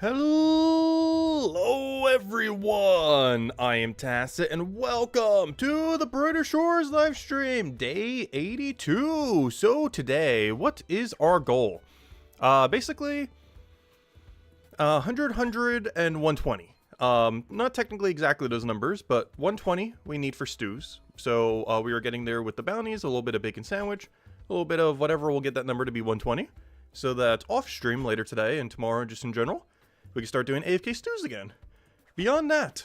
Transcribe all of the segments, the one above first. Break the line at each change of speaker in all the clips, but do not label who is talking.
Hello everyone, I am Tacit and welcome to the Brighter Shores live stream, day 82. So today, what is our goal? Basically, 100, 100, and 120. Not technically exactly those numbers, but 120 we need for stews. So we are getting there with the bounties, a little bit of bacon sandwich, a little bit of whatever will get that number to be 120. So that off stream later today and tomorrow just in general, we can start doing AFK stews again. Beyond that,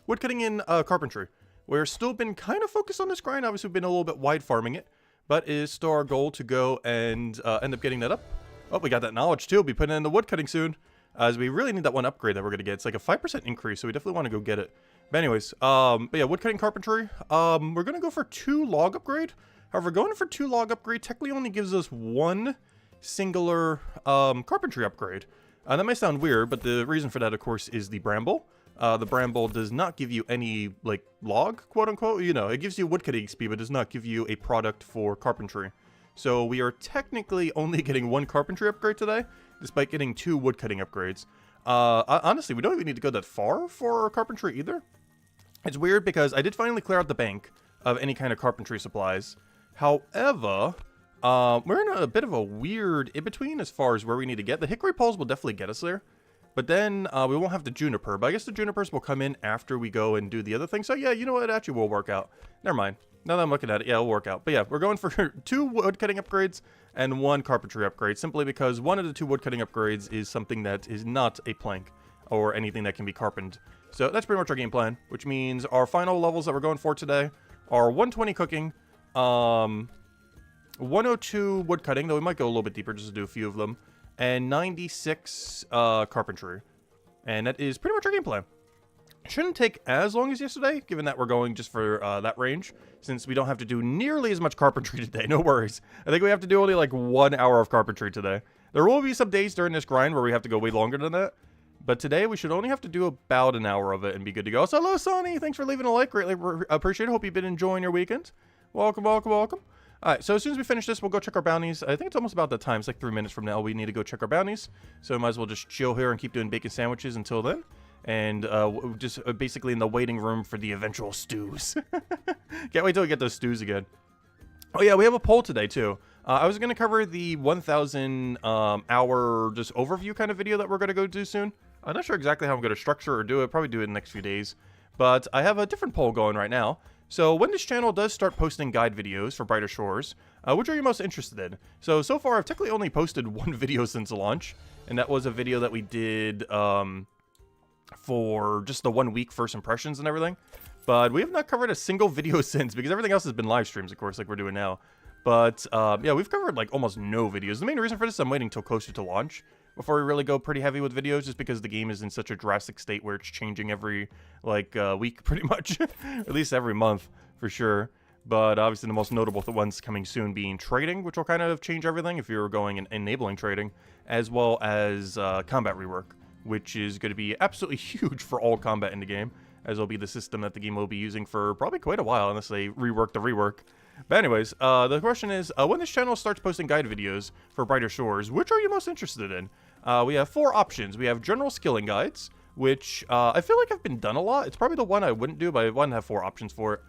woodcutting in carpentry. We're still been kind of focused on this grind. Obviously, we've been a little bit wide farming it, but it is still our goal to go and end up getting that up. Oh, we got that knowledge too. We'll be putting in the woodcutting soon, as we really need that one upgrade that we're gonna get. It's like a 5% increase, so we definitely want to go get it. But anyways, but yeah, woodcutting carpentry. We're gonna go for 2 log upgrade. However, going for 2 log upgrade technically only gives us 1 singular carpentry upgrade. That might sound weird, but the reason for that, of course, is the bramble. The bramble does not give you any, like, log, quote-unquote. You know, it gives you woodcutting XP, but does not give you a product for carpentry. So we are technically only getting 1 carpentry upgrade today, despite getting 2 woodcutting upgrades. Honestly, we don't even need to go that far for carpentry either. It's weird because I did finally clear out the bank of any kind of carpentry supplies. However, we're in a bit of a weird in-between as far as where we need to get. The hickory poles will definitely get us there. But then we won't have the juniper. But I guess the junipers will come in after we go and do the other thing. So yeah, you know what? It actually will work out. Never mind. Now that I'm looking at it, yeah, it'll work out. But yeah, we're going for 2 woodcutting upgrades and 1 carpentry upgrade. Simply because one of the 2 woodcutting upgrades is something that is not a plank or anything that can be carpented. So that's pretty much our game plan. Which means our final levels that we're going for today are 120 cooking, 102 woodcutting, though we might go a little bit deeper just to do a few of them, and 96 carpentry. And that is pretty much our game plan. Shouldn't take as long as yesterday, given that we're going just for that range, since we don't have to do nearly as much carpentry today. No worries. I think we have to do only like 1 hour of carpentry today. There will be some days during this grind where we have to go way longer than that. But today we should only have to do about an hour of it and be good to go. So hello, Sonny. Thanks for leaving a like. Greatly appreciate it. Hope you've been enjoying your weekend. Welcome, welcome, welcome. Alright, so as soon as we finish this, we'll go check our bounties. I think it's almost about that time. It's like 3 minutes from now. We need to go check our bounties. So we might as well just chill here and keep doing bacon sandwiches until then. And just basically in the waiting room for the eventual stews. Can't wait till we get those stews again. Oh yeah, we have a poll today too. I was going to cover the 1,000 hour just overview kind of video that we're going to go do soon. I'm not sure exactly how I'm going to structure or do it. Probably do it in the next few days. But I have a different poll going right now. So when this channel does start posting guide videos for Brighter Shores, which are you most interested in? So far I've technically only posted 1 video since launch, and that was a video that we did for just the 1 week first impressions and everything. But we have not covered a single video since, because everything else has been live streams, of course, like we're doing now. But yeah, we've covered like almost no videos. The main reason for this is I'm waiting till closer to launch before we really go pretty heavy with videos, just because the game is in such a drastic state where it's changing every, like, week, pretty much. At least every month, for sure. But obviously the most notable ones coming soon being trading, which will kind of change everything if you're going and enabling trading, as well as combat rework, which is going to be absolutely huge for all combat in the game, as it'll be the system that the game will be using for probably quite a while, unless they rework the rework. But anyways, the question is, when this channel starts posting guide videos for Brighter Shores, which are you most interested in? We have 4 options. We have general skilling guides, which I feel like have been done a lot. It's probably the one I wouldn't do, but I wouldn't have 4 options for it.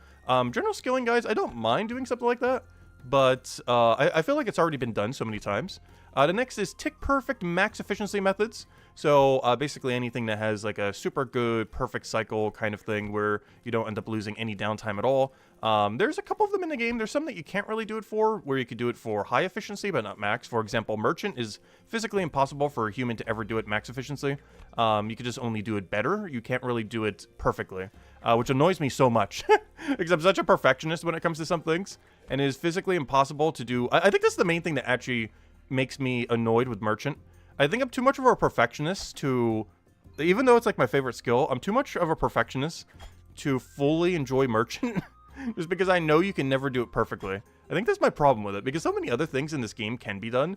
General skilling guides, I don't mind doing something like that, but I feel like it's already been done so many times. The next is tick perfect max efficiency methods. So basically anything that has like a super good perfect cycle kind of thing where you don't end up losing any downtime at all. There's a couple of them in the game. There's some that you can't really do it for, where you could do it for high efficiency but not max. For example, merchant is physically impossible for a human to ever do it max efficiency. You could just only do it better. You can't really do it perfectly, which annoys me so much because I'm such a perfectionist when it comes to some things, and it is physically impossible to do. I think that's the main thing that actually makes me annoyed with merchant. I think I'm too much of a perfectionist to, even though it's like my favorite skill, I'm too much of a perfectionist to fully enjoy merchant. Just because I know you can never do it perfectly. I think that's my problem with it, because so many other things in this game can be done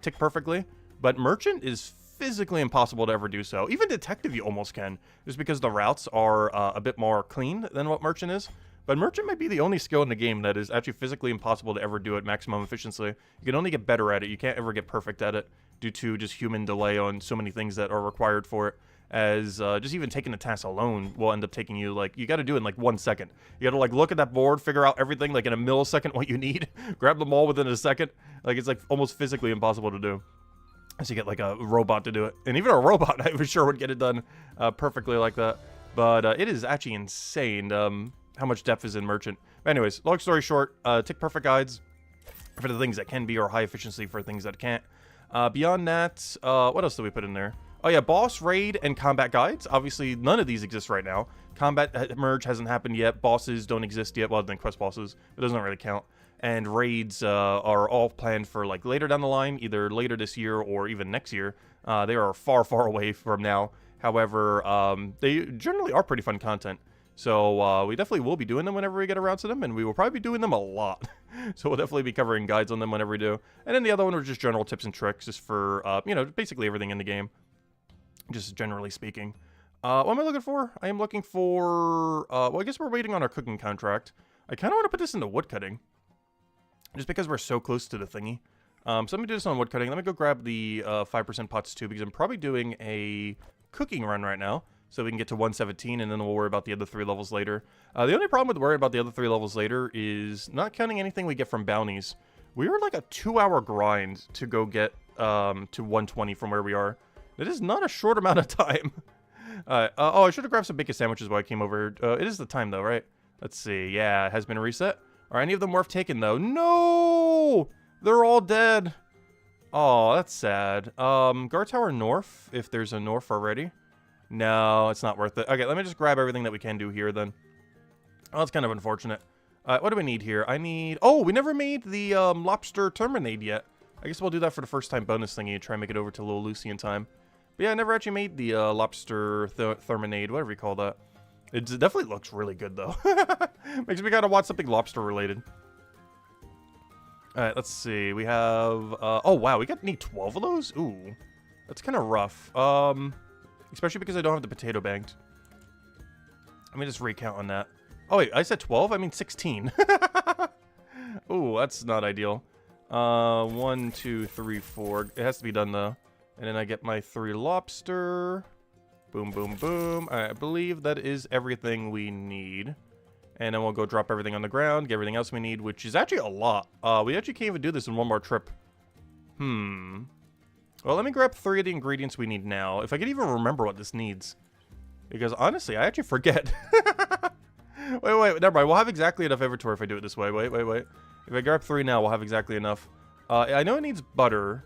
tick perfectly, but merchant is physically impossible to ever do so. Even detective you almost can, just because the routes are a bit more clean than what merchant is. But merchant might be the only skill in the game that is actually physically impossible to ever do at maximum efficiency. You can only get better at it. You can't ever get perfect at it due to just human delay on so many things that are required for it. As just even taking the task alone will end up taking you, like, you got to do it in like 1 second. You got to like look at that board, figure out everything like in a millisecond what you need, grab them all within a second. Like, it's like almost physically impossible to do. So you get like a robot to do it, and even a robot I for sure would get it done perfectly like that. But it is actually insane how much depth is in Merchant. But anyways, long story short, tick perfect guides for the things that can be, or high efficiency for things that can't. Beyond that, what else did we put in there? Oh yeah, boss, raid, and combat guides. Obviously, none of these exist right now. Combat merge hasn't happened yet. Bosses don't exist yet. Well, then quest bosses. It doesn't really count. And raids are all planned for like later down the line, either later this year or even next year. They are far, far away from now. However, they generally are pretty fun content. So we definitely will be doing them whenever we get around to them, and we will probably be doing them a lot. So we'll definitely be covering guides on them whenever we do. And then the other one was just general tips and tricks, just for, you know, basically everything in the game. Just generally speaking. What am I looking for? I am looking for, well, I guess we're waiting on our cooking contract. I kind of want to put this into woodcutting, just because we're so close to the thingy. So let me do this on woodcutting. Let me go grab the 5% pots too, because I'm probably doing a cooking run right now, so we can get to 117, and then we'll worry about the other 3 levels later. The only problem with worrying about the other 3 levels later is not counting anything we get from bounties. We were like a 2-hour grind to go get to 120 from where we are. It is not a short amount of time. Oh, I should have grabbed some bacon sandwiches while I came over. It is the time, though, right? Let's see. Yeah, it has been reset. Are any of them worth taking, though? No! They're all dead. Oh, that's sad. Guard Tower North, if there's a North already. No, it's not worth it. Okay, let me just grab everything that we can do here, then. Oh, that's kind of unfortunate. What do we need here? I need... Oh, we never made the lobster terminade yet. I guess we'll do that for the first time bonus thingy and try and make it over to Little Lucy in time. But yeah, I never actually made the lobster therminade, whatever you call that. It definitely looks really good, though. Makes me kind of want something lobster-related. Alright, let's see. We have... oh, wow, we need 12 of those? Ooh. That's kind of rough. Especially because I don't have the potato banked. Let me just recount on that. Oh, wait, I said 12? I mean 16. Ooh, that's not ideal. 1, 2, 3, 4. It has to be done, though. And then I get my 3 lobster. Boom, boom, boom. Alright, I believe that is everything we need. And then we'll go drop everything on the ground, get everything else we need, which is actually a lot. We actually can't even do this in one more trip. Well, let me grab 3 of the ingredients we need now. If I could even remember what this needs. Because, honestly, I actually forget. Wait, never mind. We'll have exactly enough inventory if I do it this way. Wait. If I grab 3 now, we'll have exactly enough. I know it needs butter.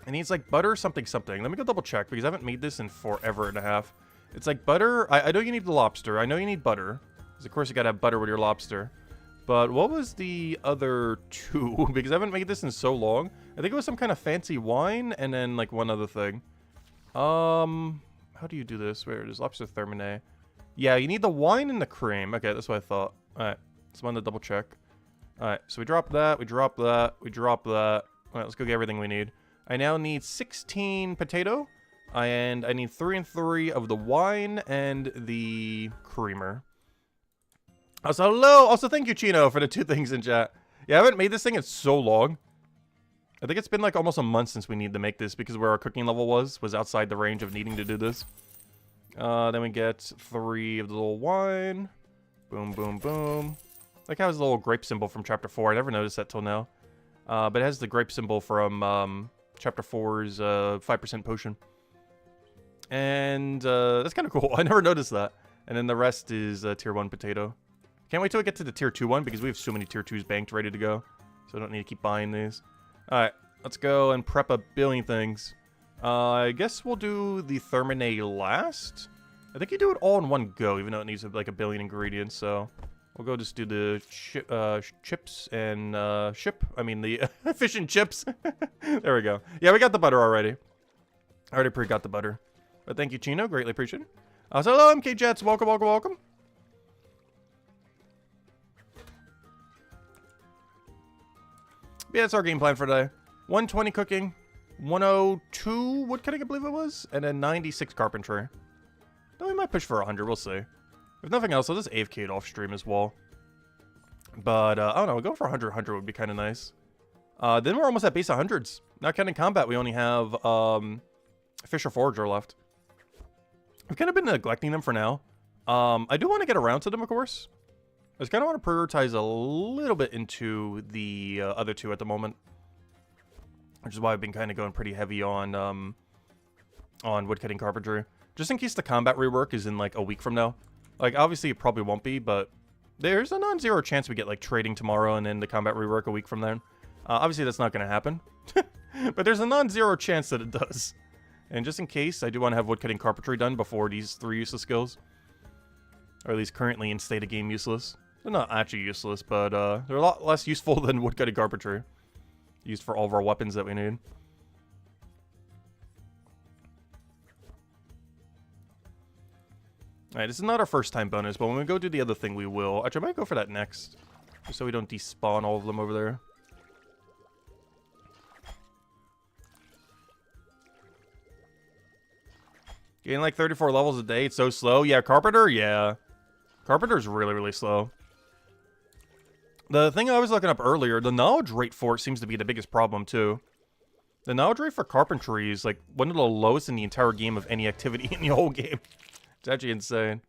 It needs, like, butter something. Let me go double check, because I haven't made this in forever and a half. It's like butter. I know you need the lobster. I know you need butter. Because, of course, you gotta have butter with your lobster. But what was the other 2? Because I haven't made this in so long. I think it was some kind of fancy wine, and then, like, one other thing. How do you do this? Where it is? Lobster thermine. Yeah, you need the wine and the cream. Okay, that's what I thought. Alright, just wanted to double check. Alright, so we drop that, we drop that, we drop that. Alright, let's go get everything we need. I now need 16 potato, and I need 3 and 3 of the wine and the creamer. Also, hello! Also, thank you, Chino, for the 2 things in chat. Yeah, I haven't made this thing in so long. I think it's been like almost a month since we need to make this, because where our cooking level was outside the range of needing to do this. Then we get 3 of the little wine. Boom, boom, boom. Like how it has the little grape symbol from Chapter 4. I never noticed that till now. But it has the grape symbol from Chapter 4's 5% potion. And that's kind of cool. I never noticed that. And then the rest is Tier 1 potato. Can't wait till we get to the Tier 2 one, because we have so many Tier 2s banked ready to go. So I don't need to keep buying these. Alright, let's go and prep a billion things. I guess we'll do the thermine last. I think you do it all in one go, even though it needs like a billion ingredients, so... We'll go just do the chips and the fish and chips. There we go. Yeah, we got the butter already. I already pre-got the butter. But thank you, Chino. Greatly appreciated. So hello, MK Jets. Welcome, welcome, welcome. Yeah, that's our game plan for today. 120 cooking, 102 woodcutting, I believe it was, and then 96 carpentry. Then we might push for 100, we'll see. If nothing else, I'll just AFK it off stream as well. But, I don't know, go for 100 would be kind of nice. Then we're almost at base 100s. Not counting combat, we only have Fisher Forager left. We've kind of been neglecting them for now. I do want to get around to them, of course. I just kind of want to prioritize a little bit into the other two at the moment. Which is why I've been kind of going pretty heavy on woodcutting carpentry. Just in case the combat rework is in like a week from now. Like, obviously it probably won't be, but there's a non-zero chance we get like trading tomorrow and then the combat rework a week from then. Obviously that's not going to happen. But there's a non-zero chance that it does. And just in case, I do want to have woodcutting carpentry done before these 3 useless skills. Or at least currently in state of game useless. They're not actually useless, but they're a lot less useful than woodcutting carpentry. Used for all of our weapons that we need. Alright, this is not our first time bonus, but when we go do the other thing, we will. Actually, I might go for that next. Just so we don't despawn all of them over there. Getting like 34 levels a day, it's so slow. Yeah, Carpenter, yeah. Carpenter's really, really slow. The thing I was looking up earlier, the knowledge rate for it seems to be the biggest problem, too. The knowledge rate for carpentry is, like, one of the lowest in the entire game of any activity in the whole game. It's actually insane.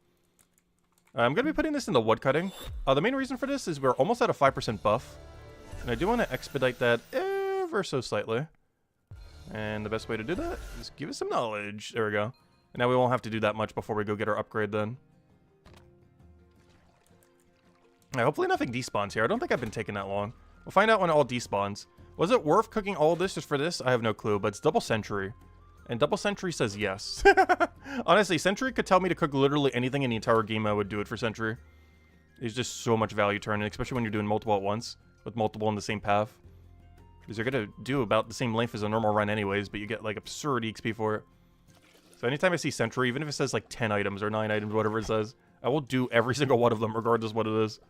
I'm going to be putting this in the woodcutting. The main reason for this is we're almost at a 5% buff. And I do want to expedite that ever so slightly. And the best way to do that is give us some knowledge. There we go. And now we won't have to do that much before we go get our upgrade then. Hopefully nothing despawns here. I don't think I've been taking that long. We'll find out when it all despawns. Was it worth cooking all this just for this? I have no clue, but it's double sentry. And double sentry says yes. Honestly, sentry could tell me to cook literally anything in the entire game. I would do it for sentry. There's just so much value turning, especially when you're doing multiple at once. With multiple in the same path. Because you're going to do about the same length as a normal run anyways, but you get like absurd XP for it. So anytime I see sentry, even if it says like 10 items or 9 items, whatever it says, I will do every single one of them regardless what it is.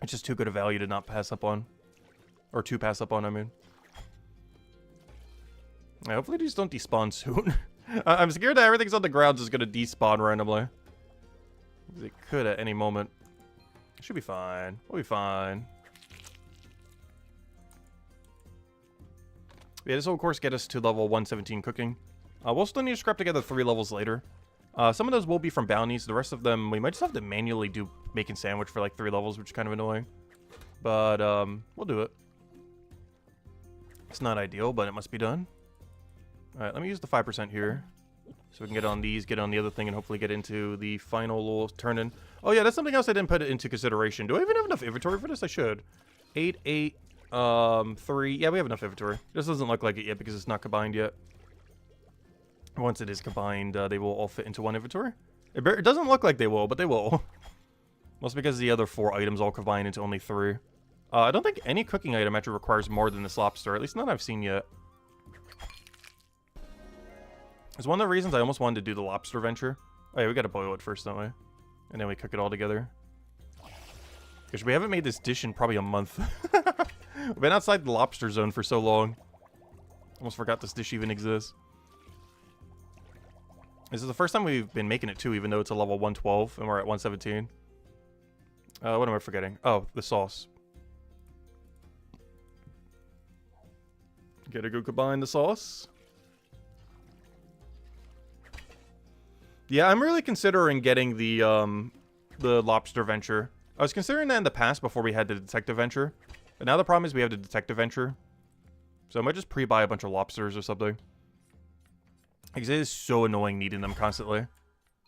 It's just too good a value to not pass up on. Or to pass up on, I mean. Yeah, hopefully these don't despawn soon. I'm scared that everything's on the ground is going to despawn randomly. It could at any moment. It should be fine. We'll be fine. Yeah, this will of course get us to level 117 cooking. We'll still need to scrap together 3 levels later. Some of those will be from bounties. The rest of them, we might just have to manually do bacon sandwich for like 3 levels, which is kind of annoying. But, we'll do it. It's not ideal, but it must be done. Alright, let me use the 5% here. So we can get on these, get on the other thing, and hopefully get into the final little turn-in. Oh yeah, that's something else I didn't put into consideration. Do I even have enough inventory for this? I should. 8, 8, 3. Yeah, we have enough inventory. This doesn't look like it yet because it's not combined yet. Once it is combined, they will all fit into one inventory. It doesn't look like they will, but they will. Mostly because the other 4 items all combine into only 3. I don't think any cooking item actually requires more than this lobster. At least none I've seen yet. It's one of the reasons I almost wanted to do the lobster venture. Oh yeah, we gotta boil it first, don't we? And then we cook it all together. Because we haven't made this dish in probably a month. We've been outside the lobster zone for so long. Almost forgot this dish even exists. This is the first time we've been making it too, even though it's a level 112 and we're at 117. What am I forgetting? Oh, the sauce. Gotta go combine the sauce. Yeah, I'm really considering getting the lobster venture. I was considering that in the past before we had the detective venture. But now the problem is we have the detective venture. So I might just pre-buy a bunch of lobsters or something. Because it is so annoying needing them constantly.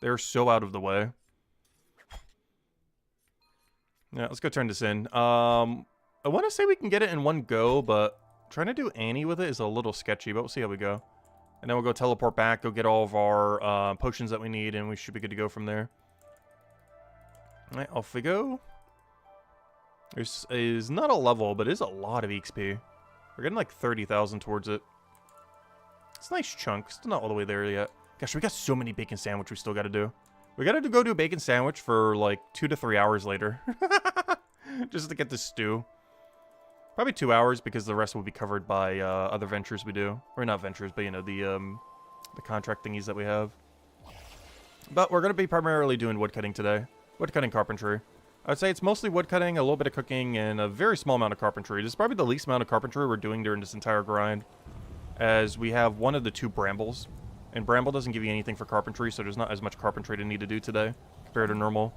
They're so out of the way. Yeah, let's go turn this in. I want to say we can get it in one go, but trying to do Annie with it is a little sketchy, but we'll see how we go. And then we'll go teleport back, go get all of our potions that we need, and we should be good to go from there. Alright, off we go. This is not a level, but it is a lot of XP. We're getting like 30,000 towards it. It's a nice chunk. Still not all the way there yet. Gosh, we got so many bacon sandwich we still got to do. We got to go do bacon sandwich for like 2 to 3 hours later. Just to get this stew. Probably 2 hours because the rest will be covered by other ventures we do. Or not ventures, but you know, the contract thingies that we have. But we're going to be primarily doing woodcutting today. Woodcutting carpentry. I'd say it's mostly woodcutting, a little bit of cooking, and a very small amount of carpentry. This is probably the least amount of carpentry we're doing during this entire grind, as we have one of the 2 brambles. And bramble doesn't give you anything for carpentry, so there's not as much carpentry to need to do today compared to normal.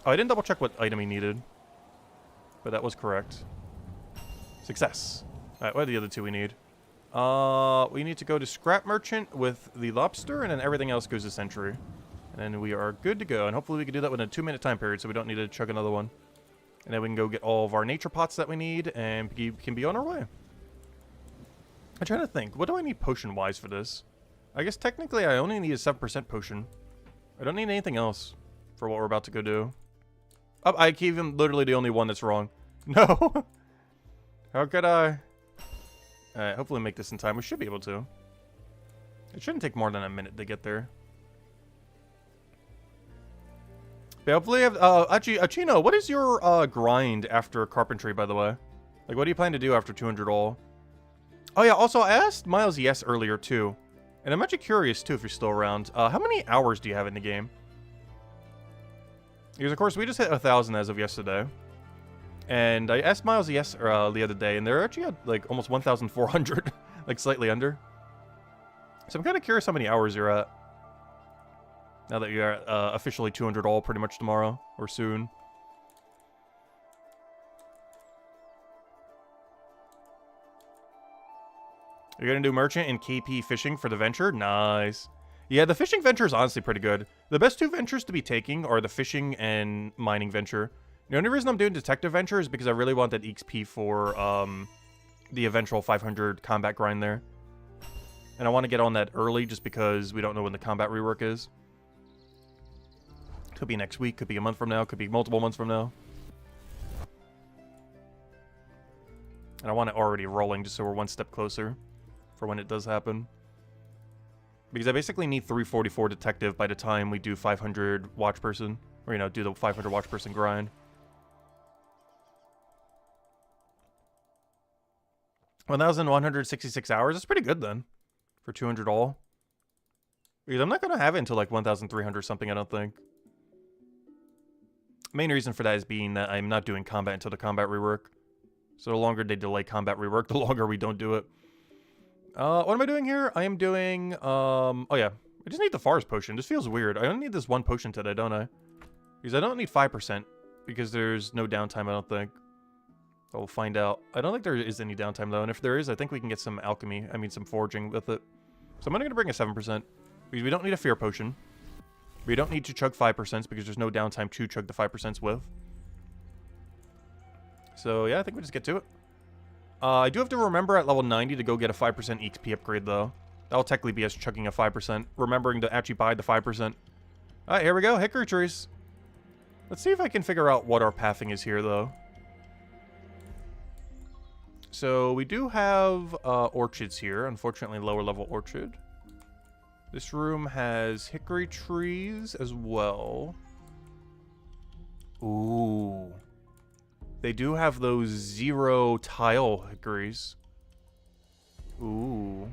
Oh, I didn't double check what item he needed, but that was correct. Success. Alright, what are the other 2 we need? We need to go to Scrap Merchant with the lobster, and then everything else goes to Sentry. And then we are good to go, and hopefully we can do that within a 2-minute time period, so we don't need to chug another one. And then we can go get all of our nature pots that we need, and can be on our way. I'm trying to think, what do I need potion-wise for this? I guess technically I only need a 7% potion. I don't need anything else for what we're about to go do. Oh, I gave him literally the only one that's wrong. No! How could I? Alright, hopefully make this in time. We should be able to. It shouldn't take more than a minute to get there. But hopefully, actually, Achino, what is your grind after carpentry, by the way? Like, what do you plan to do after 200 all? Oh yeah, also, I asked Miles Yes earlier, too. And I'm actually curious, too, if you're still around. How many hours do you have in the game? Because, of course, we just hit 1,000 as of yesterday. And I asked Miles Yes the other day, and they're actually at, like, almost 1,400. Like, slightly under. So I'm kind of curious how many hours you're at. Now that you're officially 200 all pretty much tomorrow, or soon. You're going to do merchant and KP fishing for the venture? Nice. Yeah, the fishing venture is honestly pretty good. The best 2 ventures to be taking are the fishing and mining venture. The only reason I'm doing detective venture is because I really want that XP for the eventual 500 combat grind there. And I want to get on that early just because we don't know when the combat rework is. Could be next week, could be a month from now, could be multiple months from now. And I want it already rolling just so we're one step closer for when it does happen. Because I basically need 344 detective by the time we do 500 watch person. Or, you know, do the 500 watch person grind. $1,166 hours? That's pretty good then. For 200 all. Because I'm not going to have it until like 1,300 something, I don't think. Main reason for that is being that I'm not doing combat until the combat rework. So the longer they delay combat rework, the longer we don't do it. What am I doing here? I am doing, oh yeah. I just need the forest potion. This feels weird. I only need this 1 potion today, don't I? Because I don't need 5%. Because there's no downtime, I don't think. But we'll find out. I don't think there is any downtime, though. And if there is, I think we can get some alchemy. I mean, some foraging with it. So I'm only going to bring a 7%. Because we don't need a fear potion. We don't need to chug 5% because there's no downtime to chug the 5% with. So, yeah, I think we just get to it. I do have to remember at level 90 to go get a 5% XP upgrade, though. That'll technically be us chugging a 5%. Remembering to actually buy the 5%. Alright, here we go. Hickory trees. Let's see if I can figure out what our pathing is here, though. So, we do have orchards here. Unfortunately, lower level orchard. This room has hickory trees as well. Ooh. They do have those 0 tile hickories. Ooh.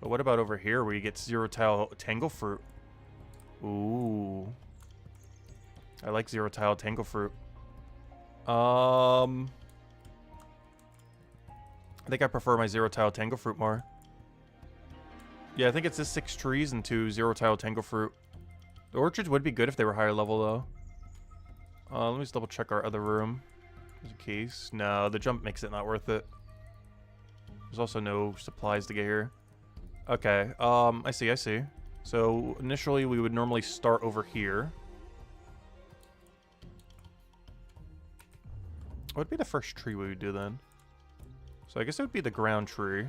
But what about over here where you get 0 tile tangle fruit? Ooh. I like 0 tile tangle fruit. I think I prefer my 0 tile tangle fruit more. Yeah, I think it's just 6 trees and 2 0 tile tangle fruit. The orchards would be good if they were higher level, though. Let me just double check our other room. There's a case. No, the jump makes it not worth it. There's also no supplies to get here. Okay, I see. So, initially, we would normally start over here. What would be the first tree we would do, then? So, I guess it would be the ground tree.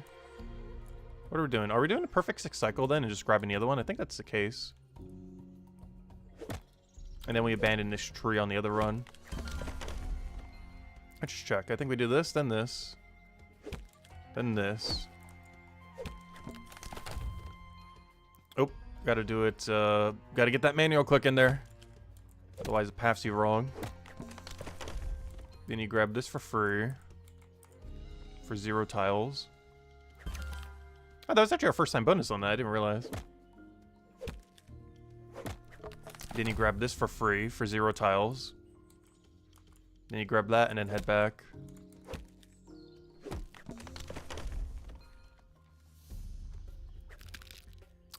What are we doing? Are we doing a perfect 6 cycle, then, and just grabbing the other one? I think that's the case. And then we abandon this tree on the other run. Let's just check. I think we do this, then this. Then this. Oh, gotta do it. Gotta get that manual click in there. Otherwise it paths you wrong. Then you grab this for free. For 0 tiles. Oh, that was actually our first time bonus on that. I didn't realize. Then you grab this for free for 0 tiles. Then you grab that and then head back.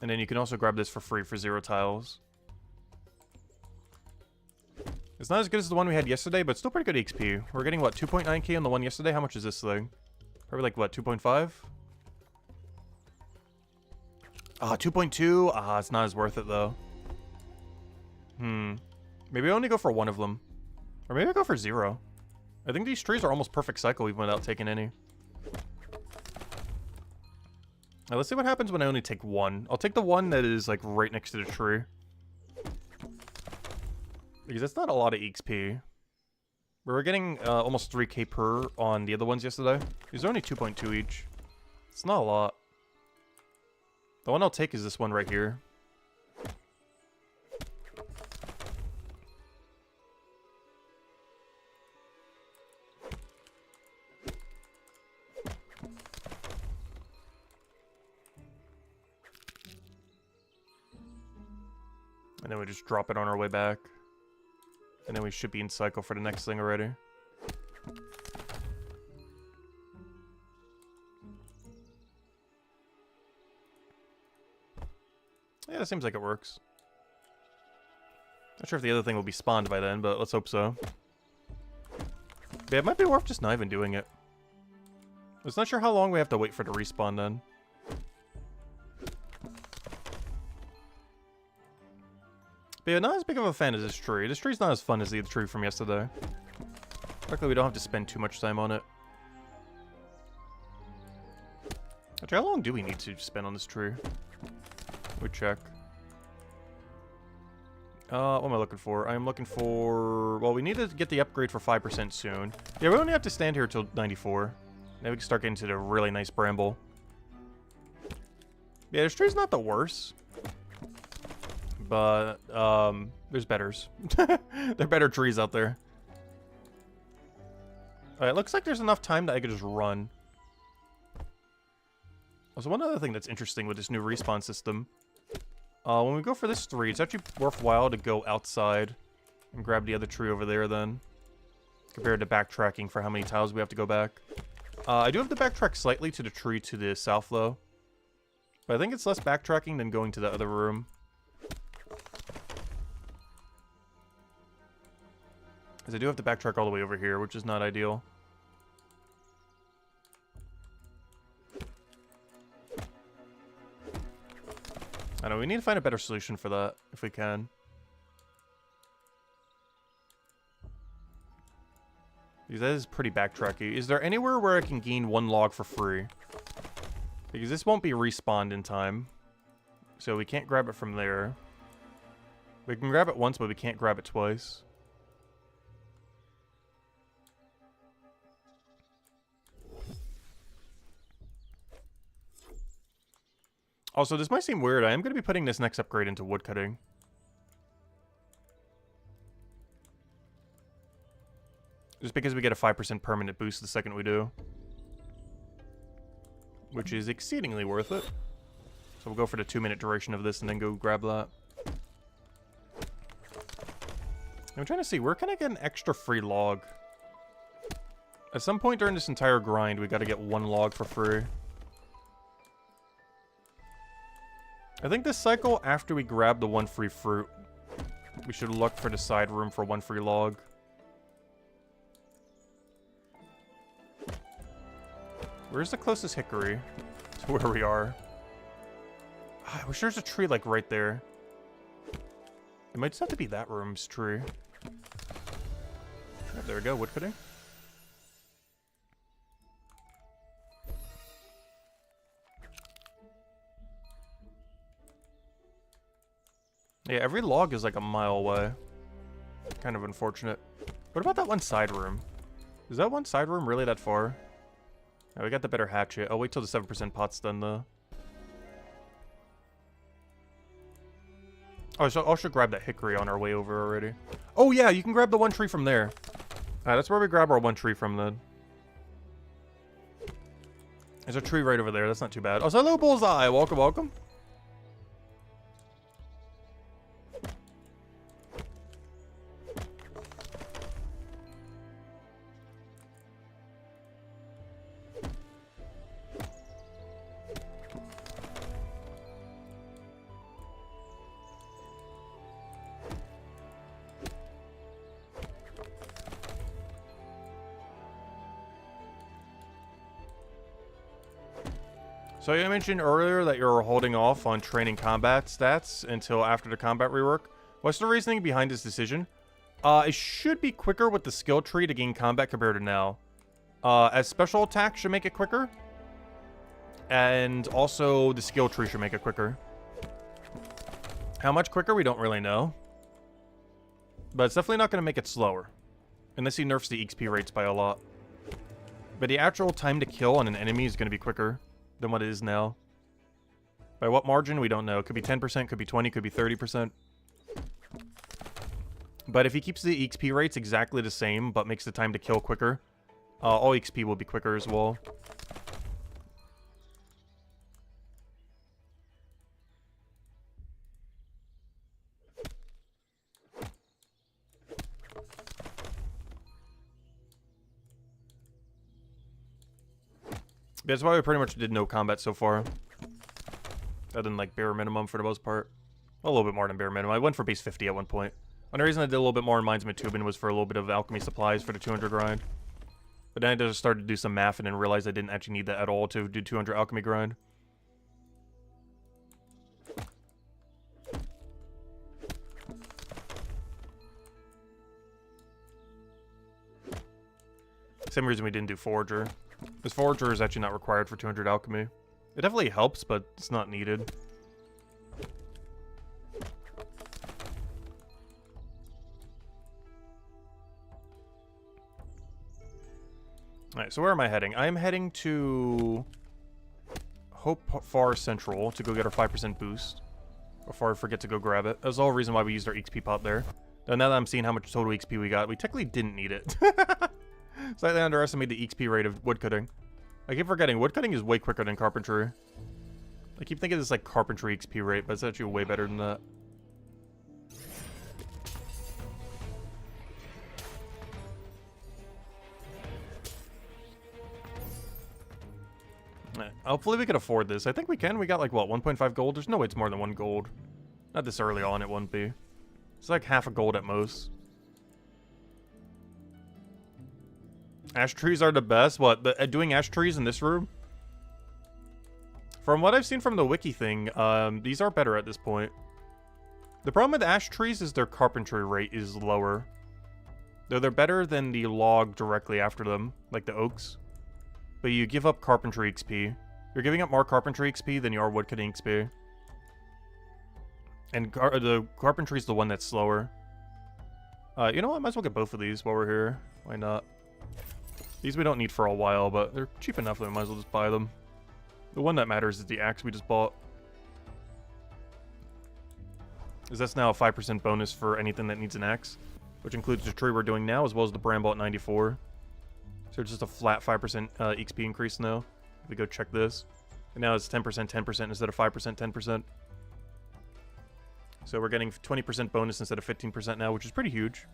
And then you can also grab this for free for 0 tiles. It's not as good as the one we had yesterday, but still pretty good XP. We're getting, what, 2.9k on the one yesterday? How much is this thing? Probably like, what, 2.5? Ah, 2.2? Ah, it's not as worth it, though. Maybe I only go for one of them. Or maybe I go for 0. I think these trees are almost perfect cycle even without taking any. Now, let's see what happens when I only take one. I'll take the one that is, like, right next to the tree. Because that's not a lot of XP. We were getting almost 3k per on the other ones yesterday. These are only 2.2 each. It's not a lot. The one I'll take is this one right here. And then we just drop it on our way back. And then we should be in cycle for the next thing already. Yeah, it seems like it works. Not sure if the other thing will be spawned by then, but let's hope so. Yeah, it might be worth just not even doing it. I'm just not sure how long we have to wait for it to respawn then. But yeah, not as big of a fan as this tree. This tree's not as fun as the tree from yesterday. Luckily, we don't have to spend too much time on it. Actually, how long do we need to spend on this tree? We check. What am I looking for? I'm looking for... Well, we need to get the upgrade for 5% soon. Yeah, we only have to stand here till 94. Now we can start getting to the really nice bramble. Yeah, this tree's not the worst. But, there's betters. There are better trees out there. Alright, looks like there's enough time that I could just run. Also, one other thing that's interesting with this new respawn system. When we go for this 3, it's actually worthwhile to go outside and grab the other tree over there then. Compared to backtracking for how many tiles we have to go back. I do have to backtrack slightly to the tree to the south, though. But I think it's less backtracking than going to the other room. Because I do have to backtrack all the way over here, which is not ideal. I know, we need to find a better solution for that, if we can. Because that is pretty backtracky. Is there anywhere where I can gain 1 log for free? Because this won't be respawned in time. So we can't grab it from there. We can grab it once, but we can't grab it twice. Also, this might seem weird. I am going to be putting this next upgrade into woodcutting. Just because we get a 5% permanent boost the second we do. Which is exceedingly worth it. So we'll go for the 2-minute duration of this and then go grab that. I'm trying to see, where can I get an extra free log? At some point during this entire grind, we got to get 1 log for free. I think this cycle, after we grab the 1 free fruit, we should look for the side room for 1 free log. Where's the closest hickory to where we are? I wish there's a tree, like, right there. It might just have to be that room's tree. Oh, there we go, woodcutting. Yeah, every log is like a mile away. Kind of unfortunate. What about that one side room? Is that one side room really that far? Oh, we got the better hatchet. I'll wait till the 7% pot's done, though. Oh, so I should grab that hickory on our way over already. Oh, yeah, you can grab the 1 tree from there. Alright, that's where we grab our 1 tree from, then. There's a tree right over there. That's not too bad. Oh, so hello, Bullseye. Welcome, welcome. So you mentioned earlier that you're holding off on training combat stats until after the combat rework. What's the reasoning behind this decision? It should be quicker with the skill tree to gain combat compared to now. As special attack should make it quicker. And also the skill tree should make it quicker. How much quicker, we don't really know. But it's definitely not going to make it slower. Unless he nerfs the XP rates by a lot. But the actual time to kill on an enemy is going to be quicker than what it is now. By what margin, we don't know. It could be 10%, could be 20%, could be 30%. But if he keeps the XP rates exactly the same, but makes the time to kill quicker, all XP will be quicker as well. That's why we pretty much did no combat so far. Other than like bare minimum for the most part. A little bit more than bare minimum. I went for base 50 at one point. One reason I did a little bit more in Mines of Matubin was for a little bit of alchemy supplies for the 200 grind. But then I just started to do some math and then realized I didn't actually need that at all to do 200 alchemy grind. Same reason we didn't do Forager. This Forager is actually not required for 200 alchemy. It definitely helps, but it's not needed. Alright, so where am I heading? I am heading to Hope Far Central to go get our 5% boost. Before I forget to go grab it. That's the whole reason why we used our XP pot there. And now that I'm seeing how much total XP we got, we technically didn't need it. Slightly underestimated the XP rate of woodcutting. I keep forgetting, woodcutting is way quicker than carpentry. I keep thinking it's like carpentry XP rate, but it's actually way better than that. Hopefully we can afford this. I think we can. We got like, what, 1.5 gold? There's no way it's more than 1 gold. Not this early on, it wouldn't be. It's like half a gold at most. Ash trees are the best? What, doing ash trees in this room? From what I've seen from the wiki thing, these are better at this point. The problem with ash trees is their carpentry rate is lower. Though they're better than the log directly after them, like the oaks. But you give up carpentry XP. You're giving up more carpentry XP than you are woodcutting XP. And the carpentry is the one that's slower. You know what? I might as well get both of these while we're here. Why not? These we don't need for a while, but they're cheap enough that we might as well just buy them. The one that matters is the axe we just bought. Because that's now a 5% bonus for anything that needs an axe. Which includes the tree we're doing now, as well as the bramble at 94. So it's just a flat 5% XP increase now. If we go check this. And now it's 10%, 10% instead of 5%, 10%. So we're getting 20% bonus instead of 15% now, which is pretty huge.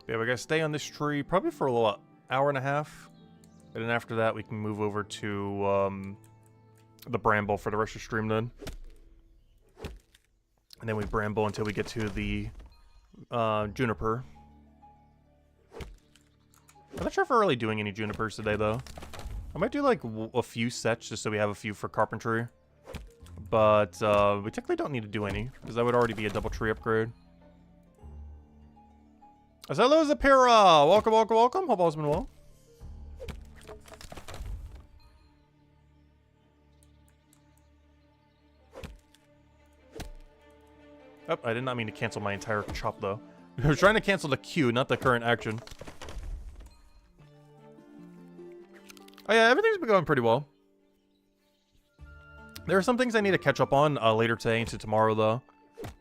Yeah, we gotta stay on this tree probably for a hour and a half. And then after that, we can move over to the bramble for the rest of the stream then. And then we bramble until we get to the juniper. I'm not sure if we're really doing any junipers today, though. I might do, like, a few sets just so we have a few for carpentry. But we technically don't need to do any, because that would already be a double tree upgrade. Hello, Zapira! Welcome, welcome, welcome. Hope all's been well. Oh, I did not mean to cancel my entire chop, though. I was trying to cancel the queue, not the current action. Oh yeah, everything's been going pretty well. There are some things I need to catch up on later today into tomorrow, though.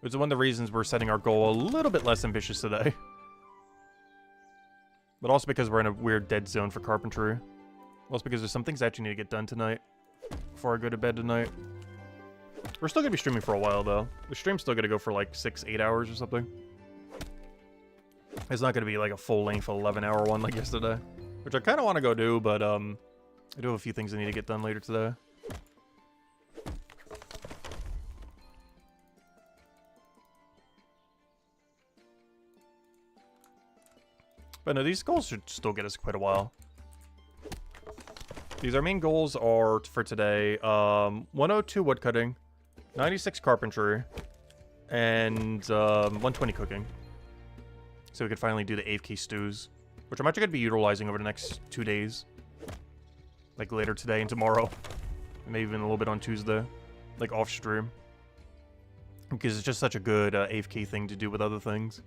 Which is one of the reasons we're setting our goal a little bit less ambitious today. But also because we're in a weird dead zone for carpentry. Also because there's some things I actually need to get done tonight. Before I go to bed tonight. We're still going to be streaming for a while, though. The stream's still going to go for like 6-8 hours or something. It's not going to be like a full-length 11-hour one like yesterday. which I kind of want to go do, but I do have a few things I need to get done later today. But no, these goals should still get us quite a while. Our main goals are for today, 102 woodcutting, 96 carpentry, and 120 cooking. So we could finally do the AFK stews, which I'm actually going to be utilizing over the next 2 days. Like later today and tomorrow. And maybe even a little bit on Tuesday. Like off stream. Because it's just such a good AFK thing to do with other things.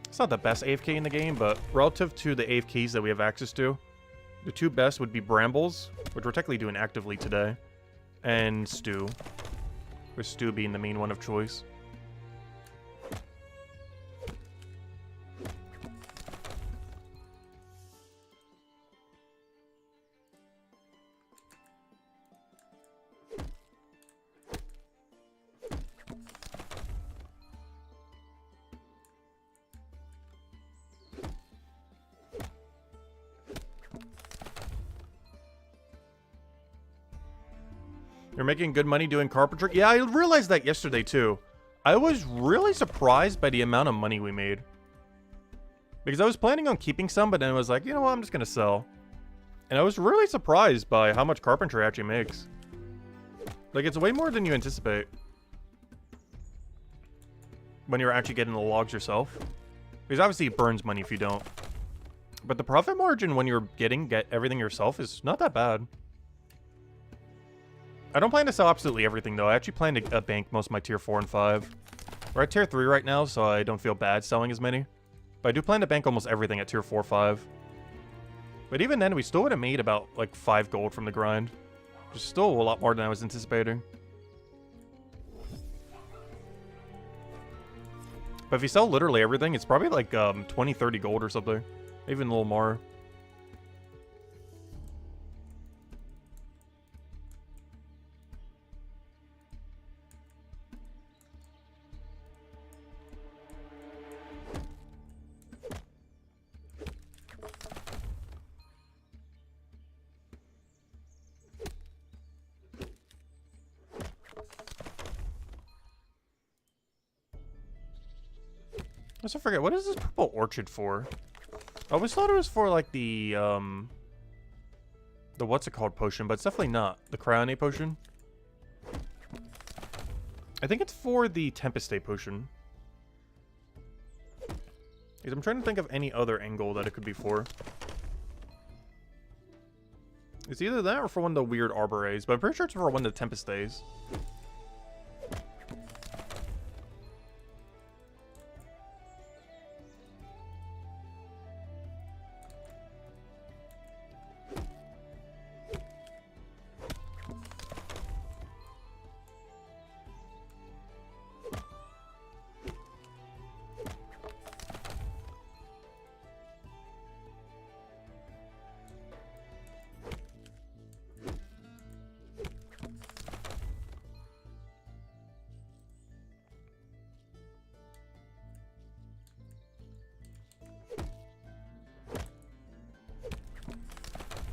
It's not the best AFK in the game, but relative to the AFKs that we have access to, the two best would be Brambles, which we're technically doing actively today, and Stew, with Stew being the main one of choice. You're making good money doing carpentry? Yeah, I realized that yesterday too. I was really surprised by the amount of money we made. Because I was planning on keeping some, but then I was like, you know what, I'm just going to sell. And I was really surprised by how much carpentry actually makes. Like, it's way more than you anticipate. When you're actually getting the logs yourself. Because obviously it burns money if you don't. But the profit margin when you're get everything yourself is not that bad. I don't plan to sell absolutely everything, though. I actually plan to bank most of my tier 4 and 5. We're at tier 3 right now, so I don't feel bad selling as many. But I do plan to bank almost everything at tier 4, 5. But even then, we still would have made about, like, 5 gold from the grind. Which is still a lot more than I was anticipating. But if you sell literally everything, it's probably like 20, 30 gold or something. Even a little more. I also forget, what is this purple orchid for? I always thought it was for, like, the what's it called potion, but it's definitely not. The Cryonate potion. I think it's for the Tempest potion. Because I'm trying to think of any other angle that it could be for. It's either that or for one of the weird Arbores, but I'm pretty sure it's for one of the Tempest days.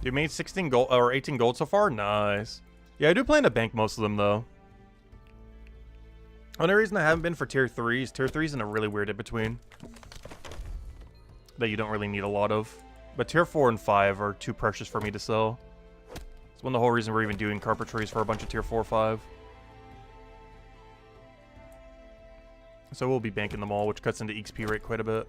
You made 16 gold or 18 gold so far? Nice. Yeah, I do plan to bank most of them though. Only reason I haven't been for tier 3 is tier 3 is in a really weird in-between. That you don't really need a lot of. But tier 4 and 5 are too precious for me to sell. It's one of the whole reason we're even doing carpentries for a bunch of tier 4 or 5. So we'll be banking them all, which cuts into XP rate quite a bit.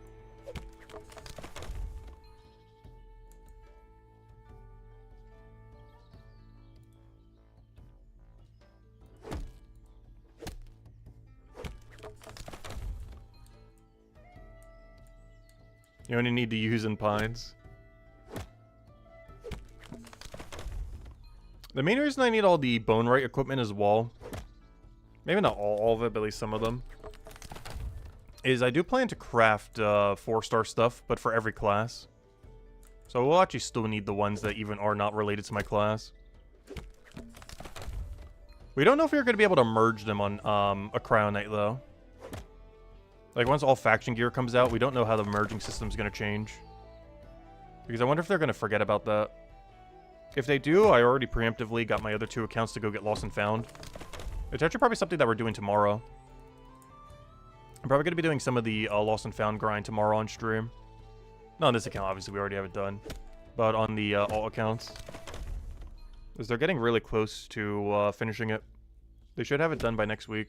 You only need to use in pines. The main reason I need all the bone right equipment as well, maybe not all of it, but at least some of them, is I do plan to craft 4-star stuff, but for every class. So we'll actually still need the ones that even are not related to my class. We don't know if we're going to be able to merge them on a Cryonite, though. Like, once all faction gear comes out, we don't know how the merging system's going to change. Because I wonder if they're going to forget about that. If they do, I already preemptively got my other 2 accounts to go get lost and found. It's actually probably something that we're doing tomorrow. I'm probably going to be doing some of the lost and found grind tomorrow on stream. Not on this account, obviously, we already have it done. But on the alt accounts. Because they're getting really close to finishing it. They should have it done by next week.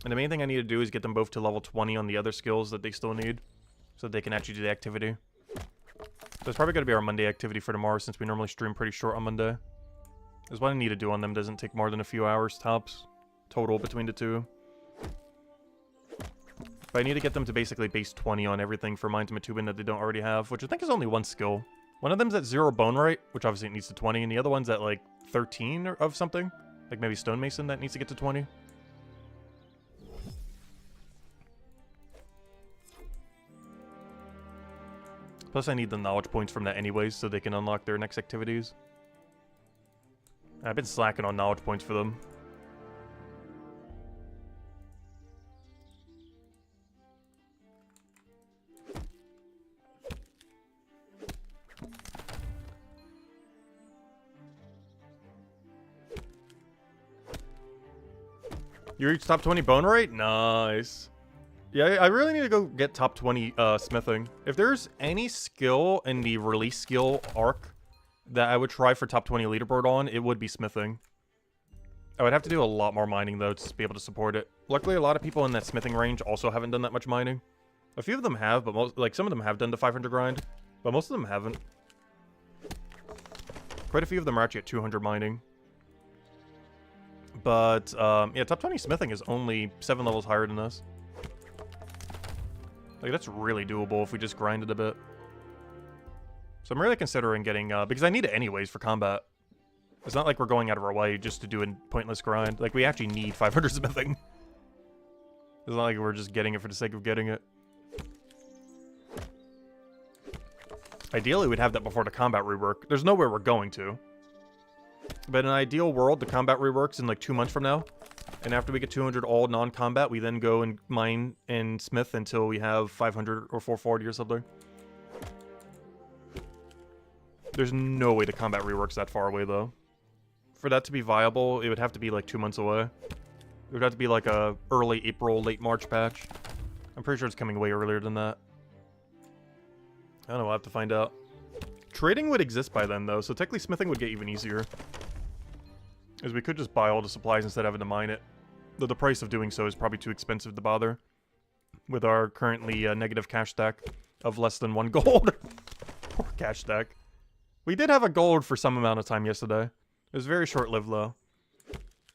And the main thing I need to do is get them both to level 20 on the other skills that they still need. So that they can actually do the activity. So it's probably going to be our Monday activity for tomorrow, since we normally stream pretty short on Monday. Because what I need to do on them doesn't take more than a few hours tops. Total between the 2. But I need to get them to basically base 20 on everything for Mind to Matubin that they don't already have, which I think is only 1 skill. One of them's at 0 bone rate, which obviously it needs to 20, and the other one's at like 13 or of something. Like maybe Stonemason that needs to get to 20. Plus I need the knowledge points from that anyways, so they can unlock their next activities. I've been slacking on knowledge points for them. You reached top 20 bone rate? Nice. Yeah, I really need to go get top 20 smithing. If there's any skill in the release skill arc that I would try for top 20 leaderboard on, it would be smithing. I would have to do a lot more mining, though, to be able to support it. Luckily, a lot of people in that smithing range also haven't done that much mining. A few of them have, but most, like, some of them have done the 500 grind, but most of them haven't. Quite a few of them are actually at 200 mining. But, yeah, top 20 smithing is only 7 levels higher than us. Like, that's really doable if we just grinded a bit. So I'm really considering getting, because I need it anyways for combat. It's not like we're going out of our way just to do a pointless grind. Like, we actually need 500 smithing. It's not like we're just getting it for the sake of getting it. Ideally, we'd have that before the combat rework. There's nowhere we're going to. But in an ideal world, the combat reworks in like 2 months from now. And after we get 200 all non-combat, we then go and mine and smith until we have 500 or 440 or something. There's no way the combat reworks that far away, though. For that to be viable, it would have to be like 2 months away. It would have to be like a early April, late March patch. I'm pretty sure it's coming way earlier than that. I don't know, I'll have to find out. Trading would exist by then, though, so technically smithing would get even easier. As we could just buy all the supplies instead of having to mine it. Though the price of doing so is probably too expensive to bother. With our currently negative cash stack of less than 1 gold. Poor cash stack. We did have a gold for some amount of time yesterday. It was very short-lived, though.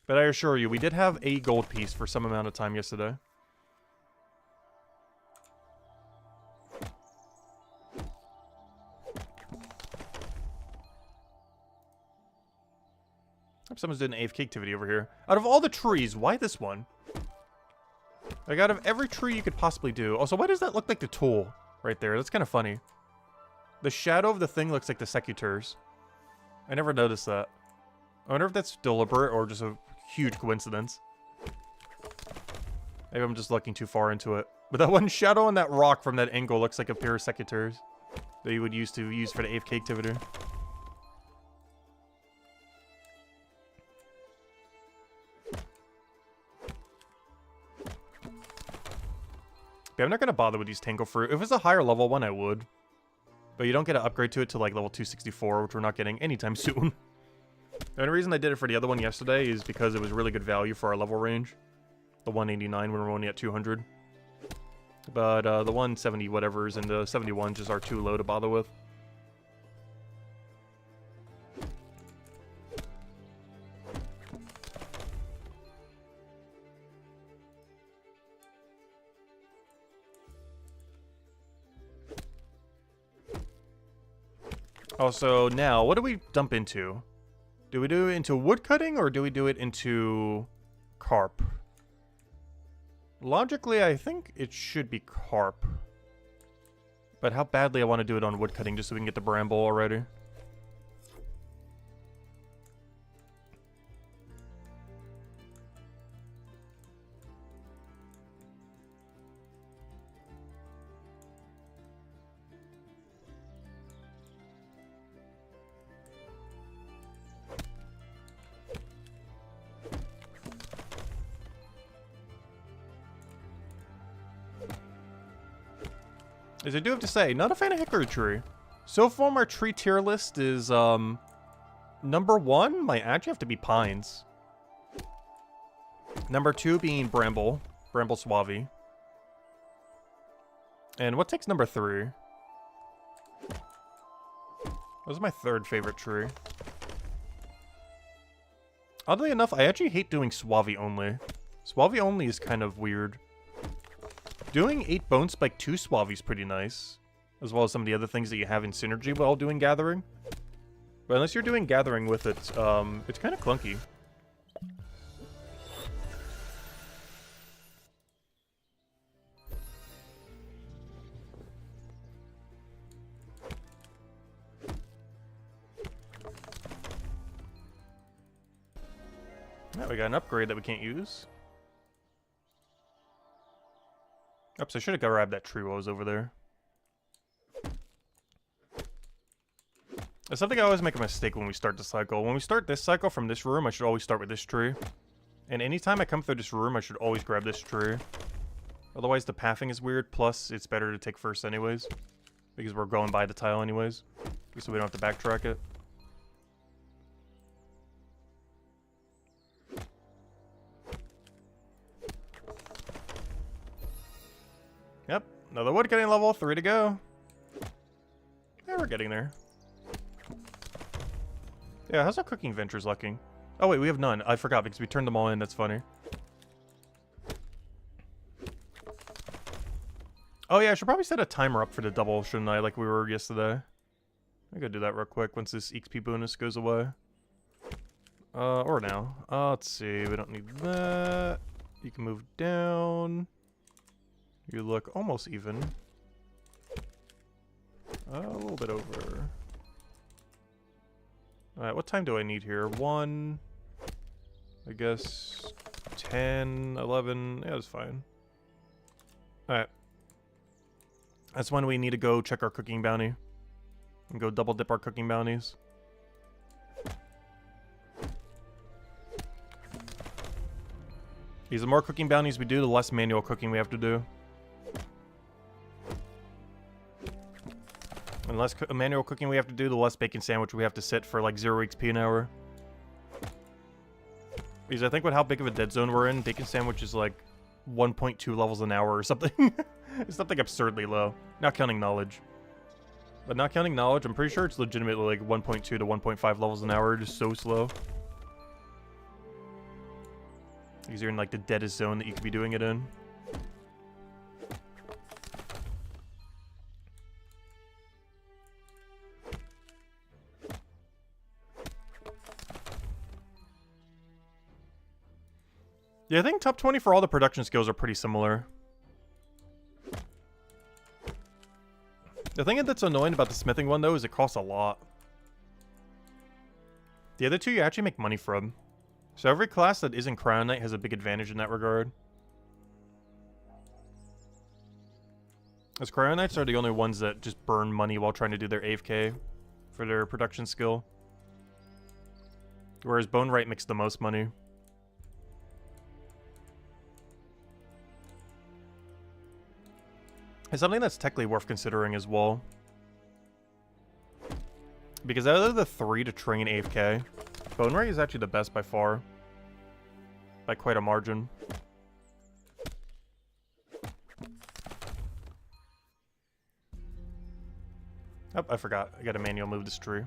But I assure you, we did have a gold piece for some amount of time yesterday. Someone's doing an AFK activity over here. Out of all the trees, why this one? Like, out of every tree you could possibly do. Also, why does that look like the tool right there? That's kind of funny. The shadow of the thing looks like the secutors. I never noticed that. I wonder if that's deliberate or just a huge coincidence. Maybe I'm just looking too far into it. But that one shadow on that rock from that angle looks like a pair of secutors that you would use for the AFK activity. Yeah, I'm not going to bother with these Tangle Fruit. If it's a higher level one, I would. But you don't get an upgrade to it to like level 264, which we're not getting anytime soon. The only reason I did it for the other one yesterday is because it was really good value for our level range. The 189 when we're only at 200. But the 170 whatevers and the 71 just are too low to bother with. Also, now, what do we dump into? Do we do it into woodcutting, or do we do it into carp? Logically, I think it should be carp. But how badly I want to do it on woodcutting just so we can get the bramble already. As I do have to say, not a fan of hickory tree. So far, my tree tier list is, number 1 might actually have to be pines. Number 2 being bramble suave. And what takes number 3? That was my 3rd favorite tree. Oddly enough, I actually hate doing suave only. Suave only is kind of weird. Doing 8 bone spike 2 suave is pretty nice. As well as some of the other things that you have in synergy while doing gathering. But unless you're doing gathering with it, it's kind of clunky. Now we got an upgrade that we can't use. Oops, I should have grabbed that tree while I was over there. That's something I always make a mistake when we start the cycle. When we start this cycle from this room, I should always start with this tree. And anytime I come through this room, I should always grab this tree. Otherwise, the pathing is weird, plus it's better to take first anyways. Because we're going by the tile anyways. So we don't have to backtrack it. Yep, another woodcutting level, 3 to go. Yeah, we're getting there. Yeah, how's our cooking ventures looking? Oh wait, we have none. I forgot because we turned them all in, that's funny. Oh yeah, I should probably set a timer up for the double, shouldn't I, like we were yesterday. I gotta do that real quick once this XP bonus goes away. Or now. Let's see, we don't need that. You can move down. You look almost even. A little bit over. Alright, what time do I need here? 1, I guess 10, 11, yeah, that's fine. Alright. That's when we need to go check our cooking bounty. And go double dip our cooking bounties. Because the more cooking bounties we do, the less manual cooking we have to do. And less manual cooking we have to do, the less bacon sandwich we have to sit for like 0 XP an hour. Because I think with how big of a dead zone we're in, bacon sandwich is like 1.2 levels an hour or something. It's something absurdly low. Not counting knowledge. But not counting knowledge, I'm pretty sure it's legitimately like 1.2 to 1.5 levels an hour. Just so slow. Because you're in like the deadest zone that you could be doing it in. Yeah, I think top 20 for all the production skills are pretty similar. The thing that's annoying about the smithing one, though, is it costs a lot. The other two you actually make money from. So every class that isn't Crown Knight has a big advantage in that regard. As Crown Knights are the only ones that just burn money while trying to do their AFK for their production skill. Whereas Bone Right makes the most money. It's something that's technically worth considering as well. Because out of the 3 to train AFK, Bone Right is actually the best by far. By quite a margin. Oh, I forgot. I gotta manual move this tree.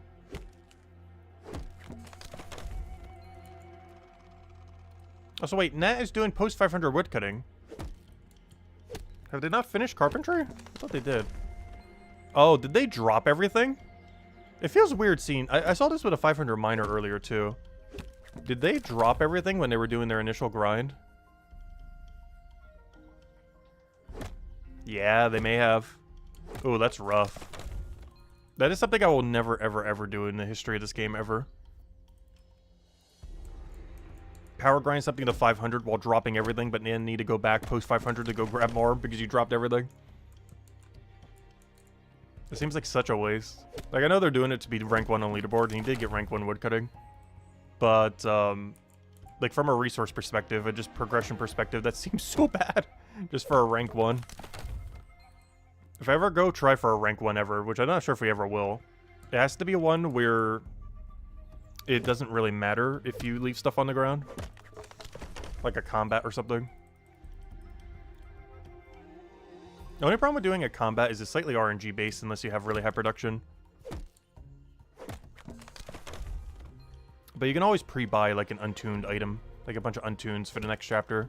Oh, so wait, Nat is doing post 500 woodcutting. Have they not finished carpentry? I thought they did. Oh, did they drop everything? It feels weird seeing... I saw this with a 500 miner earlier, too. Did they drop everything when they were doing their initial grind? Yeah, they may have. Oh, that's rough. That is something I will never, ever, ever do in the history of this game, ever. Power grind something to 500 while dropping everything, but then need to go back post 500 to go grab more because you dropped everything. It seems like such a waste. Like, I know they're doing it to be rank 1 on leaderboard, and he did get rank 1 woodcutting. But, like, from a resource perspective, and just progression perspective, that seems so bad. Just for a rank 1. If I ever go try for a rank 1 ever, which I'm not sure if we ever will, it has to be one where it doesn't really matter if you leave stuff on the ground. Like a combat or something. The only problem with doing a combat is it's slightly RNG based unless you have really high production. But you can always pre-buy like an untuned item. Like a bunch of untunes for the next chapter.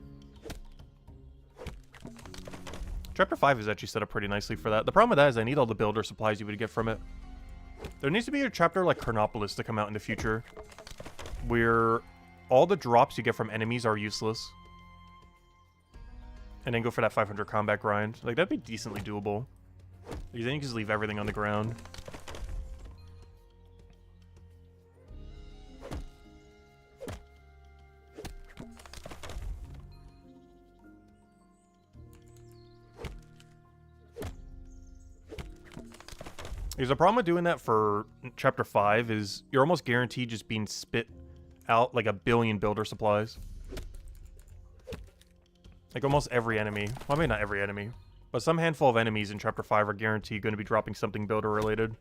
Chapter 5 is actually set up pretty nicely for that. The problem with that is I need all the builder supplies you would get from it. There needs to be a chapter like Carnopolis to come out in the future. Where all the drops you get from enemies are useless. And then go for that 500 combat grind. Like, that'd be decently doable. Because then you can just leave everything on the ground. There's a problem with doing that for Chapter 5 is you're almost guaranteed just being spit out like a billion builder supplies. Like almost every enemy. Well, I mean not every enemy. But some handful of enemies in Chapter 5 are guaranteed going to be dropping something builder related.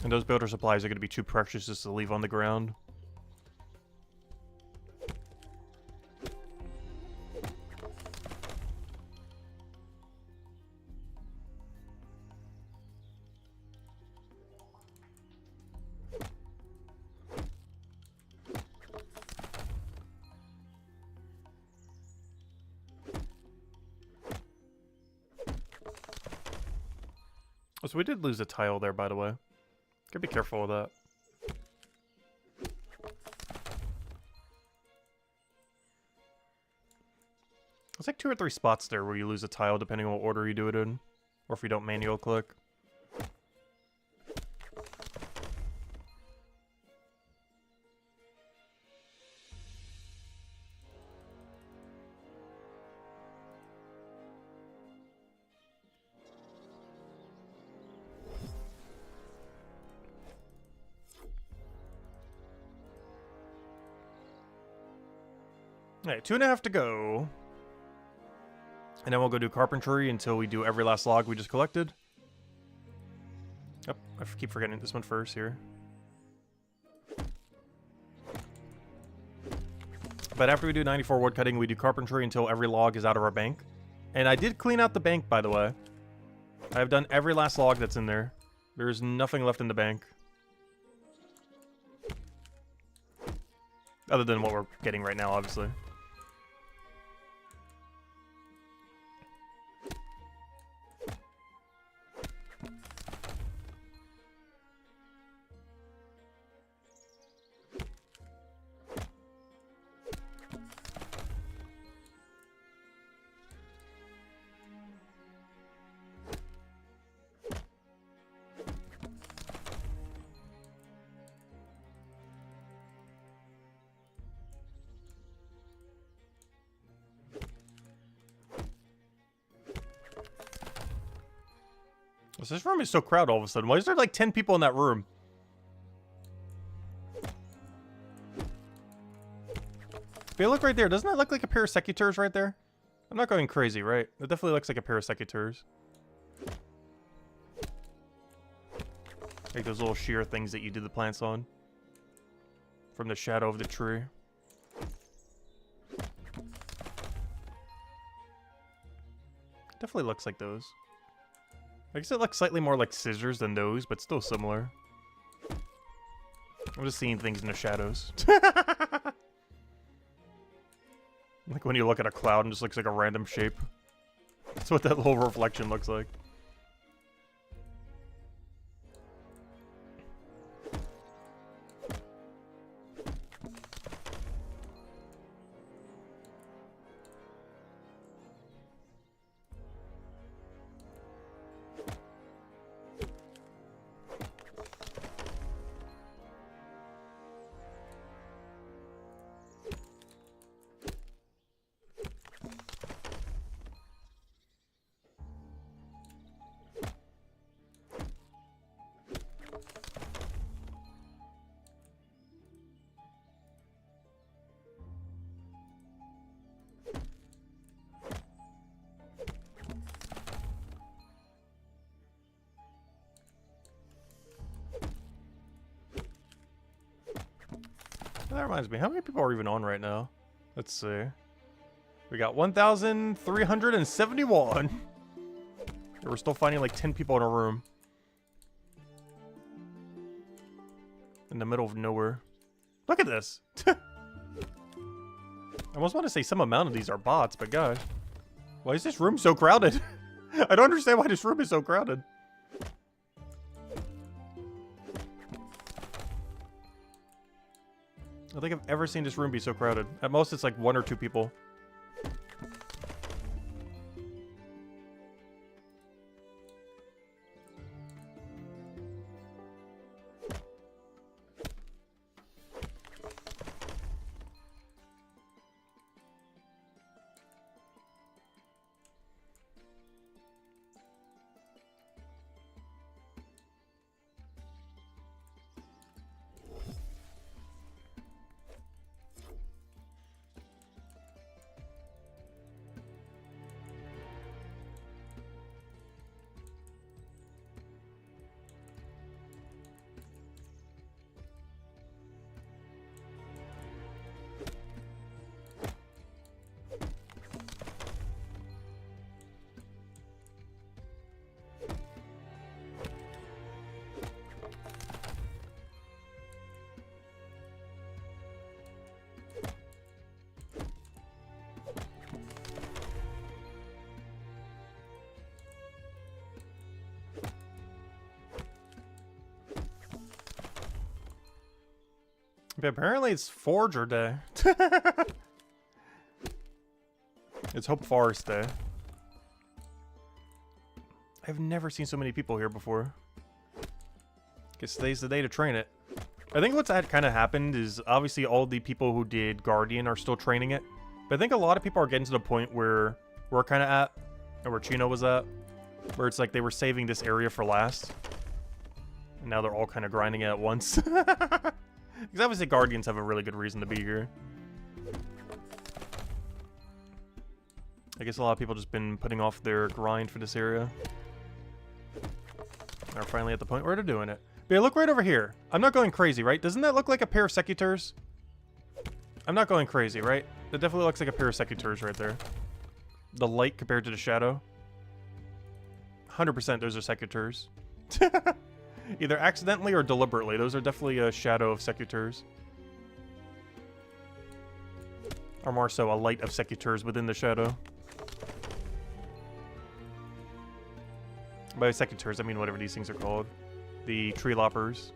And those builder supplies are going to be too precious just to leave on the ground. So we did lose a tile there, by the way. Gotta be careful with that. It's like 2 or 3 spots there where you lose a tile depending on what order you do it in. Or if you don't manual click. Alright, 2.5 to go. And then we'll go do carpentry until we do every last log we just collected. Oh, I keep forgetting this one first here. But after we do 94 wood cutting, we do carpentry until every log is out of our bank. And I did clean out the bank, by the way. I've done every last log that's in there. There's nothing left in the bank. Other than what we're getting right now, obviously. This room is so crowded all of a sudden. Why is there like 10 people in that room? If you look right there, doesn't that look like a pair of secateurs right there? I'm not going crazy, right? It definitely looks like a pair of secateurs. Like those little sheer things that you do the plants on. From the shadow of the tree. Definitely looks like those. I guess it looks slightly more like scissors than those, but still similar. I'm just seeing things in the shadows. Like when you look at a cloud and just looks like a random shape. That's what that little reflection looks like. That reminds me, how many people are even on right now? Let's see. We got 1,371. We're still finding like 10 people in a room. In the middle of nowhere. Look at this. I almost want to say some amount of these are bots, but gosh. Why is this room so crowded? I don't understand why this room is so crowded. I don't think I've ever seen this room be so crowded. At most, it's like 1 or 2 people. But apparently it's Forger Day. It's Hope Forest Day. I've never seen so many people here before. Guess today's the day to train it. I think what's kind of happened is obviously all the people who did Guardian are still training it. But I think a lot of people are getting to the point where we're kind of at, and where Chino was at, where it's like they were saving this area for last. And now they're all kind of grinding it at once. Because obviously Guardians have a really good reason to be here. I guess a lot of people just been putting off their grind for this area. They're finally at the point where they're doing it. But yeah, look right over here. I'm not going crazy, right? Doesn't that look like a pair of Secutors? I'm not going crazy, right? That definitely looks like a pair of Secutors right there. The light compared to the shadow. 100% those are Secutors. Either accidentally or deliberately. Those are definitely a shadow of Secutors. Or more so, a light of Secutors within the shadow. By Secutors, I mean whatever these things are called. The tree loppers.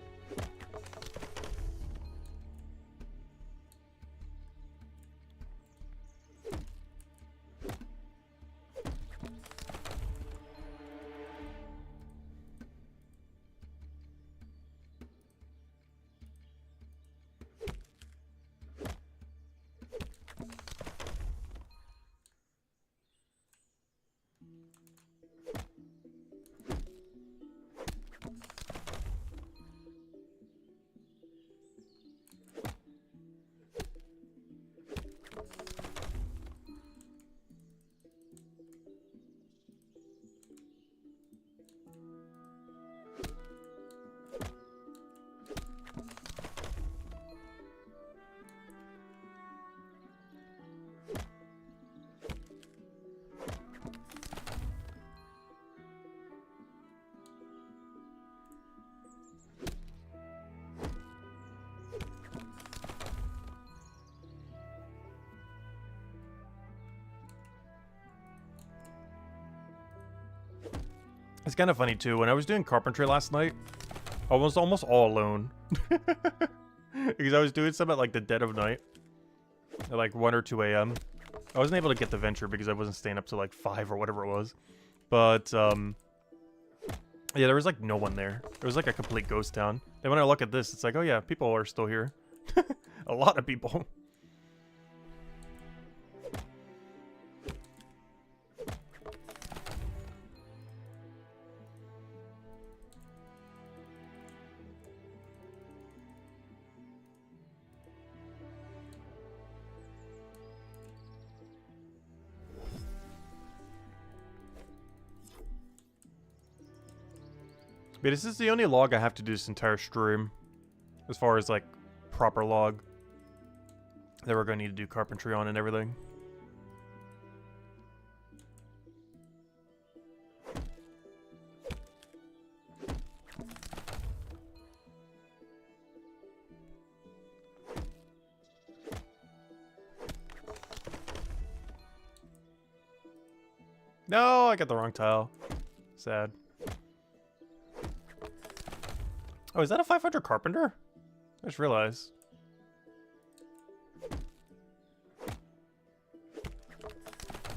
It's kind of funny too. When I was doing carpentry last night, I was almost all alone. Because I was doing some at like the dead of night. At like 1 or 2 a.m. I wasn't able to get the venture because I wasn't staying up till like 5 or whatever it was. But, yeah, there was like no one there. It was like a complete ghost town. Then when I look at this, it's like, oh yeah, people are still here. A lot of people. But this is the only log I have to do this entire stream. As far as, like, proper log. that we're going to need to do carpentry on and everything. No, I got the wrong tile. Sad. Oh, is that a 500 carpenter? I just realized.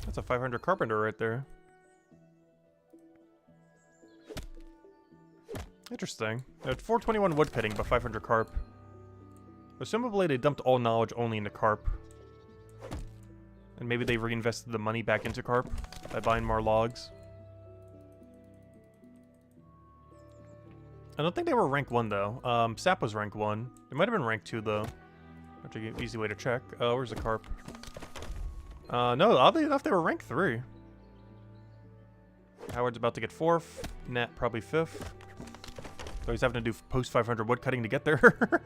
That's a 500 carpenter right there. Interesting. At 421 woodcutting, but 500 carp. Presumably they dumped all knowledge only into carp. And maybe they reinvested the money back into carp by buying more logs. I don't think they were rank 1 though. Sap was rank 1. It might have been rank 2 though. That's an easy way to check. Where's the carp? No, oddly enough they were rank 3. Howard's about to get 4th. Nat probably 5th. So he's having to do post 500 wood cutting to get there.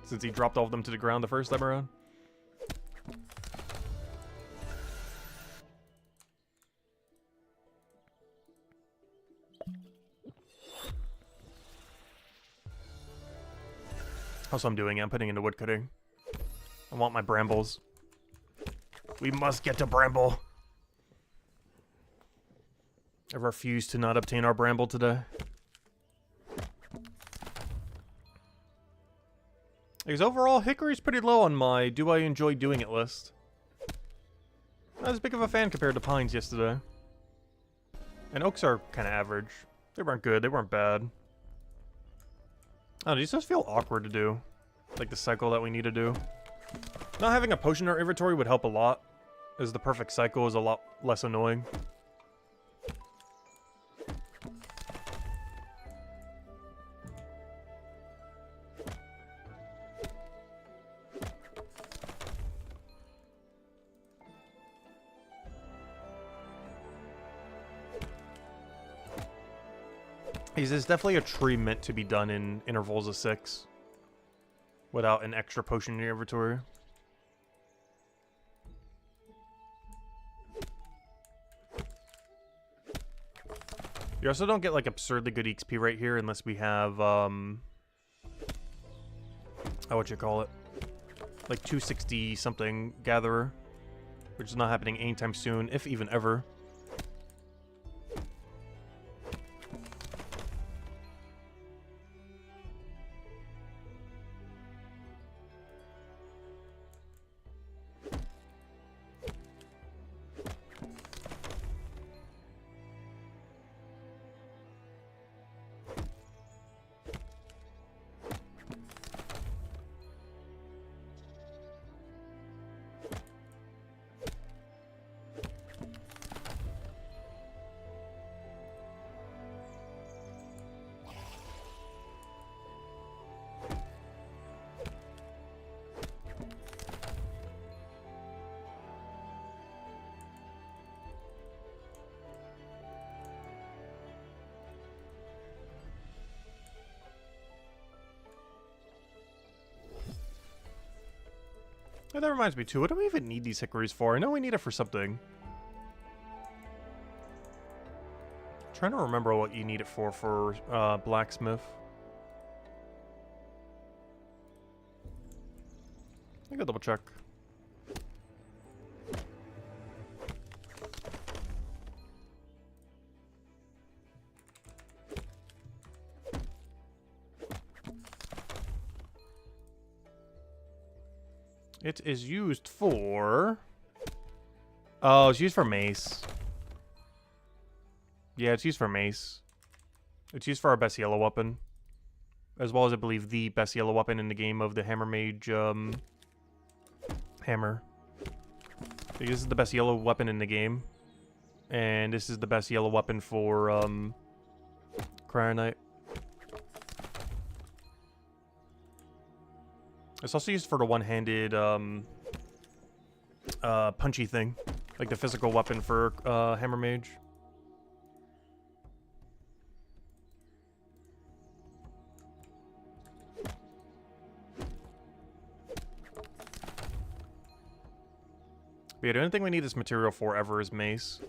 Since he dropped all of them to the ground the first time around. Also, I'm doing it. I'm putting into wood cutting. I want my brambles. We must get to bramble. I refuse to not obtain our bramble today. Because overall, hickory's pretty low on my do I enjoy doing it list. Not as big of a fan compared to pines yesterday. And oaks are kind of average. They weren't good. They weren't bad. I don't know, these just feel awkward to do. Like the cycle that we need to do. Not having a potion in our inventory would help a lot, as the perfect cycle is a lot less annoying. Is this definitely a tree meant to be done in intervals of 6? Without an extra potion in your inventory? You also don't get like absurdly good XP right here unless we have what you call it? Like 260 something gatherer. Which is not happening anytime soon, if even ever. Oh, that reminds me too, what do we even need these hickories for? I know we need it for something. Trying to remember what you need it for blacksmith. I gotta double check. It is used for... Oh, it's used for mace. Yeah, it's used for mace. It's used for our best yellow weapon. As well as, I believe, the best yellow weapon in the game of the Hammer Mage, hammer. This is the best yellow weapon in the game. And this is the best yellow weapon for, Cryonite. It's also used for the one-handed, punchy thing. Like the physical weapon for, Hammer Mage. But yeah, the only thing we need this material for ever is mace.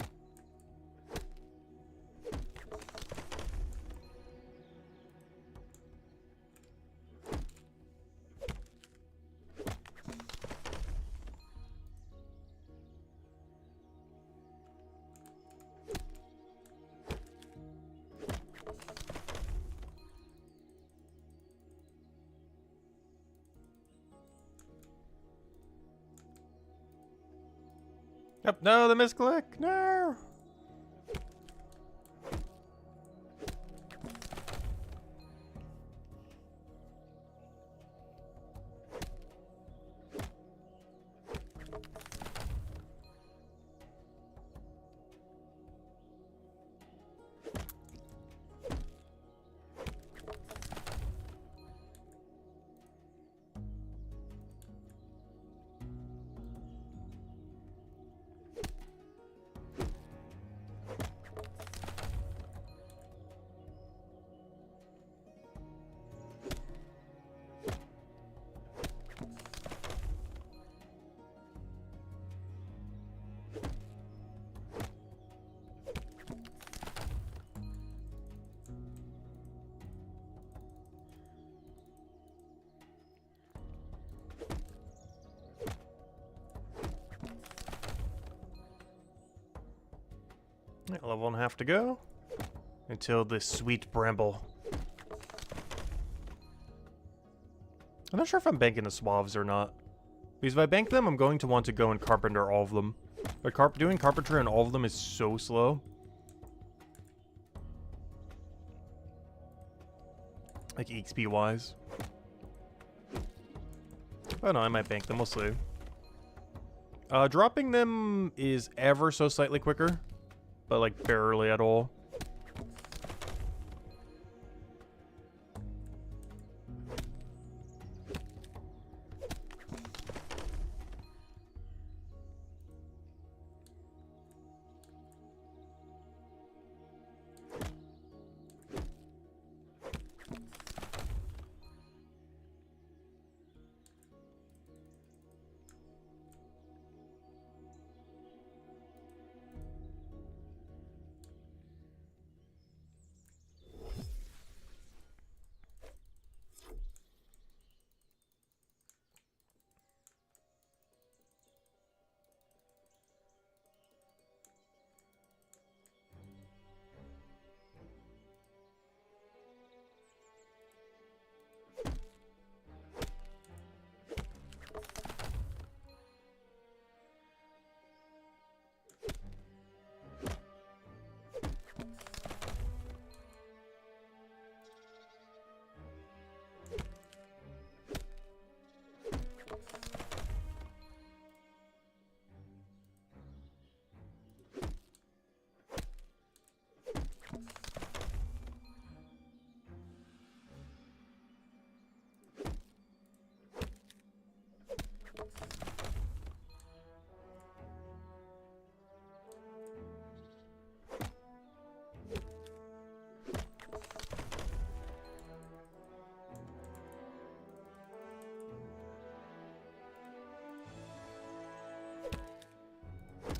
Yep, no, the misclick, no! Level 1.5 to go until this sweet bramble. I'm not sure if I'm banking the suaves or not. Because if I bank them, I'm going to want to go and carpenter all of them. But doing carpentry on all of them is so slow. Like XP wise. Oh no, I might bank them, we'll see. Dropping them is ever so slightly quicker. But like barely at all.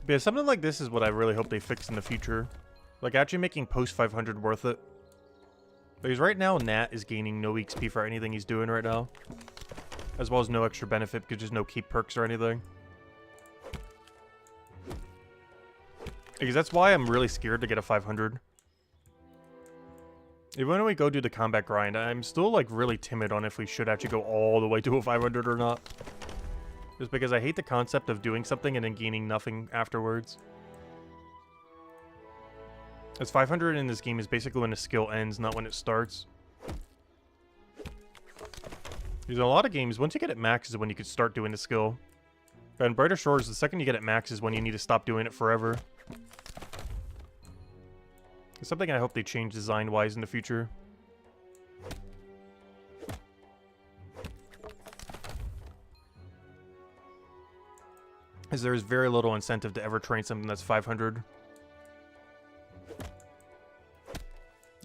But yeah, something like this is what I really hope they fix in the future. Like, actually making post 500 worth it. Because right now, Nat is gaining no XP for anything he's doing right now. As well as no extra benefit because there's no keep perks or anything. Because that's why I'm really scared to get a 500. Even when we go do the combat grind, I'm still, like, really timid on if we should actually go all the way to a 500 or not. Just because I hate the concept of doing something and then gaining nothing afterwards. As 500 in this game is basically when the skill ends, not when it starts. There's a lot of games, once you get it max is when you could start doing the skill. And Brighter Shores, the second you get it max is when you need to stop doing it forever. It's something I hope they change design-wise in the future. As there is very little incentive to ever train something that's 500.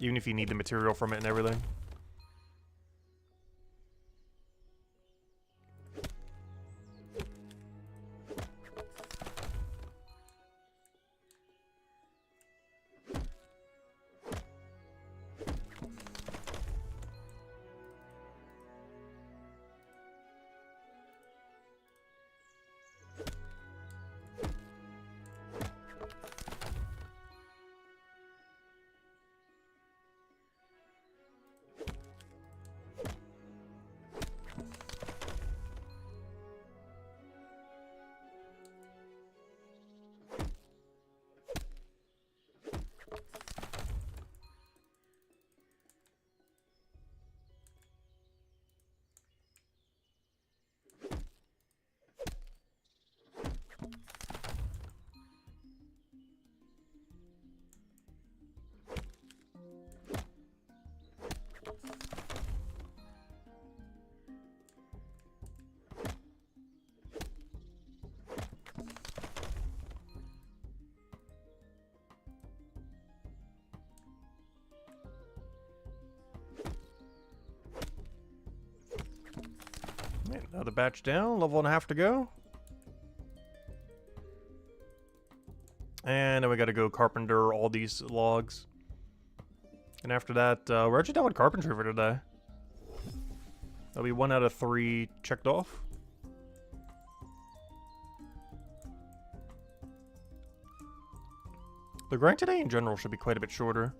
Even if you need the material from it and everything. Another batch down, level and a half to go. And then we gotta go carpenter all these logs. And after that, we're actually done with carpentry for today. That'll be 1 out of 3 checked off. The grind today in general should be quite a bit shorter.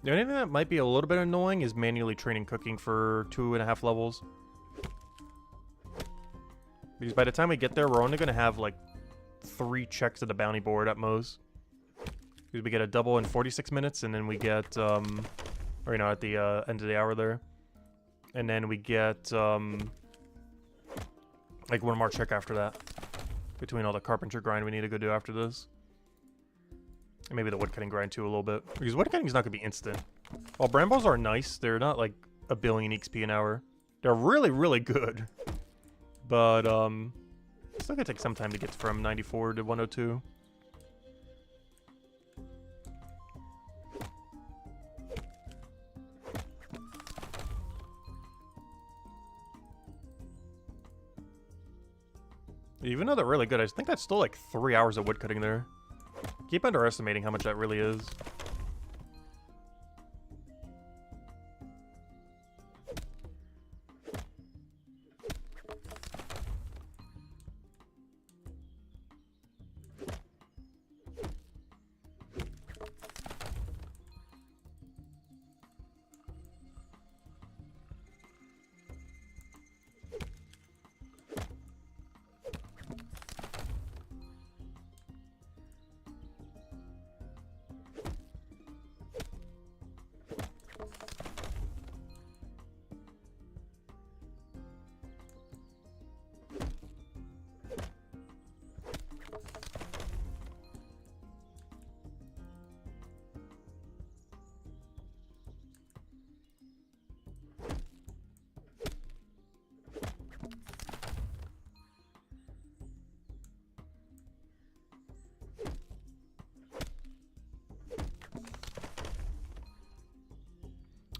The only thing that might be a little bit annoying is manually training cooking for 2.5 levels. Because by the time we get there, we're only going to have like 3 checks of the bounty board at most. Because we get a double in 46 minutes, and then we get, or you know, at the end of the hour there. And then we get, like 1 more check after that. Between all the carpentry grind we need to go do after this. And maybe the woodcutting grind too a little bit. Because woodcutting is not going to be instant. While brambles are nice, they're not like a billion XP an hour. They're really, really good. But, it's still going to take some time to get from 94 to 102. Even though they're really good, I think that's still like 3 hours of woodcutting there. Keep underestimating how much that really is.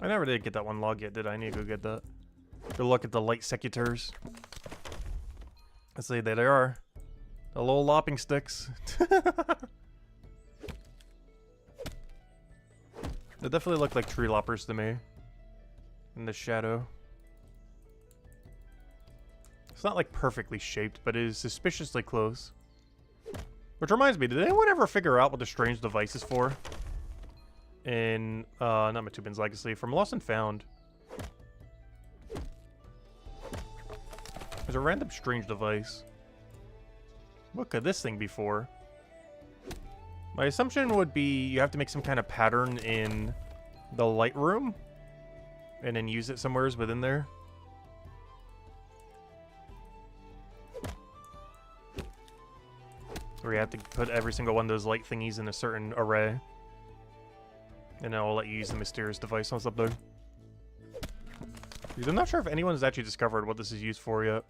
I never did get that one log yet, did I? I need to go get that. Good luck at the light secutors. Let's see, there they are. The little lopping sticks. They definitely look like tree loppers to me. In the shadow. It's not like perfectly shaped, but it is suspiciously close. Which reminds me, did anyone ever figure out what the strange device is for? In, not Matubin's Legacy, from Lost and Found. There's a random strange device. What could this thing be for? My assumption would be you have to make some kind of pattern in the light room and then use it somewhere within there. Or you have to put every single one of those light thingies in a certain array. And then I'll let you use the mysterious device on something. Because I'm not sure if anyone has actually discovered what this is used for yet.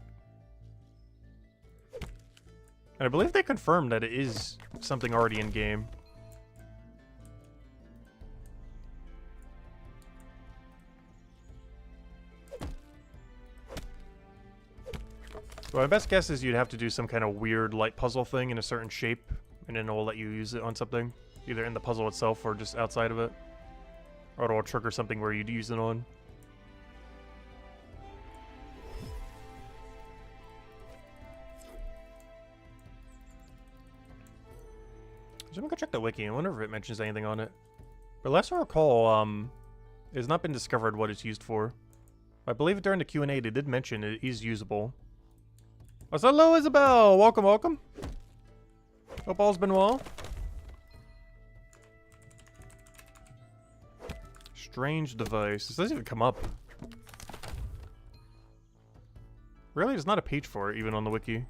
And I believe they confirmed that it is something already in game. Well, my best guess is you'd have to do some kind of weird light puzzle thing in a certain shape, and then it will let you use it on something. Either in the puzzle itself or just outside of it. Or it'll trigger something where you'd use it on. So I'm gonna go check the wiki. I wonder if it mentions anything on it. But last I recall, it has not been discovered what it's used for. I believe during the Q&A they did mention it is usable. Oh, so hello, Isabel! Welcome, welcome. Hope all's been well. Strange device. This doesn't even come up. Really? There's not a page for it, even on the wiki.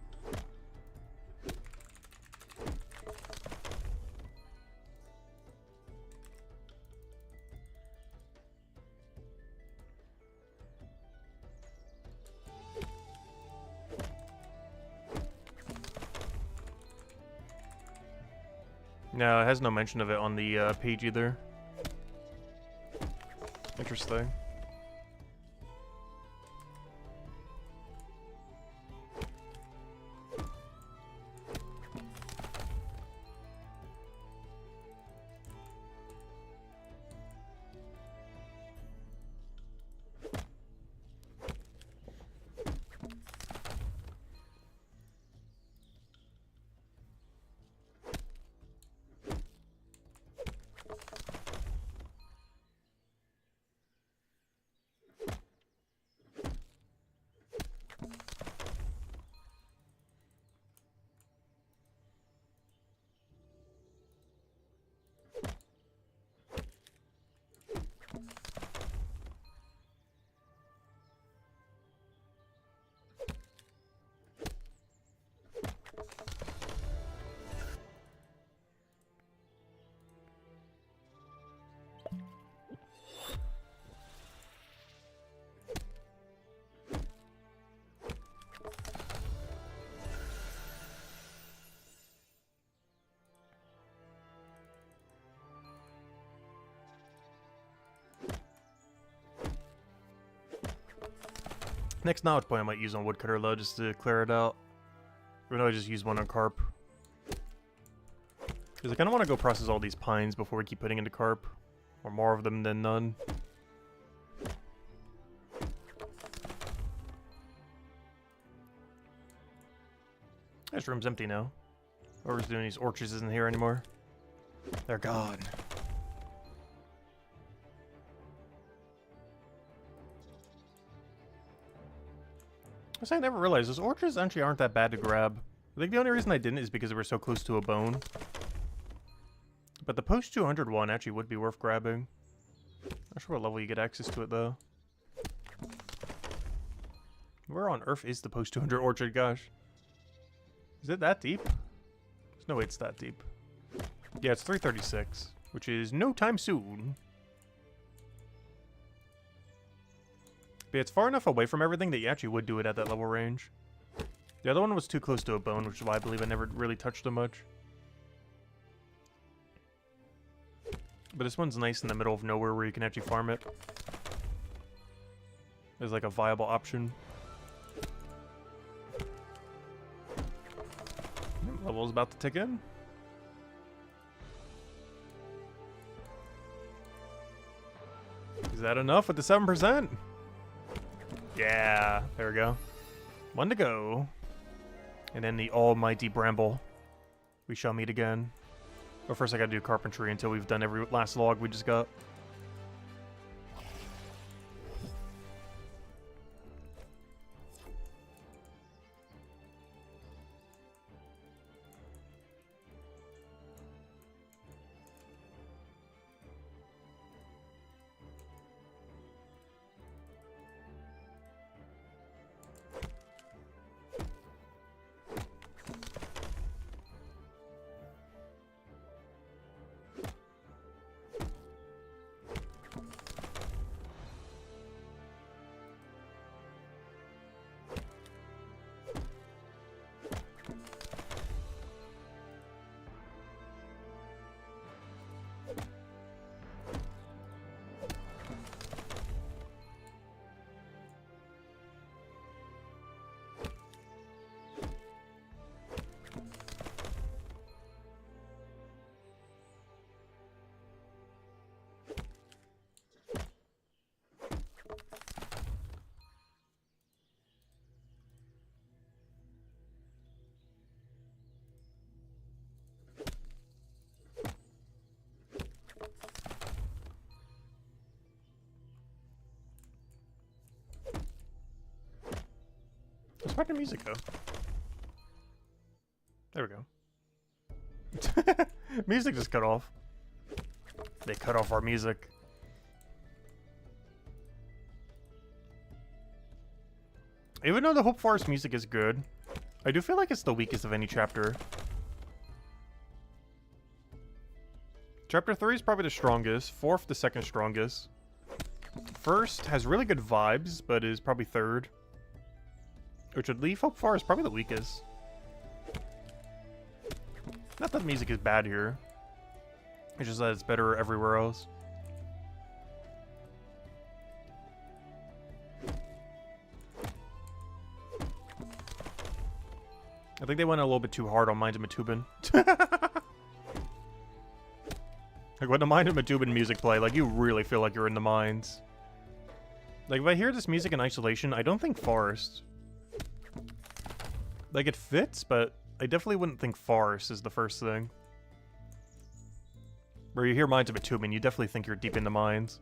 No, it has no mention of it on the page either. Interesting. Next knowledge point I might use on woodcutter though, just to clear it out. Or no, I just use one on carp. Because I kind of want to go process all these pines before we keep putting into carp. Or more of them than none. This room's empty now. Whoever's doing these orchards isn't here anymore. They're gone. I never realized those orchards actually aren't that bad to grab. I think the only reason I didn't is because they were so close to a bone. But the post 200 one actually would be worth grabbing. Not sure what level you get access to it though. Where on earth is the post 200 orchard, gosh? Is it that deep? There's no way it's that deep. Yeah, it's 336, which is no time soon. But yeah, it's far enough away from everything that you actually would do it at that level range. The other one was too close to a bone, which is why I believe I never really touched them much. But this one's nice in the middle of nowhere where you can actually farm it. There's like a viable option. Level's about to tick in. Is that enough with the 7%? Yeah, there we go. One to go. And then the almighty bramble. We shall meet again. But first I gotta do carpentry until we've done every last log we just got. Where'd the music go? There we go. Music just cut off. They cut off our music. Even though the Hope Forest music is good, I do feel like it's the weakest of any chapter. Chapter 3 is probably the strongest. 4th, the second strongest. 1st has really good vibes, but is probably 3rd. Which would leave Hope Forest probably the weakest. Not that the music is bad here. It's just that it's better everywhere else. I think they went a little bit too hard on Mind of Matubin. Like when the Mind of Matubin music play, like you really feel like you're in the mines. Like if I hear this music in isolation, I don't think Forest. Like, it fits, but I definitely wouldn't think Forest is the first thing. Where you hear Mines of Matubin, you definitely think you're deep in the mines.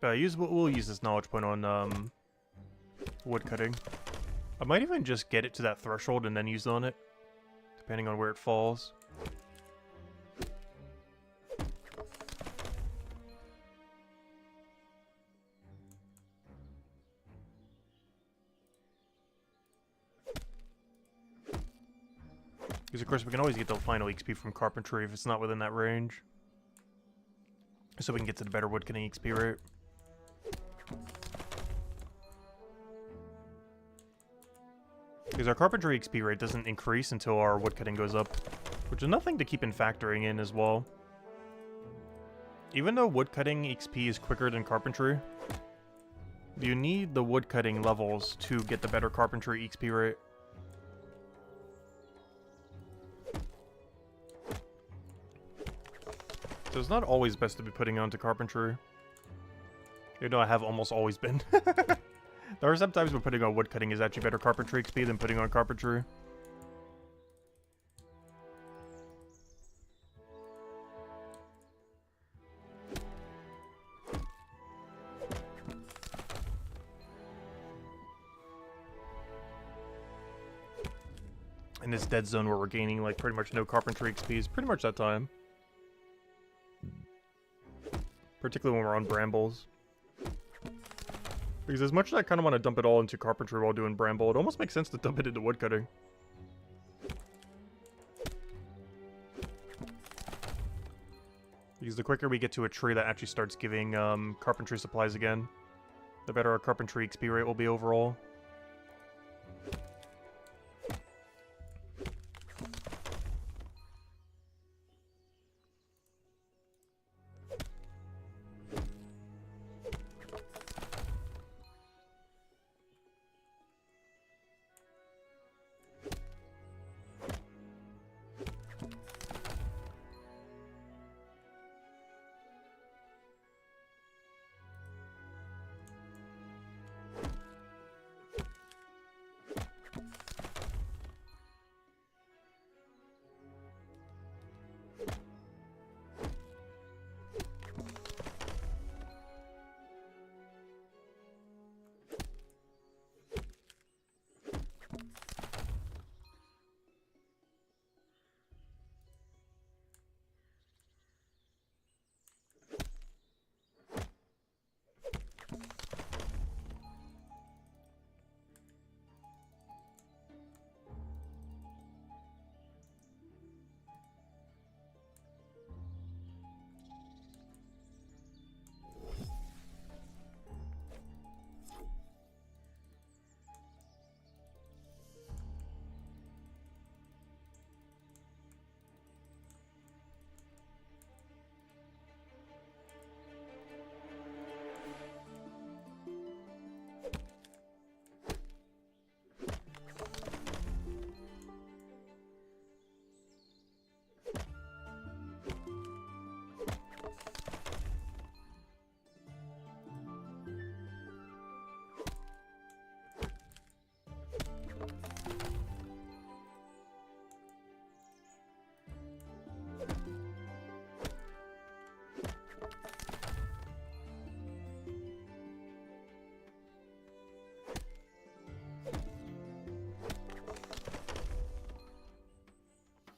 We'll use this knowledge point on wood cutting. I might even just get it to that threshold and then use it on it, depending on where it falls. Because of course we can always get the final XP from carpentry if it's not within that range. So we can get to the better woodcutting XP rate. Because our carpentry XP rate doesn't increase until our woodcutting goes up, which is nothing to keep in factoring in as well. Even though woodcutting XP is quicker than carpentry, you need the woodcutting levels to get the better carpentry XP rate. So it's not always best to be putting onto carpentry. You know, I have almost always been. There are some times when putting on woodcutting is actually better carpentry XP than putting on carpentry. In this dead zone where we're gaining like pretty much no carpentry XP is pretty much that time. Particularly when we're on brambles. Because as much as I kind of want to dump it all into carpentry while doing bramble, it almost makes sense to dump it into woodcutting. Because the quicker we get to a tree that actually starts giving carpentry supplies again, the better our carpentry XP rate will be overall.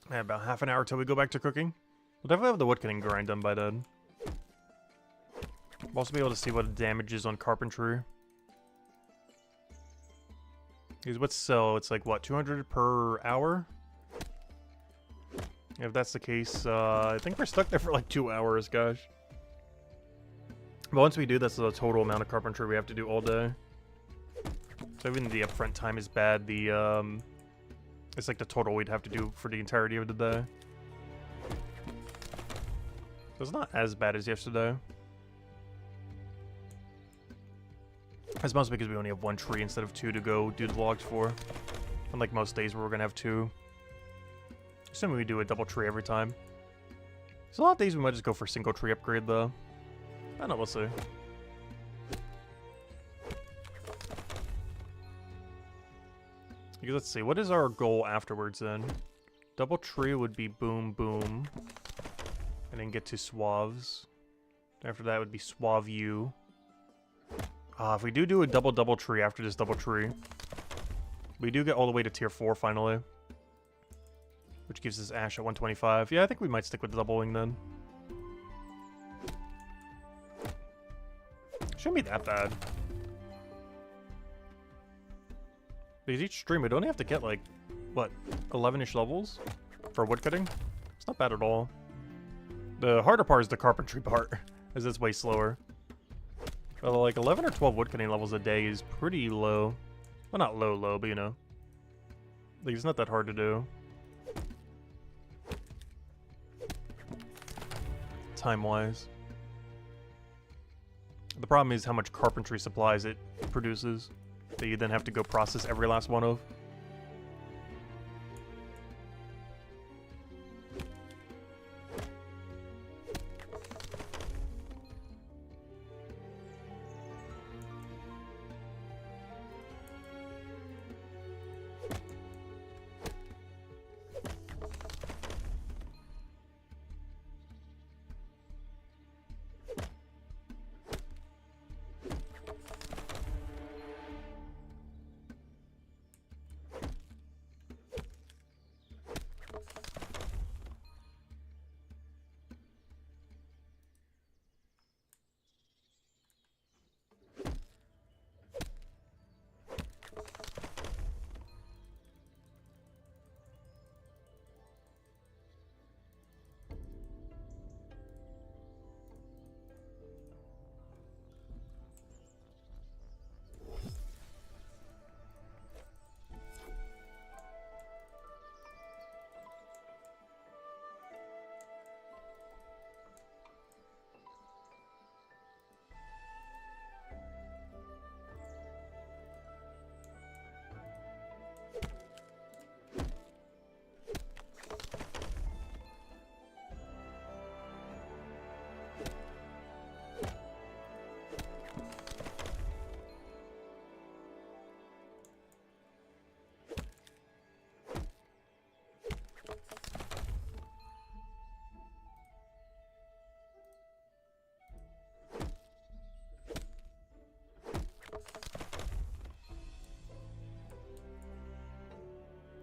Yeah, about half an hour till we go back to cooking. We'll definitely have the woodcutting grind done by then. We'll also be able to see what the damage is on carpentry. Because what's so? It's like, what, 200 per hour? If that's the case, I think we're stuck there for like 2 hours, gosh. But once we do, that's the total amount of carpentry we have to do all day. So even the upfront time is bad, it's like the total we'd have to do for the entirety of the day. So it's not as bad as yesterday. That's mostly because we only have one tree instead of two to go do the logs for. Unlike most days where we're going to have two. Assuming we do a double tree every time. There's a lot of days we might just go for single tree upgrade though. I don't know, we'll see. Because let's see, what is our goal afterwards then? Double tree would be boom boom. And then get to suaves. After that would be suave U. If we do a double tree after this double tree, we do get all the way to tier 4 finally. Which gives us Ash at 125. Yeah, I think we might stick with the double wing then. Shouldn't be that bad. Because each stream, we'd only have to get like, what, 11-ish levels for woodcutting? It's not bad at all. The harder part is the carpentry part, as it's way slower. But like 11 or 12 woodcutting levels a day is pretty low. Well, not low, but you know. Like, it's not that hard to do. Time-wise. The problem is how much carpentry supplies it produces that you then have to go process every last one of.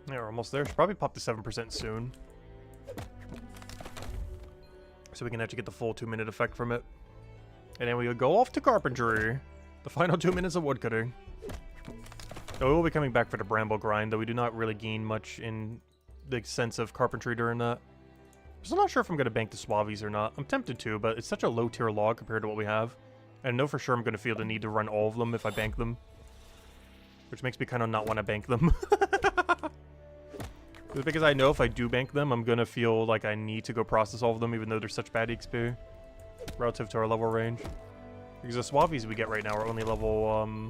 Yeah, we're almost there. Should probably pop to 7% soon. So we can actually get the full 2-minute effect from it. And then we go off to carpentry. The final 2 minutes of woodcutting. So we will be coming back for the bramble grind, though we do not really gain much in the sense of carpentry during that. So I'm not sure if I'm going to bank the Suavies or not. I'm tempted to, but it's such a low tier log compared to what we have. And I know for sure I'm going to feel the need to run all of them if I bank them. Which makes me kind of not want to bank them. Because I know if I do bank them, I'm going to feel like I need to go process all of them, even though they're such bad XP. Relative to our level range. Because the Suavies we get right now are only level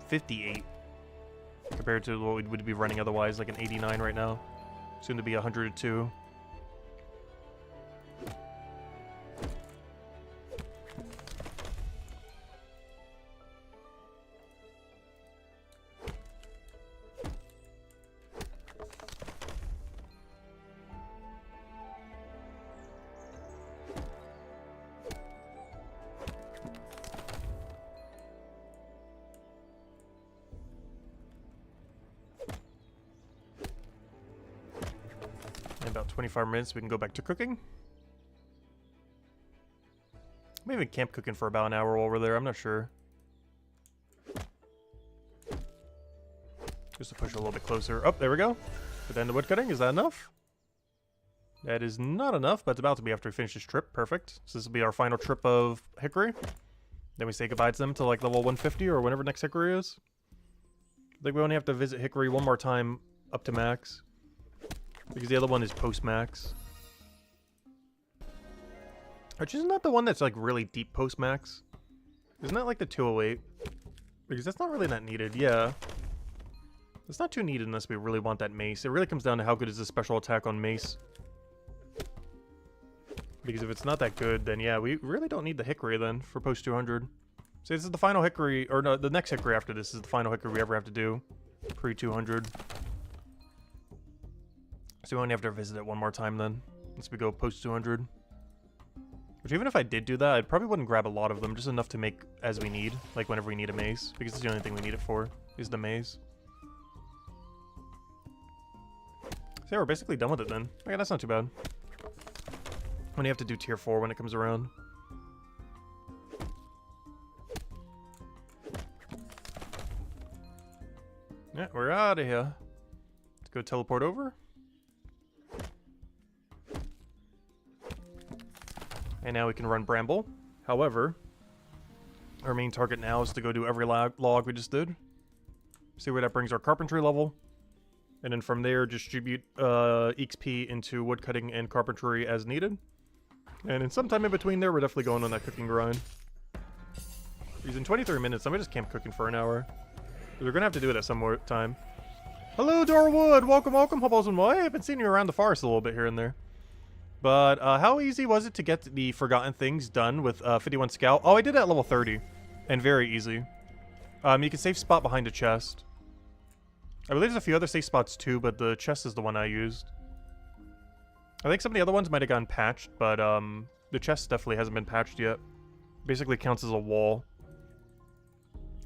58. Compared to what we would be running otherwise, like an 89 right now. Soon to be 102. In about 25 minutes, we can go back to cooking. Maybe camp cooking for about an hour while we're there. I'm not sure. Just to push a little bit closer. Oh, there we go. But then the woodcutting, is that enough? That is not enough, but it's about to be after we finish this trip. Perfect. So this will be our final trip of Hickory. Then we say goodbye to them to like level 150 or whenever next Hickory is. I think we only have to visit Hickory one more time up to max. Because the other one is post-max. Which isn't that the one that's like really deep post-max? Isn't that like the 208? Because that's not really that needed, yeah. It's not too needed unless we really want that mace. It really comes down to how good is the special attack on mace. Because if it's not that good, then yeah, we really don't need the Hickory then for post 200. So this is the final Hickory, or no, the next Hickory after this is the final Hickory we ever have to do. Pre 200. So we only have to visit it one more time then. Once we go post 200. Which even if I did do that, I probably wouldn't grab a lot of them, just enough to make as we need, like whenever we need a maze, because it's the only thing we need it for, is the maze. So yeah, we're basically done with it then. Okay, that's not too bad. When you have to do tier 4 when it comes around. Yeah, we're out of here. Let's go teleport over. And now we can run Bramble. However, our main target now is to go do every log we just did. See where that brings our carpentry level. And then from there, distribute XP into woodcutting and carpentry as needed. And in sometime in between there, we're definitely going on that cooking grind. Because in 23 minutes, somebody just camp cooking for an hour. We're going to have to do it at some more time. Hello, Dorwood! Welcome, welcome. Hope all's been well. Hey, I've been seeing you around the forest a little bit here and there. But how easy was it to get the Forgotten Things done with 51 Scout? Oh, I did it at level 30. And very easy. You can safe spot behind a chest. I believe there's a few other safe spots too, but the chest is the one I used. I think some of the other ones might have gotten patched, but the chest definitely hasn't been patched yet. Basically counts as a wall.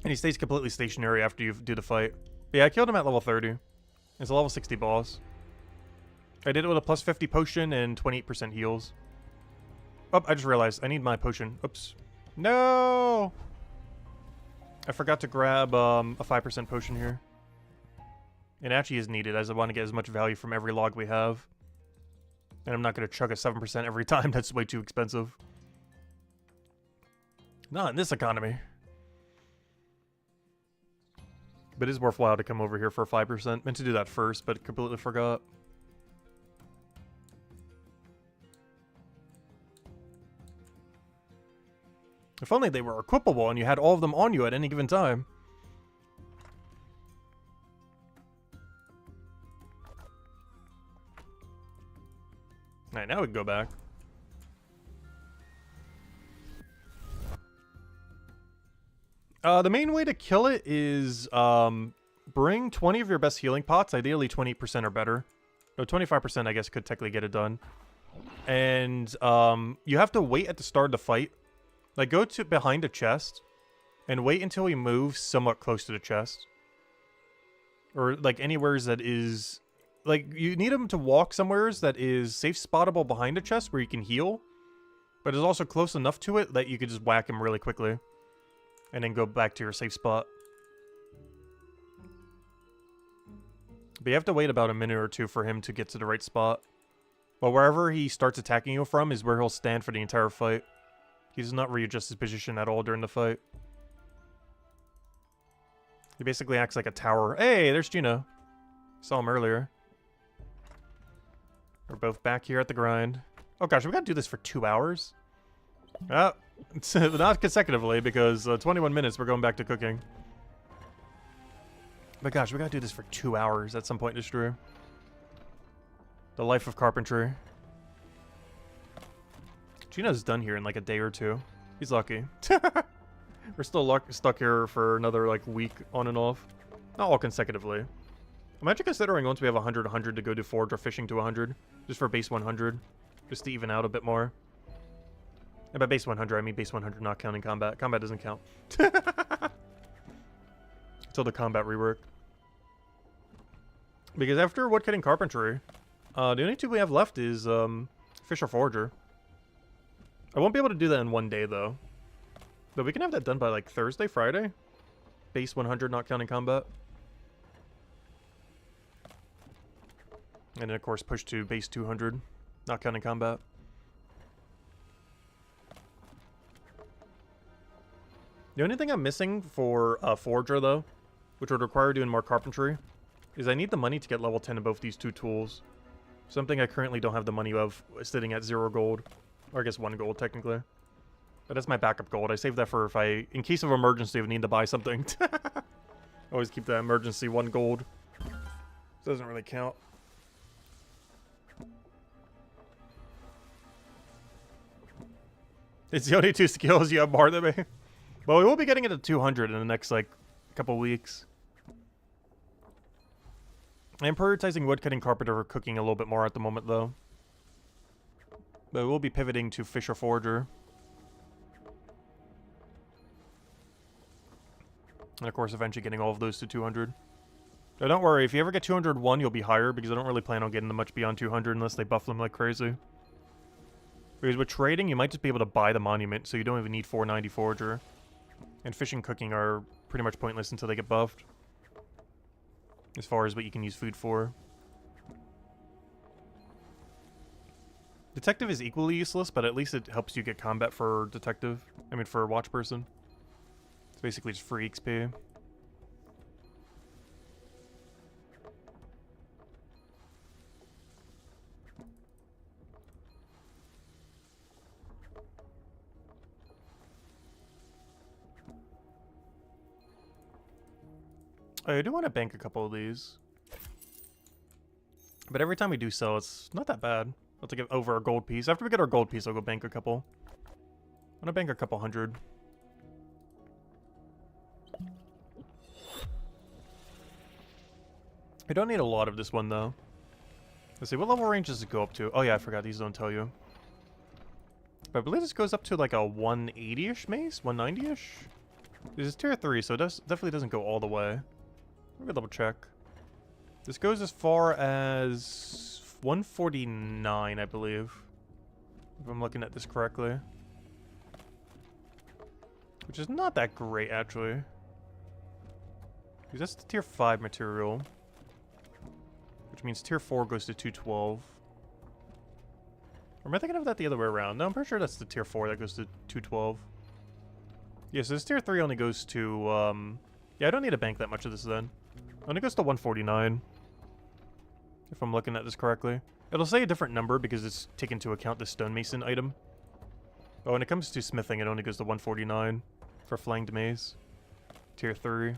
And he stays completely stationary after you do the fight. But yeah, I killed him at level 30. It's a level 60 boss. I did it with a plus 50 potion and 28% heals. Oh, I just realized I need my potion. Oops. No! I forgot to grab a 5% potion here. It actually is needed as I want to get as much value from every log we have. And I'm not going to chug a 7% every time. That's way too expensive. Not in this economy. But it is worthwhile to come over here for 5%. Meant to do that first, but completely forgot. If only they were equipable and you had all of them on you at any given time. Alright, now we can go back. The main way to kill it is bring 20 of your best healing pots, ideally 20% or better. No, 25% I guess could technically get it done. And you have to wait at the start of the fight. Like, go to behind a chest and wait until he moves somewhat close to the chest. Or, like, anywhere that is... Like, you need him to walk somewhere that is safe spottable behind a chest where you can heal. But is also close enough to it that you could just whack him really quickly. And then go back to your safe spot. But you have to wait about a minute or two for him to get to the right spot. But wherever he starts attacking you from is where he'll stand for the entire fight. He does not readjust his position at all during the fight. He basically acts like a tower. Hey, there's Gina. Saw him earlier. We're both back here at the grind. Oh gosh, we gotta do this for 2 hours? Not consecutively, because 21 minutes we're going back to cooking. But gosh, we gotta do this for 2 hours at some point this stream. The life of carpentry. Gina's done here in like a day or two. He's lucky. We're still stuck here for another like week on and off. Not all consecutively. I'm actually considering once we have 100 to go do forage or fishing to 100. Just for base 100. Just to even out a bit more. And by base 100, I mean base 100 not counting combat. Combat doesn't count. Until the combat rework. Because after woodcutting carpentry, the only two we have left is fish or forager. I won't be able to do that in one day, though. But we can have that done by, like, Thursday, Friday? Base 100, not counting combat. And then, of course, push to base 200, not counting combat. The only thing I'm missing for Forager, though, which would require doing more carpentry, is I need the money to get level 10 in both these two tools. Something I currently don't have the money of, sitting at 0 gold. Or I guess 1 gold, technically. But that's my backup gold. I save that for if I, in case of emergency, if I need to buy something. Always keep that emergency 1 gold. Doesn't really count. It's the only 2 skills you have more than me. But we will be getting it to 200 in the next, like, couple weeks. I'm prioritizing woodcutting, carpenter, or cooking a little bit more at the moment, though. But we'll be pivoting to Fisher Forager. And of course, eventually getting all of those to 200. Now don't worry, if you ever get 201, you'll be higher, because I don't really plan on getting them much beyond 200 unless they buff them like crazy. Because with trading, you might just be able to buy the monument, so you don't even need 490 Forager. And fishing and cooking are pretty much pointless until they get buffed. As far as what you can use food for. Detective is equally useless, but at least it helps you get combat for detective. I mean, for watch person. It's basically just free XP. I do want to bank a couple of these. But every time we do sell, it's not that bad. I'll take it over our gold piece. After we get our gold piece, I'll go bank a couple. I'm gonna bank a couple hundred. I don't need a lot of this one, though. Let's see, what level range does it go up to? Oh yeah, I forgot, these don't tell you. But I believe this goes up to like a 180-ish mace? 190-ish? This is tier 3, so it definitely doesn't go all the way. Let me double check. This goes as far as 149, I believe. If I'm looking at this correctly. Which is not that great, actually. Because that's the tier 5 material. Which means tier 4 goes to 212. Or am I thinking of that the other way around? No, I'm pretty sure that's the tier 4 that goes to 212. Yeah, so this tier 3 only goes to, yeah, I don't need to bank that much of this then. It only goes to 149. If I'm looking at this correctly. It'll say a different number because it's taken into account the stonemason item. But when it comes to smithing, it only goes to 149 for flanged mace. Tier 3.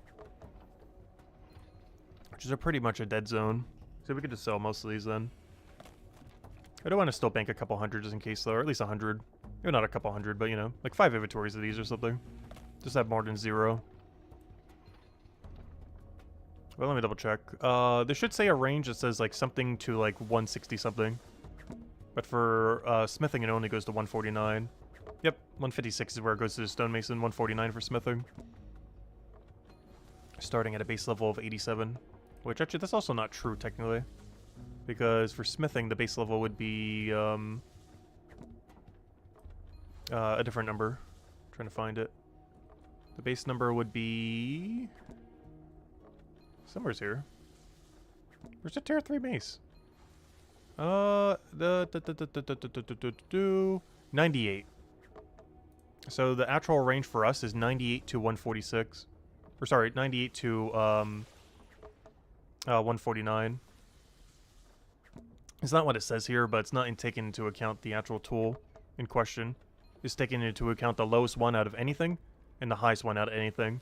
Which is pretty much a dead zone. So we could just sell most of these then. I do want to still bank a couple hundred just in case though, or at least 100. Maybe not a couple hundred, but you know, like 5 inventories of these or something. Just have more than 0. Well, let me double check. This should say a range that says like something to like 160 something. But for smithing, it only goes to 149. Yep, 156 is where it goes to the stonemason, 149 for smithing. Starting at a base level of 87. Which actually, that's also not true technically. Because for smithing, the base level would be a different number. I'm trying to find it. The base number would be... somewhere's here. Where's the tier 3 mace? 98. So the actual range for us is 98 to 146. Or sorry, 98 to 149. It's not what it says here, but it's not taking into account the actual tool in question. It's taking into account the lowest one out of anything and the highest one out of anything.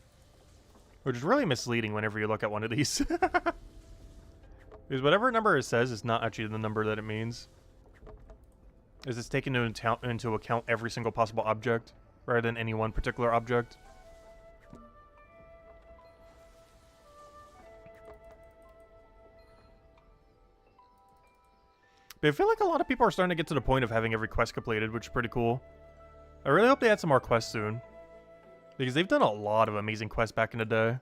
Which is really misleading whenever you look at one of these. Because whatever number it says is not actually the number that it means. It's taking into account every single possible object, rather than any one particular object. But I feel like a lot of people are starting to get to the point of having every quest completed, which is pretty cool. I really hope they add some more quests soon. Because they've done a lot of amazing quests back in the day.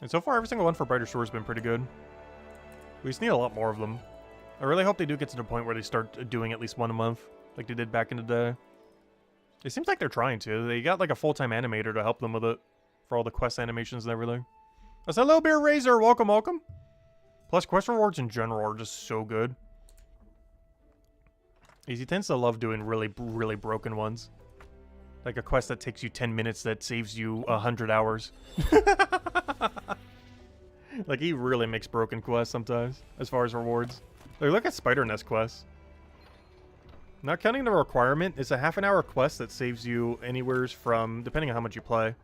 And so far, every single one for Brighter Shore has been pretty good. We just need a lot more of them. I really hope they do get to the point where they start doing at least one a month, like they did back in the day. It seems like they're trying to. They got like a full-time animator to help them with it, for all the quest animations and everything. I said, hello, Beer Razor, welcome, welcome. Plus, quest rewards in general are just so good. He tends to love doing really, really broken ones. Like a quest that takes you 10 minutes that saves you 100 hours. Like, he really makes broken quests sometimes, as far as rewards. Like, look at Spider Nest quests. Not counting the requirement, it's a half-an-hour quest that saves you anywhere from, depending on how much you play,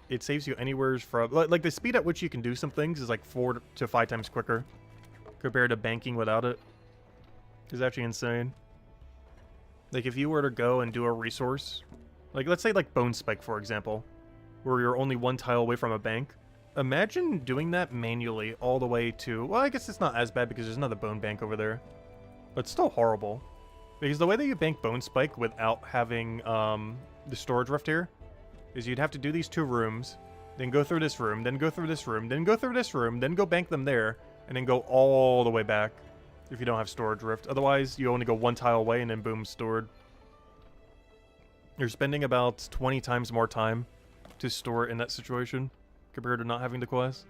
it saves you anywhere from, like the speed at which you can do some things is like 4 to 5 times quicker compared to banking without it. It's actually insane. Like, if you were to go and do a resource, like, let's say like Bone Spike, for example, where you're only 1 tile away from a bank. Imagine doing that manually all the way to, well, I guess it's not as bad because there's another bone bank over there. But still horrible. Because the way that you bank Bone Spike without having the storage rift here is you'd have to do these 2 rooms, then go through this room, then go through this room, then go through this room, then go bank them there, and then go all the way back if you don't have storage rift. Otherwise, you only go 1 tile away and then boom, stored. You're spending about 20 times more time to store in that situation compared to not having the quest.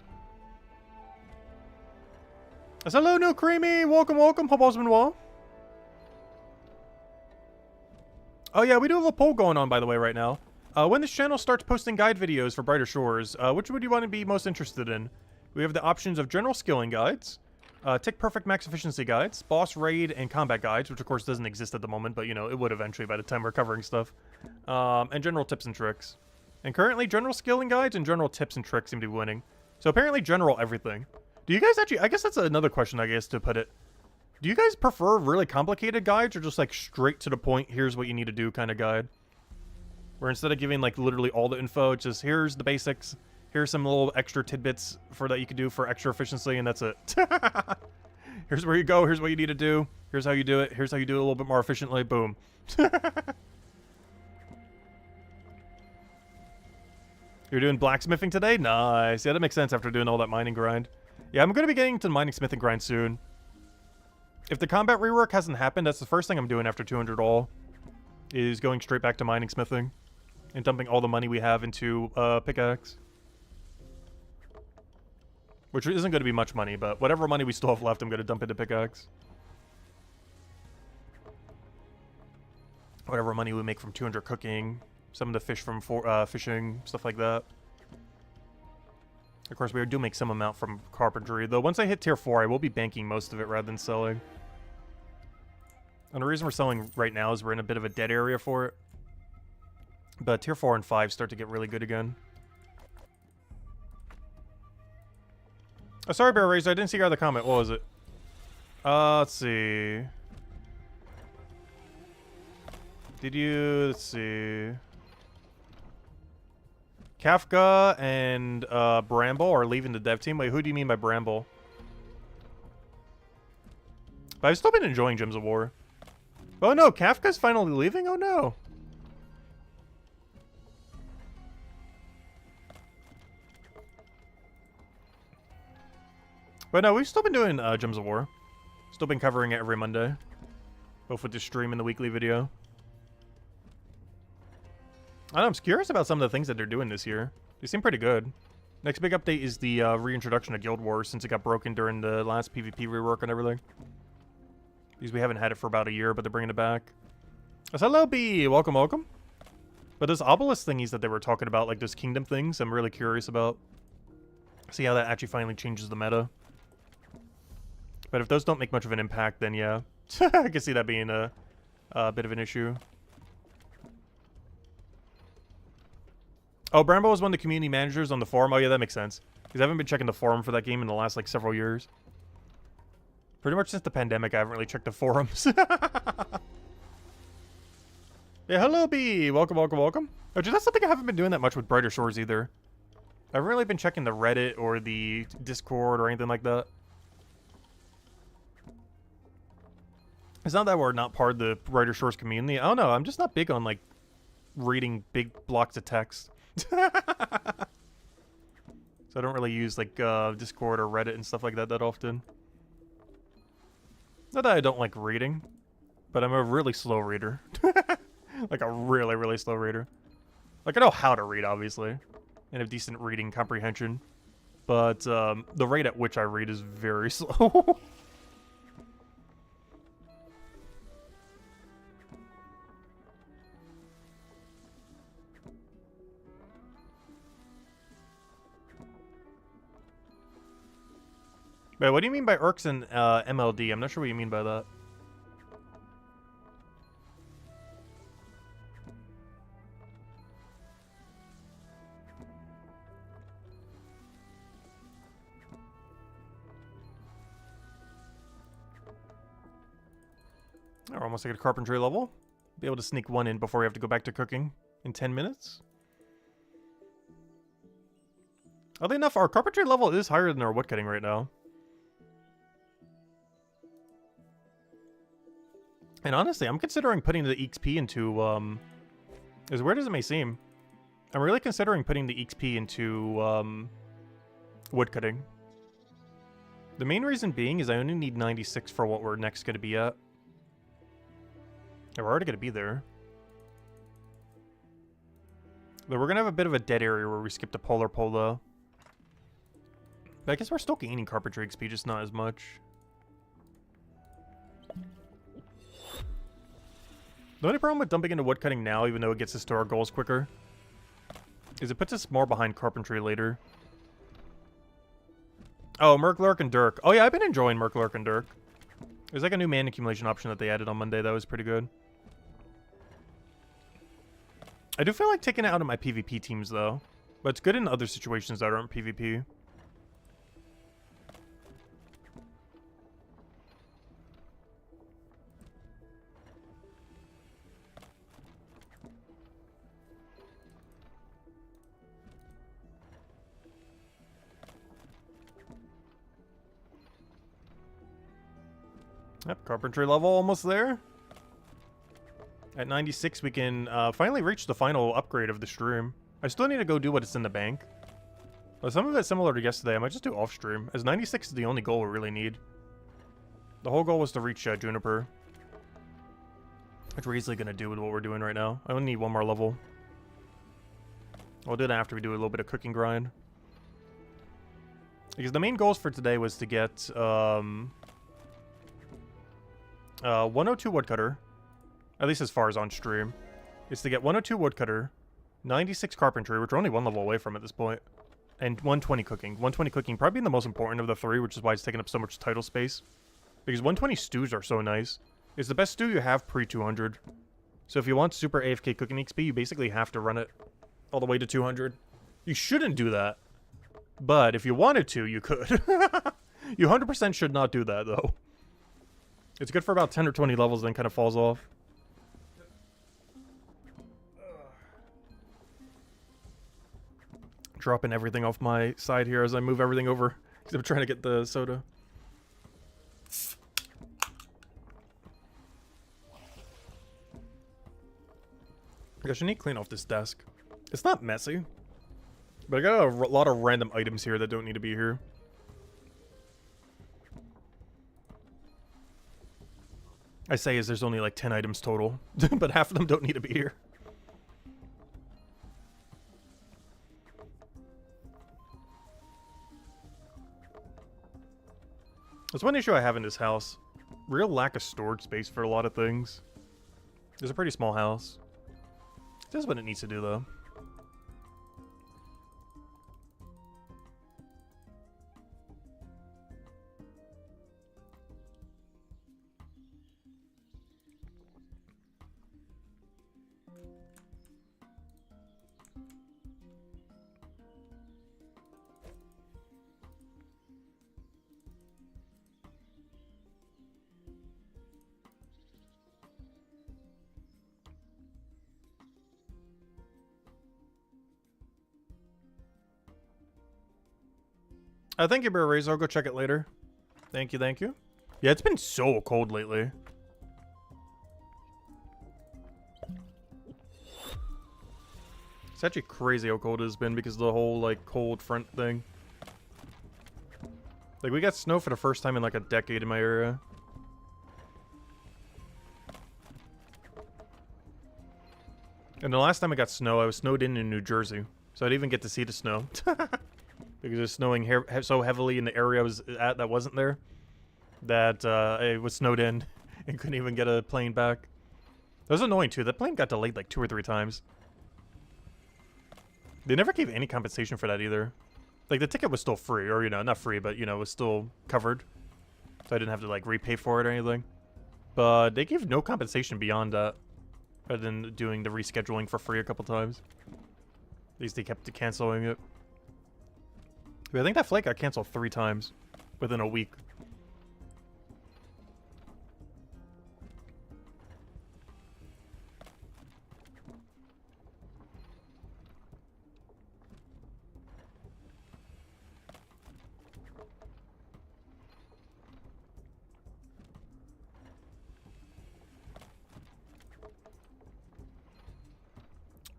Hello, No Creamy! Welcome, welcome. Hope all's been well. Oh yeah, we do have a poll going on, by the way, right now. When this channel starts posting guide videos for Brighter Shores, which would you want to be most interested in? We have the options of general skilling guides, tick perfect max efficiency guides, boss raid, and combat guides, which of course doesn't exist at the moment, but you know, it would eventually by the time we're covering stuff. And general tips and tricks. And currently, general skilling guides and general tips and tricks seem to be winning. So apparently general everything. Do you guys actually, I guess that's another question, I guess, to put it. Do you guys prefer really complicated guides or just like straight to the point, here's what you need to do kind of guide? Where instead of giving like literally all the info, it's just here's the basics, here's some little extra tidbits for that you can do for extra efficiency, and that's it. Here's where you go, here's what you need to do, here's how you do it, here's how you do it a little bit more efficiently, boom. You're doing blacksmithing today? Nice. Yeah, that makes sense after doing all that mining grind. Yeah, I'm going to be getting to the mining smithing grind soon. If the combat rework hasn't happened, that's the first thing I'm doing after 200 all. Is going straight back to mining smithing. And dumping all the money we have into pickaxe. Which isn't going to be much money, but whatever money we still have left, I'm going to dump into pickaxe. Whatever money we make from 200 cooking. Some of the fish from fishing, stuff like that. Of course, we do make some amount from carpentry, though once I hit tier 4, I will be banking most of it rather than selling. And the reason we're selling right now is we're in a bit of a dead area for it. But tier 4 and 5 start to get really good again. Oh, sorry, Bear Razor, I didn't see your other comment. What was it? Let's see. Did you... Let's see... Kafka and Bramble are leaving the dev team. Wait, who do you mean by Bramble? But I've still been enjoying Gems of War. Oh no, Kafka's finally leaving? Oh no. But no, we've still been doing Gems of War. Still been covering it every Monday. Both with the stream and the weekly video. I don't know, I'm curious about some of the things that they're doing this year. They seem pretty good. Next big update is the reintroduction of Guild Wars since it got broken during the last PvP rework and everything. Because we haven't had it for about a year, but they're bringing it back. Hello, B! Welcome, welcome. But those obelisk thingies that they were talking about, like those kingdom things, I'm really curious about. See how that actually finally changes the meta. But if those don't make much of an impact, then yeah. I can see that being a bit of an issue. Oh, Brambo was one of the community managers on the forum. Oh, yeah, that makes sense. Because I haven't been checking the forum for that game in the last, like, several years. Pretty much since the pandemic, I haven't really checked the forums. Yeah, hello, B. Welcome, welcome, welcome. Oh, dude, that's something I haven't been doing that much with Brighter Shores either. I haven't really been checking the Reddit or the Discord or anything like that. It's not that we're not part of the Brighter Shores community. I don't know. I'm just not big on, like, reading big blocks of text. So I don't really use like Discord or Reddit and stuff like that often. Not that I don't like reading, but I'm a really slow reader. Like a really, really slow reader. Like I know how to read, obviously, and have decent reading comprehension, but the rate at which I read is very slow. Wait, what do you mean by Erks and MLD? I'm not sure what you mean by that. We're almost at a carpentry level. Be able to sneak one in before we have to go back to cooking in 10 minutes. Oddly enough, our carpentry level is higher than our woodcutting right now. And honestly, I'm considering putting the XP into, as weird as it may seem, I'm really considering putting the XP into, woodcutting. The main reason being is I only need 96 for what we're next going to be at. And we're already going to be there. But we're going to have a bit of a dead area where we skip the polar polo. But I guess we're still gaining carpentry XP, just not as much. The only problem with dumping into woodcutting now, even though it gets us to our goals quicker, is it puts us more behind carpentry later. Oh, Merc, Lurk, and Dirk. Oh yeah, I've been enjoying Merc, Lurk, and Dirk. There's like a new man accumulation option that they added on Monday that was pretty good. I do feel like taking it out of my PvP teams though, but it's good in other situations that aren't PvP. Yep, carpentry level almost there. At 96, we can finally reach the final upgrade of the stream. I still need to go do what's in the bank. But some of it's similar to yesterday. I might just do off-stream, as 96 is the only goal we really need. The whole goal was to reach Juniper. Which we're easily going to do with what we're doing right now. I only need one more level. We'll do that after we do a little bit of cooking grind. Because the main goals for today was to get 102 woodcutter. At least as far as on stream. Is to get 102 woodcutter, 96 carpentry, which we're only one level away from at this point, and 120 cooking. 120 cooking probably being the most important of the three, which is why it's taking up so much title space. Because 120 stews are so nice. It's the best stew you have pre-200. So if you want super AFK cooking XP, you basically have to run it all the way to 200. You shouldn't do that. But if you wanted to, you could. You 100% should not do that, though. It's good for about 10 or 20 levels, then kind of falls off. Dropping everything off my side here as I move everything over. Because I'm trying to get the soda. I should need to clean off this desk. It's not messy. But I got a lot of random items here that don't need to be here. I say as there's only like 10 items total. But half of them don't need to be here. That's one issue I have in this house. Real lack of storage space for a lot of things. It's a pretty small house. It does what it needs to do, though. Thank you, Bear Razor. I'll go check it later. Thank you, thank you. Yeah, it's been so cold lately. It's actually crazy how cold it has been because of the whole, like, cold front thing. Like, we got snow for the first time in, like, a decade in my area. And the last time I got snow, I was snowed in New Jersey. So I didn't even get to see the snow. Because it was snowing so heavily in the area I was at that wasn't there. That it was snowed in and couldn't even get a plane back. That was annoying too. That plane got delayed like 2 or 3 times. They never gave any compensation for that either. Like the ticket was still free, or you know, not free, but you know, it was still covered. So I didn't have to like repay for it or anything. But they gave no compensation beyond that. Other than doing the rescheduling for free a couple times. At least they kept canceling it. But I think that flight got canceled 3 times within a week.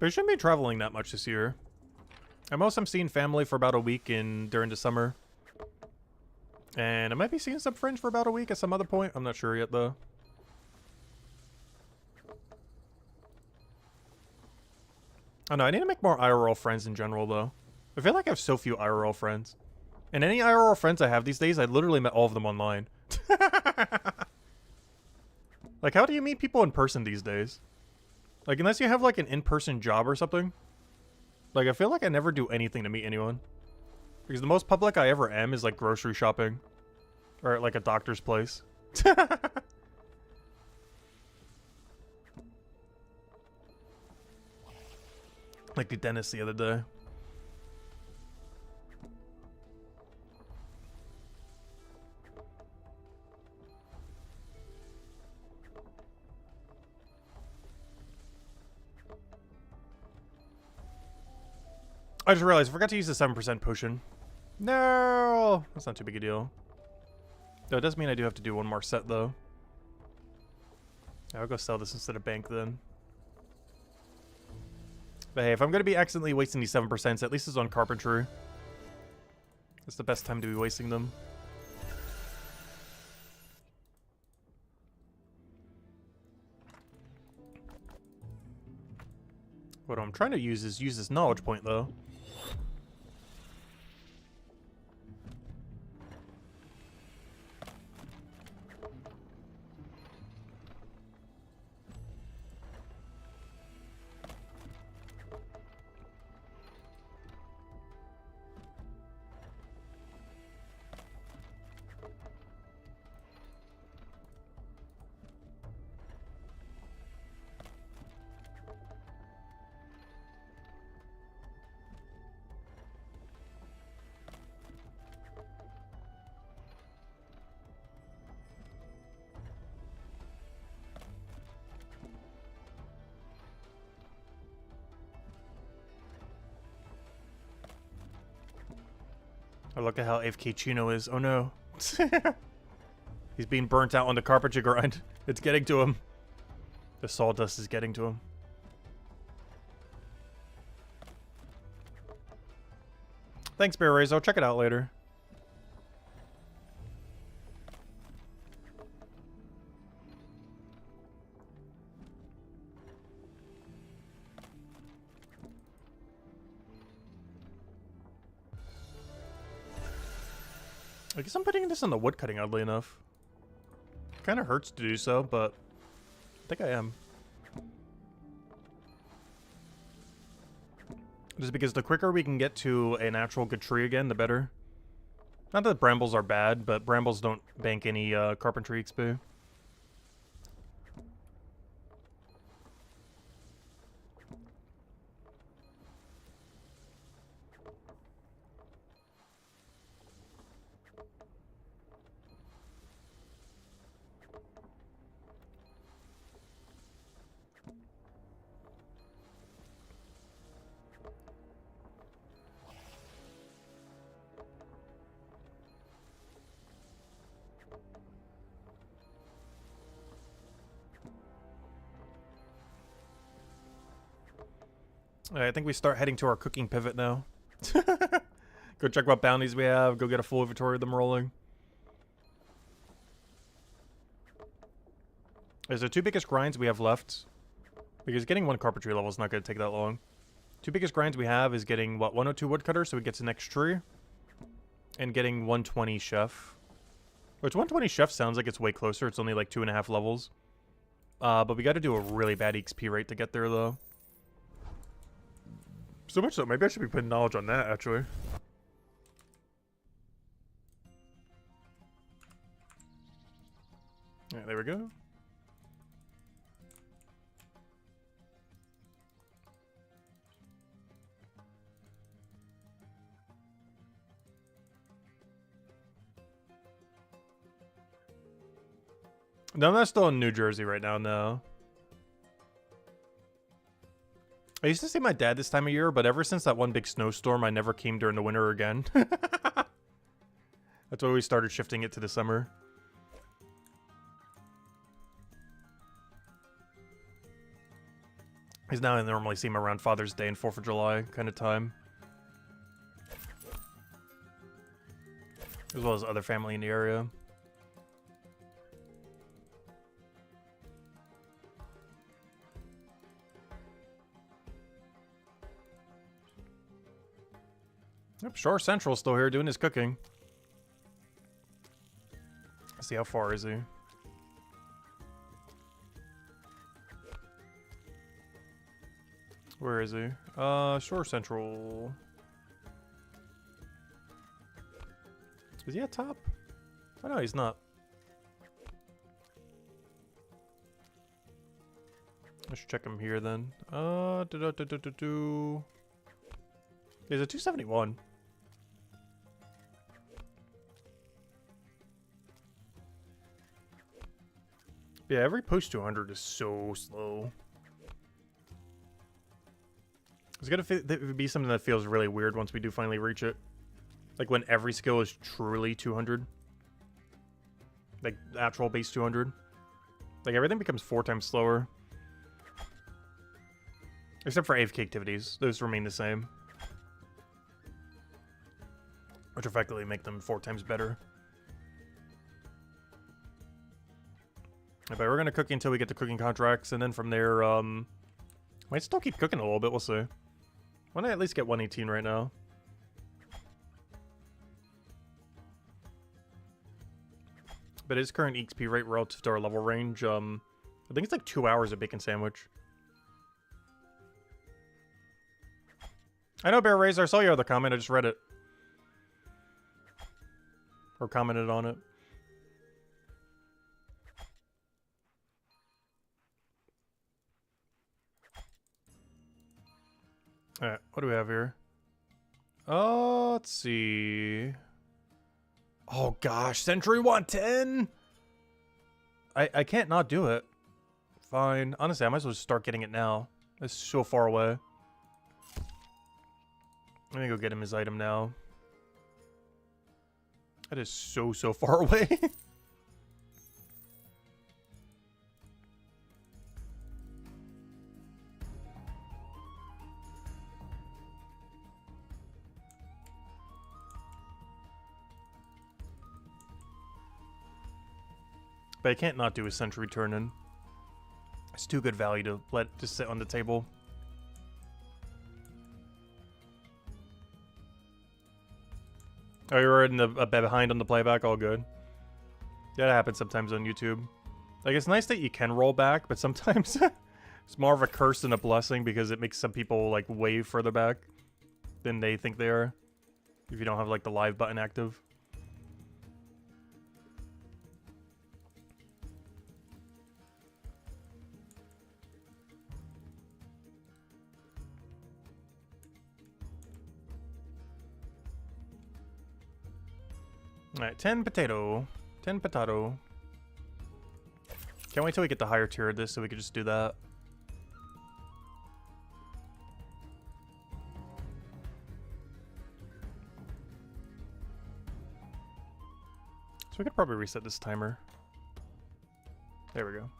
But I shouldn't be traveling that much this year. At most, I'm seeing family for about a week during the summer. And I might be seeing some friends for about a week at some other point. I'm not sure yet, though. Oh no, I need to make more IRL friends in general, though. I feel like I have so few IRL friends. And any IRL friends I have these days, I literally met all of them online. Like, how do you meet people in person these days? Like, unless you have, like, an in-person job or something. Like, I feel like I never do anything to meet anyone. Because the most public I ever am is, like, grocery shopping. Or at, like, a doctor's place. Like the dentist the other day. I just realized I forgot to use the 7% potion. No! That's not too big a deal. Though it does mean I do have to do one more set, though. I'll go sell this instead of bank, then. But hey, if I'm going to be accidentally wasting these 7%, at least it's on carpentry. It's the best time to be wasting them. What I'm trying to use is use this knowledge point, though. Oh, look at how AFK Chino is. Oh no. He's being burnt out on the carpentry grind. It's getting to him. The sawdust is getting to him. Thanks, Bear Rays. I'll check it out later. I guess I'm putting this on the wood cutting, oddly enough. Kind of hurts to do so, but I think I am. Just because the quicker we can get to a natural good tree again, the better. Not that brambles are bad, but brambles don't bank any carpentry XP. I think we start heading to our cooking pivot now. Go check what bounties we have. Go get a full inventory of them rolling. Is the two biggest grinds we have left? Because getting one carpentry level is not going to take that long. Two biggest grinds we have is getting, what, 102 woodcutter so we get to next tree. And getting 120 chef. Which 120 chef sounds like it's way closer. It's only like 2.5 levels. But we got to do a really bad XP rate to get there, though. So much so, maybe I should be putting knowledge on that, actually. Alright, there we go. No, I'm not still in New Jersey right now, no. I used to see my dad this time of year, but ever since that one big snowstorm, I never came during the winter again. That's why we started shifting it to the summer. Because now I normally see him around Father's Day and 4th of July kind of time. As well as other family in the area. Yep, Shore Central's still here doing his cooking. Let's see, how far is he? Where is he? Shore Central. Is he at top? Oh no, he's not. Let's check him here then. He's at 271. Yeah, every post 200 is so slow. It's gonna be something that feels really weird once we do finally reach it. Like when every skill is truly 200. Like actual base 200. Like everything becomes 4 times slower. Except for AFK activities. Those remain the same. Which effectively make them 4 times better. But we're gonna cook until we get the cooking contracts, and then from there, might still keep cooking a little bit, we'll see. Why don't I at least get 118 right now? But his current XP rate relative to our level range, I think it's like 2 hours of bacon sandwich. I know, Bear Razor, I saw your other comment, I just read it. Or commented on it. Alright, what do we have here? Let's see. Oh gosh, Century 110! I can't not do it. Fine. Honestly, I might as well just start getting it now. It's so far away. Let me go get him his item now. That is so far away. But I can't not do a Century turn-in. It's too good value to let just sit on the table. Oh, you're in a bit behind on the playback? All good. Yeah, that happens sometimes on YouTube. Like, it's nice that you can roll back, but sometimes it's more of a curse than a blessing because it makes some people, like, way further back than they think they are. If you don't have, like, the live button active. Alright, 10 potato. 10 potato. Can't wait till we get the higher tier of this so we can just do that. So we could probably reset this timer. There we go.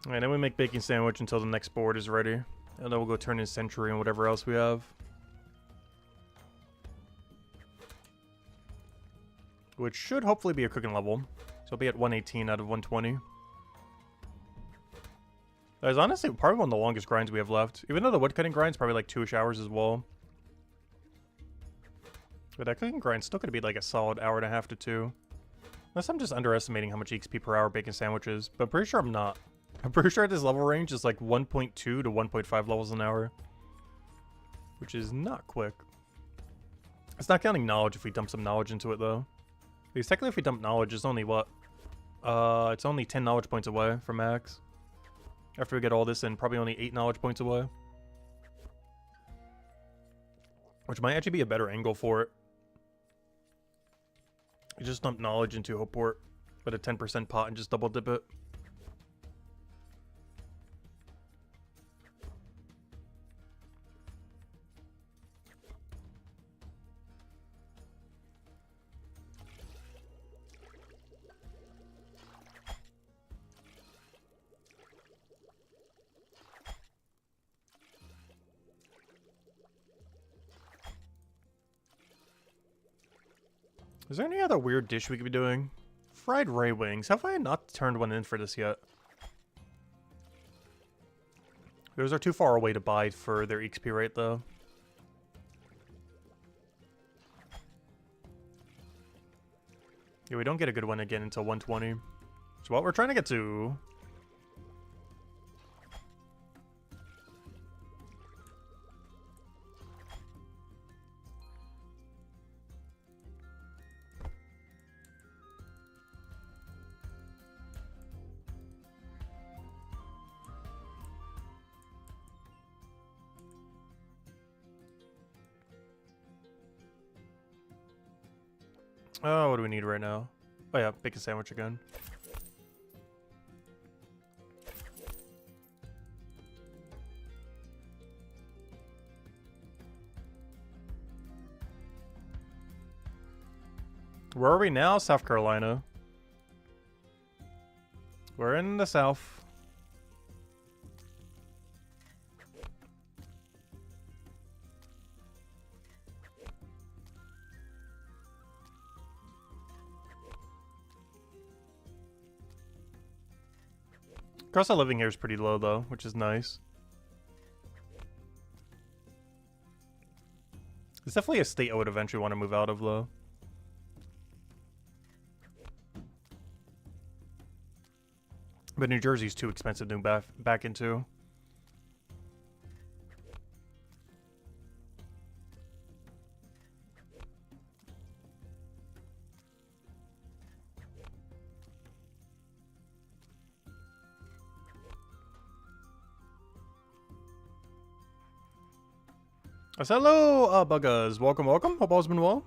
Alright, then we make bacon sandwich until the next board is ready. And then we'll go turn in Century and whatever else we have. Which should hopefully be a cooking level. So I'll be at 118 out of 120. That is honestly probably one of the longest grinds we have left. Even though the woodcutting grind's probably like 2-ish hours as well. But that cooking grind's still going to be like a solid hour and a half to 2. Unless I'm just underestimating how much XP per hour bacon sandwich is. But I'm pretty sure I'm not. I'm pretty sure this level range is like 1.2 to 1.5 levels an hour. Which is not quick. It's not counting knowledge if we dump some knowledge into it though. Because technically if we dump knowledge, it's only what? It's only 10 knowledge points away from max. After we get all this in, probably only 8 knowledge points away. Which might actually be a better angle for it. You just dump knowledge into Hopeport with a 10% pot and just double dip it. Is there any other weird dish we could be doing? Fried ray wings. Have I not turned one in for this yet? Those are too far away to buy for their XP rate, though. Yeah, we don't get a good one again until 120. So what we're trying to get to... Oh, what do we need right now? Oh yeah, bacon sandwich again. Where are we now? South Carolina. We're in the south. Cost of living here is pretty low, though, which is nice. It's definitely a state I would eventually want to move out of, though. But New Jersey's too expensive to move back into. I said hello, Buggas. Welcome, welcome. Hope all's been well.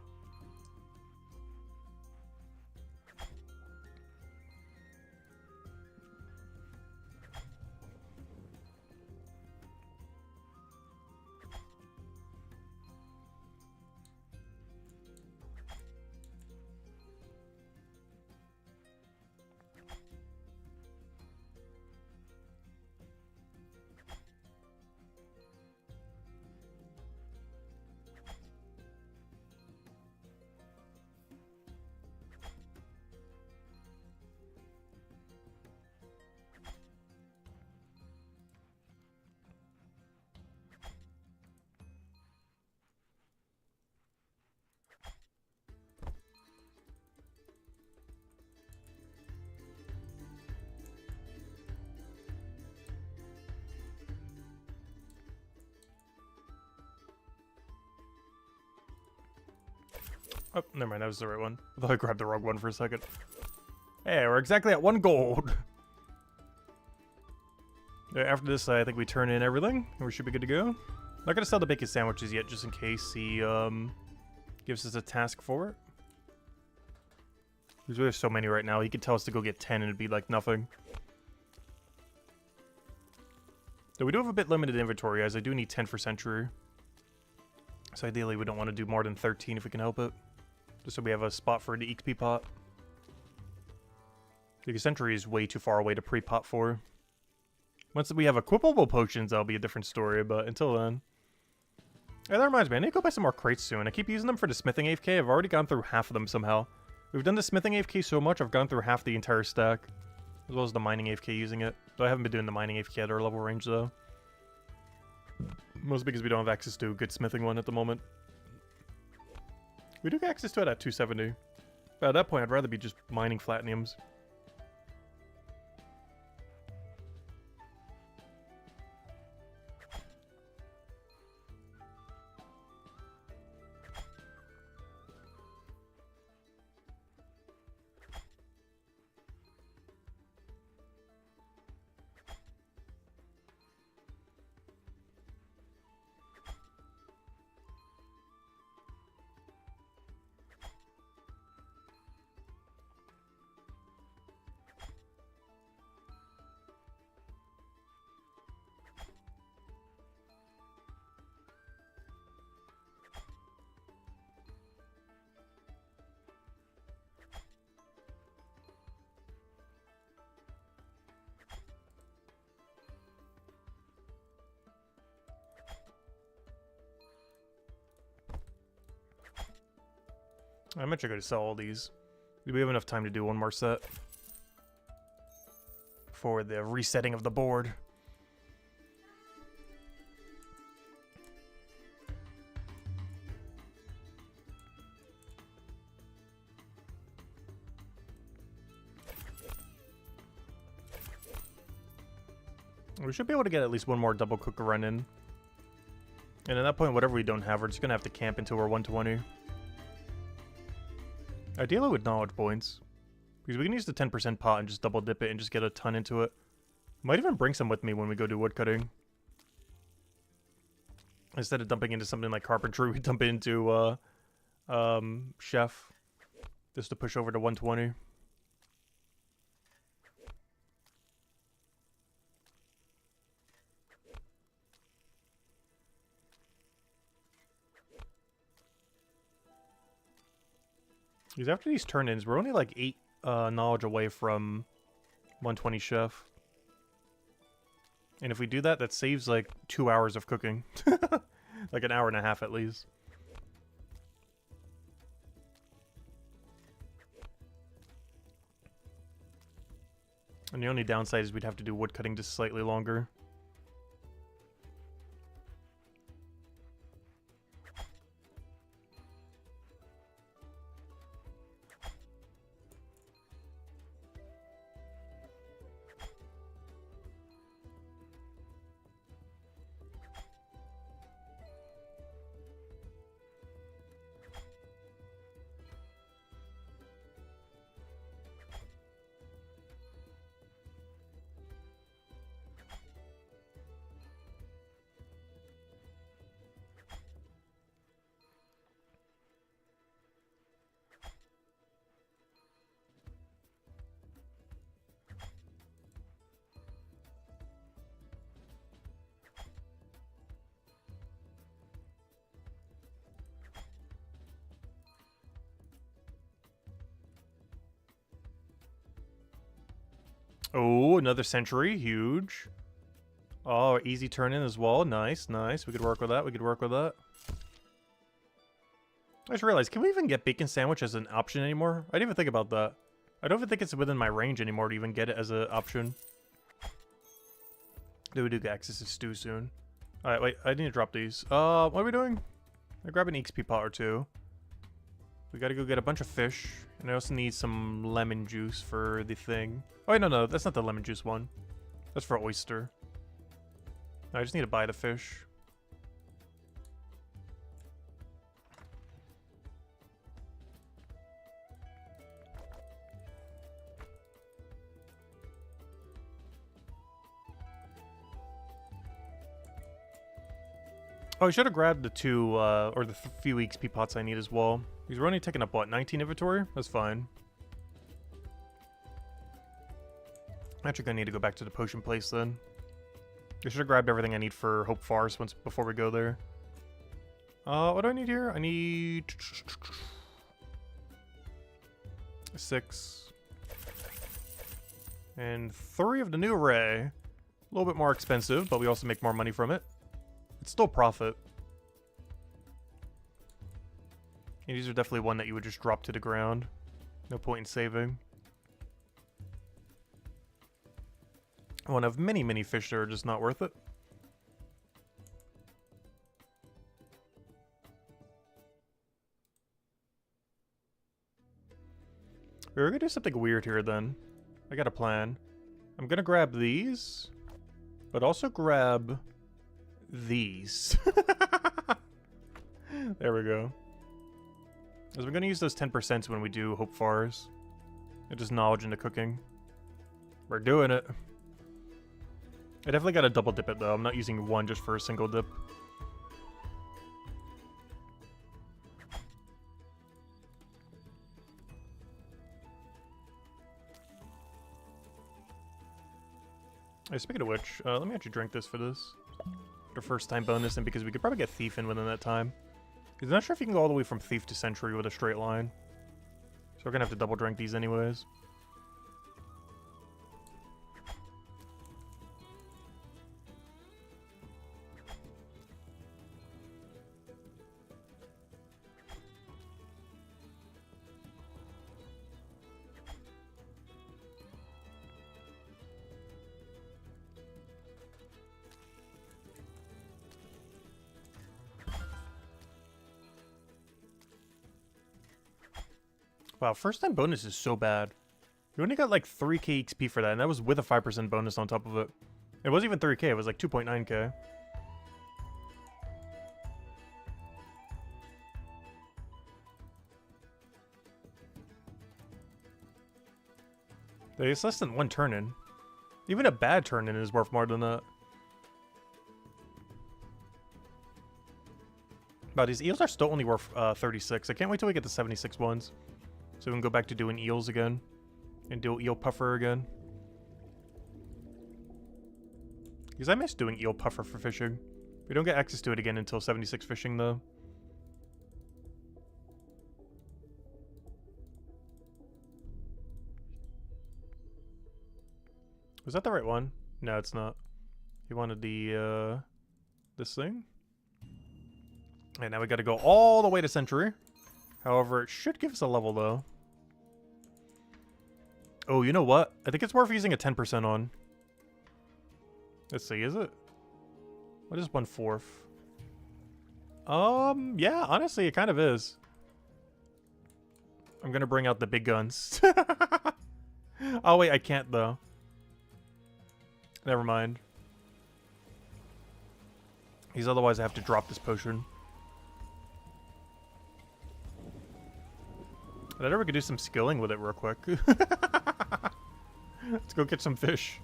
Oh, never mind. That was the right one. I thought I grabbed the wrong one for a second. Hey, we're exactly at 1 gold. After this, I think we turn in everything, and we should be good to go. Not gonna sell the bacon sandwiches yet, just in case he gives us a task for it. There's really so many right now. He could tell us to go get 10, and it'd be like nothing. So we do have a bit limited inventory, as I do need 10 for Century. So ideally, we don't want to do more than 13 if we can help it. Just so we have a spot for the XP pot. Because Century is way too far away to pre-pot for. Once we have equipable potions, that'll be a different story, but until then. Yeah, that reminds me, I need to go buy some more crates soon. I keep using them for the smithing AFK. I've already gone through half of them somehow. We've done the smithing AFK so much, I've gone through half the entire stack. As well as the mining AFK using it. Though I haven't been doing the mining AFK at our level range, though. Mostly because we don't have access to a good smithing one at the moment. We do get access to it at 270. But at that point, I'd rather be just mining Platinums. I'm actually going to sell all these. Do we have enough time to do one more set for the resetting of the board? We should be able to get at least one more double cook run in. And at that point, whatever we don't have, we're just going to have to camp until we're 120. Ideally with knowledge points. Because we can use the 10% pot and just double dip it and just get a ton into it. Might even bring some with me when we go do woodcutting. Instead of dumping into something like carpentry, we dump into chef. Just to push over to 120. Because after these turn-ins, we're only like 8 knowledge away from 120 chef. And if we do that, that saves like 2 hours of cooking. Like an hour and a half at least. And the only downside is we'd have to do wood cutting just slightly longer. Oh, another century. Huge. Oh, easy turn in as well. Nice, nice. We could work with that. We could work with that. I just realized, can we even get bacon sandwich as an option anymore? I didn't even think about that. I don't even think it's within my range anymore to even get it as an option. We do get access to stew soon. Alright, wait. I need to drop these. What are we doing? I grab an XP pot or two. We gotta go get a bunch of fish. And I also need some lemon juice for the thing. Oh, wait, no, that's not the lemon juice one. That's for oyster. I just need to buy the fish. Oh, I should have grabbed the two, or the few XP pots I need as well. Because we're only taking up, what, 19 inventory? That's fine. I'm actually gonna need to go back to the potion place then. I should have grabbed everything I need for Hope Forest before we go there. What do I need here? I need 6. And 3 of the new array. A little bit more expensive, but we also make more money from it. It's still profit. And these are definitely one that you would just drop to the ground. No point in saving. One of many, many fish that are just not worth it. We're gonna do something weird here then. I got a plan. I'm gonna grab these, but also grab these. There we go. As we're gonna use those 10% when we do Hope Forest. And just knowledge into cooking. We're doing it. I definitely gotta double dip it though. I'm not using one just for a single dip. Hey, speaking of which, let me actually drink this for this. For first time bonus, and because we could probably get Thief in within that time. Because I'm not sure if you can go all the way from Thief to Sentry with a straight line. So we're gonna have to double drink these anyways. Wow, first time bonus is so bad. We only got like 3k XP for that, and that was with a 5% bonus on top of it. It wasn't even 3k, it was like 2.9k. It's less than one turn-in. Even a bad turn-in is worth more than that. But these eels are still only worth 36. I can't wait till we get the 76 ones. So we can go back to doing eels again. And do eel puffer again. Because I miss doing eel puffer for fishing. We don't get access to it again until 76 fishing though. Was that the right one? No, it's not. You wanted the, this thing? And now we gotta go all the way to Century. However, it should give us a level, though. Oh, you know what? I think it's worth using a 10% on. Let's see, is it? What is 1/4? Yeah, honestly, it kind of is. I'm gonna bring out the big guns. Oh, wait, I can't, though. Never mind. Because otherwise I have to drop this potion. I thought we could do some skilling with it real quick. Let's go get some fish.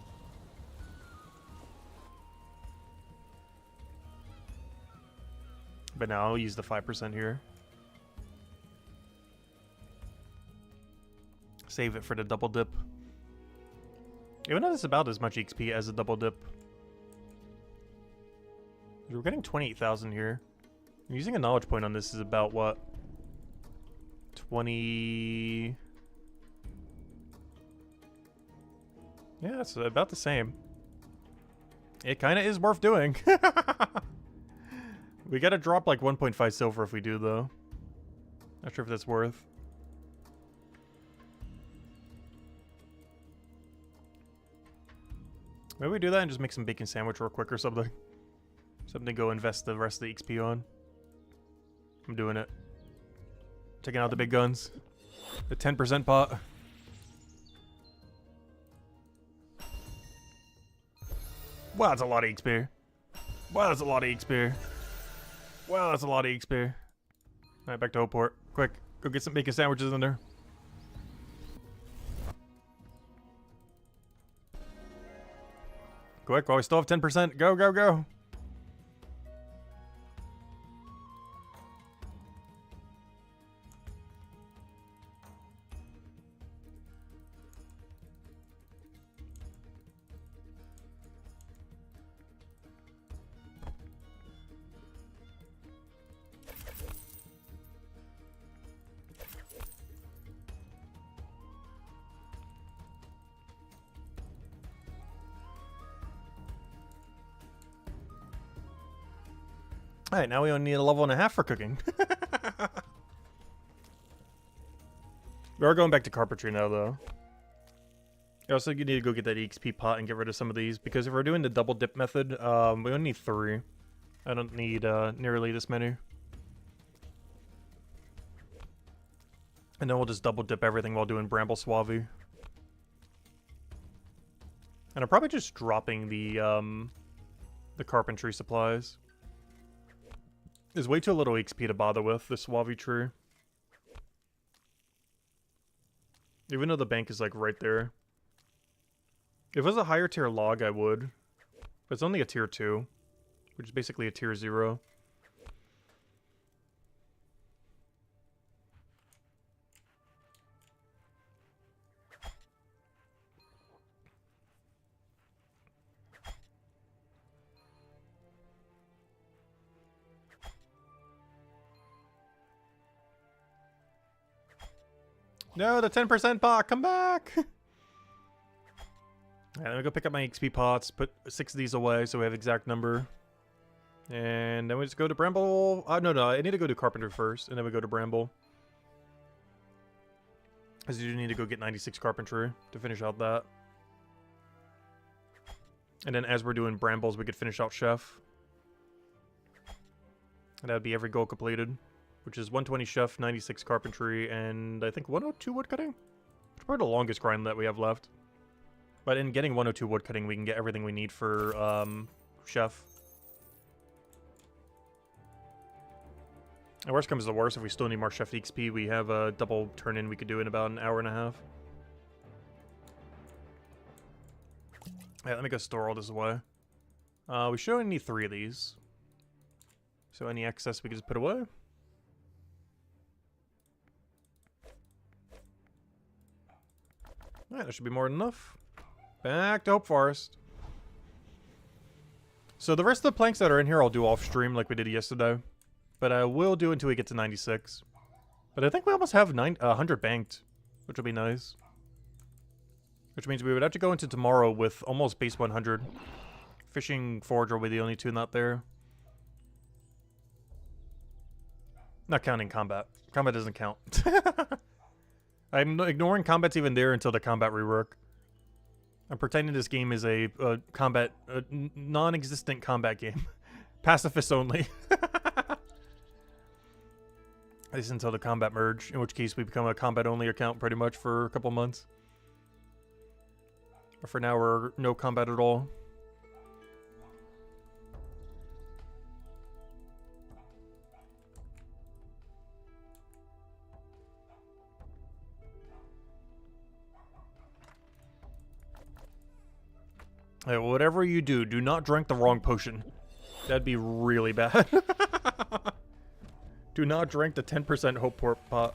But now I'll use the 5% here. Save it for the double dip. Even though it's about as much XP as a double dip. We're getting 28,000 here. Using a knowledge point on this is about what? 20... Yeah, it's about the same. It kind of is worth doing. We gotta drop like 1.5 silver if we do, though. Not sure if that's worth. Maybe we do that and just make some bacon sandwich real quick or something. Something to go invest the rest of the XP on. I'm doing it. Checking out the big guns. The 10% pot. Wow, that's a lot of XP. Wow, that's a lot of XP. Wow, that's a lot of XP. Alright, back to Hopeport. Quick, go get some bacon sandwiches in there. Quick, while we still have 10%. Go, go, go. Alright, now we only need a level and a half for cooking. We are going back to carpentry now, though. Also, you need to go get that EXP pot and get rid of some of these, because if we're doing the double dip method, we only need 3. I don't need nearly this many. And then we'll just double dip everything while doing Bramble Suave. And I'm probably just dropping the carpentry supplies. There's way too little XP to bother with, the Suave tree. Even though the bank is like right there. If it was a higher tier log, I would. But it's only a tier 2. Which is basically a tier 0. No, the 10% pot, come back! Alright, let me go pick up my XP pots, put 6 of these away so we have exact number. And then we just go to Bramble. No, I need to go to Carpenter first, and then we go to Bramble. Because you do need to go get 96 Carpentry to finish out that. And then as we're doing Brambles, we could finish out Chef. And that would be every goal completed. which is 120 chef, 96 carpentry, and I think 102 woodcutting? Which is probably the longest grind that we have left. But in getting 102 woodcutting, we can get everything we need for chef. And worst comes to worst, if we still need more chef XP, we have a double turn-in we could do in about an hour and a half. Yeah, let me go store all this away. We should only need 3 of these. So any excess we can just put away. Alright, that should be more than enough. Back to Hope Forest. So the rest of the planks that are in here I'll do off stream like we did yesterday. But I will do until we get to 96. But I think we almost have 100 banked, which will be nice. Which means we would have to go into tomorrow with almost base 100. Fishing Forge will be the only two not there. Not counting combat. Combat doesn't count. I'm ignoring combat's even there until the combat rework. I'm pretending this game is a non-existent combat game. Pacifist only. At least until the combat merge, in which case we become a combat-only account pretty much for a couple months. But for now, we're no combat at all. Hey, whatever you do, do not drink the wrong potion. That'd be really bad. Do not drink the 10% hope pot.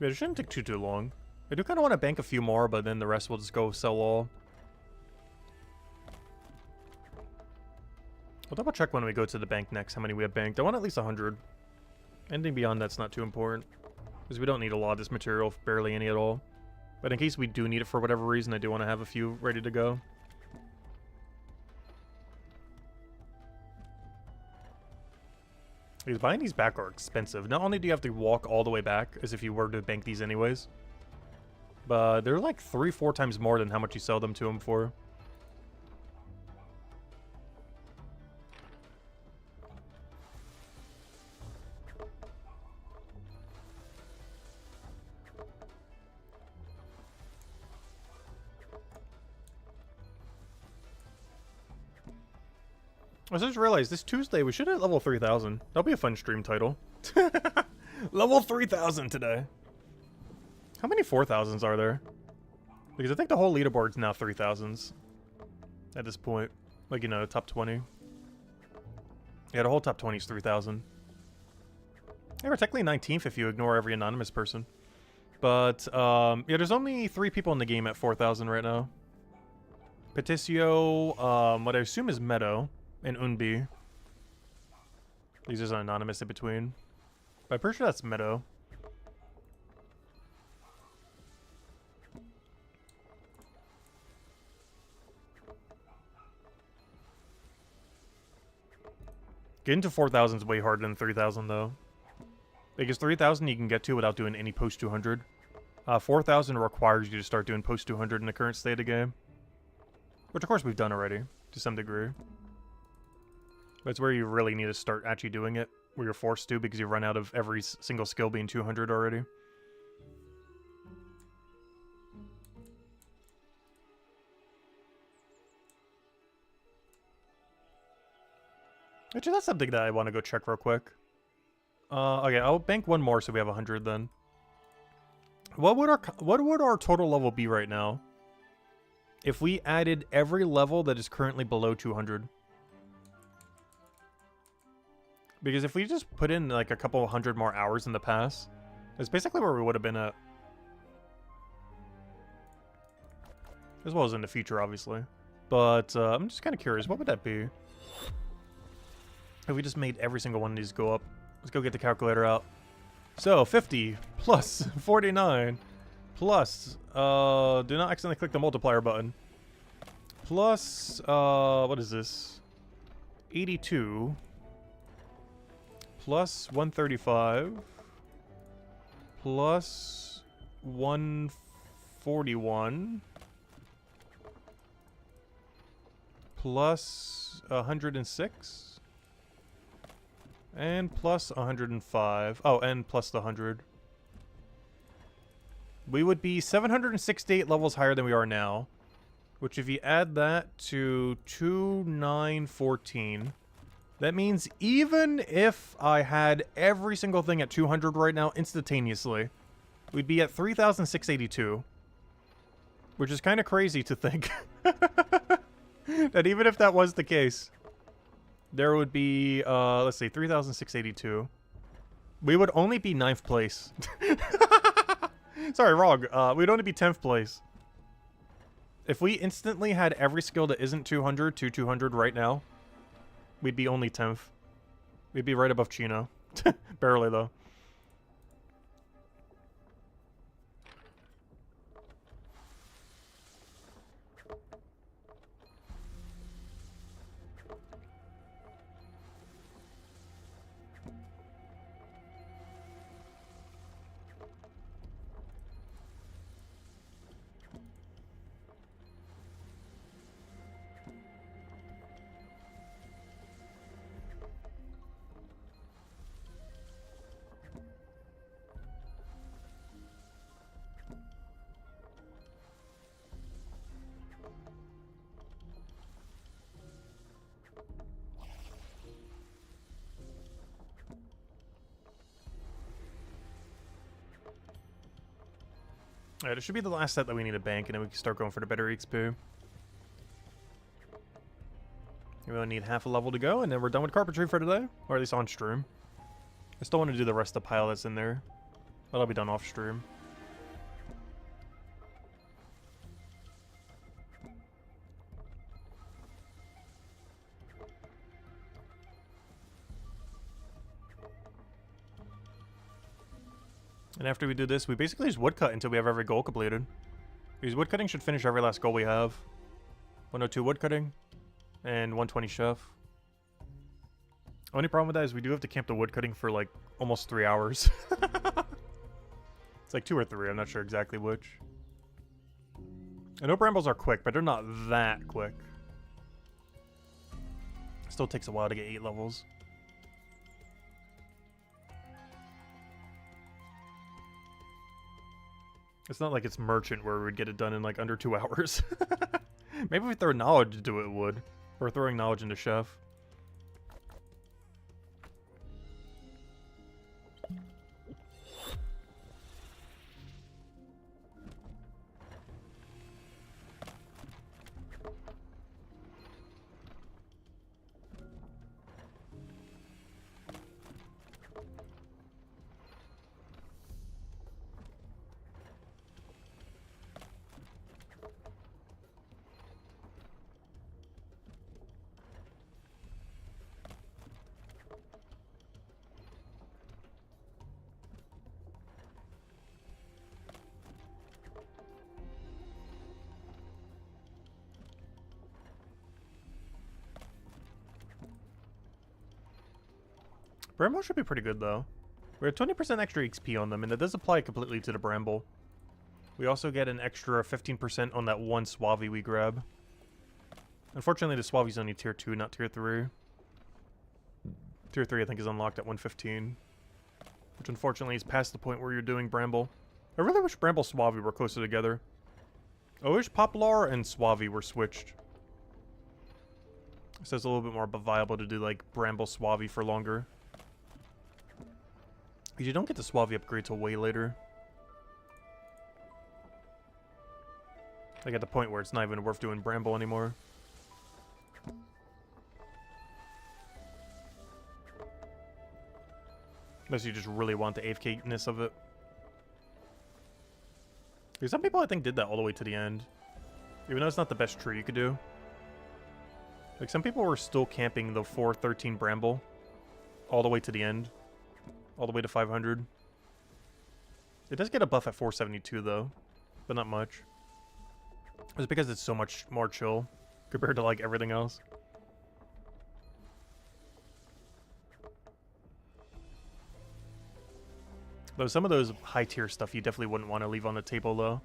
Yeah, it shouldn't take too long. I do kind of want to bank a few more, but then the rest will just go sell all. I'll double check when we go to the bank next how many we have banked. I want at least 100. Anything beyond that's not too important. Because we don't need a lot of this material, barely any at all. But in case we do need it for whatever reason, I do want to have a few ready to go. Because buying these back are expensive. Not only do you have to walk all the way back, as if you were to bank these anyways, but they're like 3-4 times more than how much you sell them to them for. I just realized this Tuesday we should hit level 3000. That'll be a fun stream title. Level 3000 today. How many 4000s are there? Because I think the whole leaderboard's now 3000s. At this point. Like, you know, top 20. Yeah, the whole top 20 is 3000. Yeah, we're technically 19th if you ignore every anonymous person. But, yeah, there's only 3 people in the game at 4000 right now. Peticio, what I assume is Meadow. And Unbi. These are anonymous in between. But I'm pretty sure that's Meadow. Getting to 4000 is way harder than 3000 though. Because 3000 you can get to without doing any post 200. 4000 requires you to start doing post 200 in the current state of the game. Which of course we've done already, to some degree. But it's where you really need to start actually doing it, where you're forced to because you run out of every single skill being 200 already. Actually, that's something that I want to go check real quick. Okay, I'll bank one more so we have 100 then. What would our total level be right now if we added every level that is currently below 200? Because if we just put in like a couple hundred more hours in the pass, that's basically where we would have been at. As well as in the future, obviously. But I'm just kind of curious, what would that be? If we just made every single one of these go up. Let's go get the calculator out. So, 50 plus 49 plus, do not accidentally click the multiplier button. Plus, what is this? 82 plus 135 plus 141 plus 106 and plus 105. Oh, and plus the 100. We would be 768 levels higher than we are now, which if you add that to 2914, that means even if I had every single thing at 200 right now instantaneously, we'd be at 3,682, which is kind of crazy to think that even if that was the case, there would be, let's see, 3,682. We would only be 9th place. Sorry, wrong. We'd only be 10th place. If we instantly had every skill that isn't 200 to 200 right now, we'd be only 10th. We'd be right above Chino. Barely, though. Alright, it should be the last set that we need to bank, and then we can start going for the better XP. We only need half a level to go, and then we're done with carpentry for today. Or at least on stream. I still want to do the rest of the pile that's in there. But I'll be done off stream. And after we do this, we basically just woodcut until we have every goal completed. Because woodcutting should finish every last goal we have. 102 woodcutting, and 120 chef. Only problem with that is we do have to camp the woodcutting for like almost 3 hours. It's like 2 or 3, I'm not sure exactly which. I know brambles are quick, but they're not that quick. It still takes a while to get 8 levels. It's not like it's merchant where we would get it done in like under 2 hours. Maybe if we throw knowledge into it, it would. Or throwing knowledge into chef. Bramble should be pretty good, though. We have 20% extra XP on them, and that does apply completely to the Bramble. We also get an extra 15% on that one Suave we grab. Unfortunately, the Suave's only tier 2, not tier 3. Tier 3, I think, is unlocked at 115. Which, unfortunately, is past the point where you're doing Bramble. I really wish Bramble Suave were closer together. I wish Poplar and Suave were switched. So it's a little bit more viable to do, like, Bramble Suave for longer. Because you don't get the Suave upgrade till way later. Like at the point where it's not even worth doing Bramble anymore. Unless you just really want the AFK-ness of it. Because some people, I think, did that all the way to the end. Even though it's not the best tree you could do. Like, some people were still camping the 413 Bramble all the way to the end. All the way to 500. It does get a buff at 472, though. But not much. It's because it's so much more chill compared to, like, everything else. Though some of those high-tier stuff you definitely wouldn't want to leave on the table, though.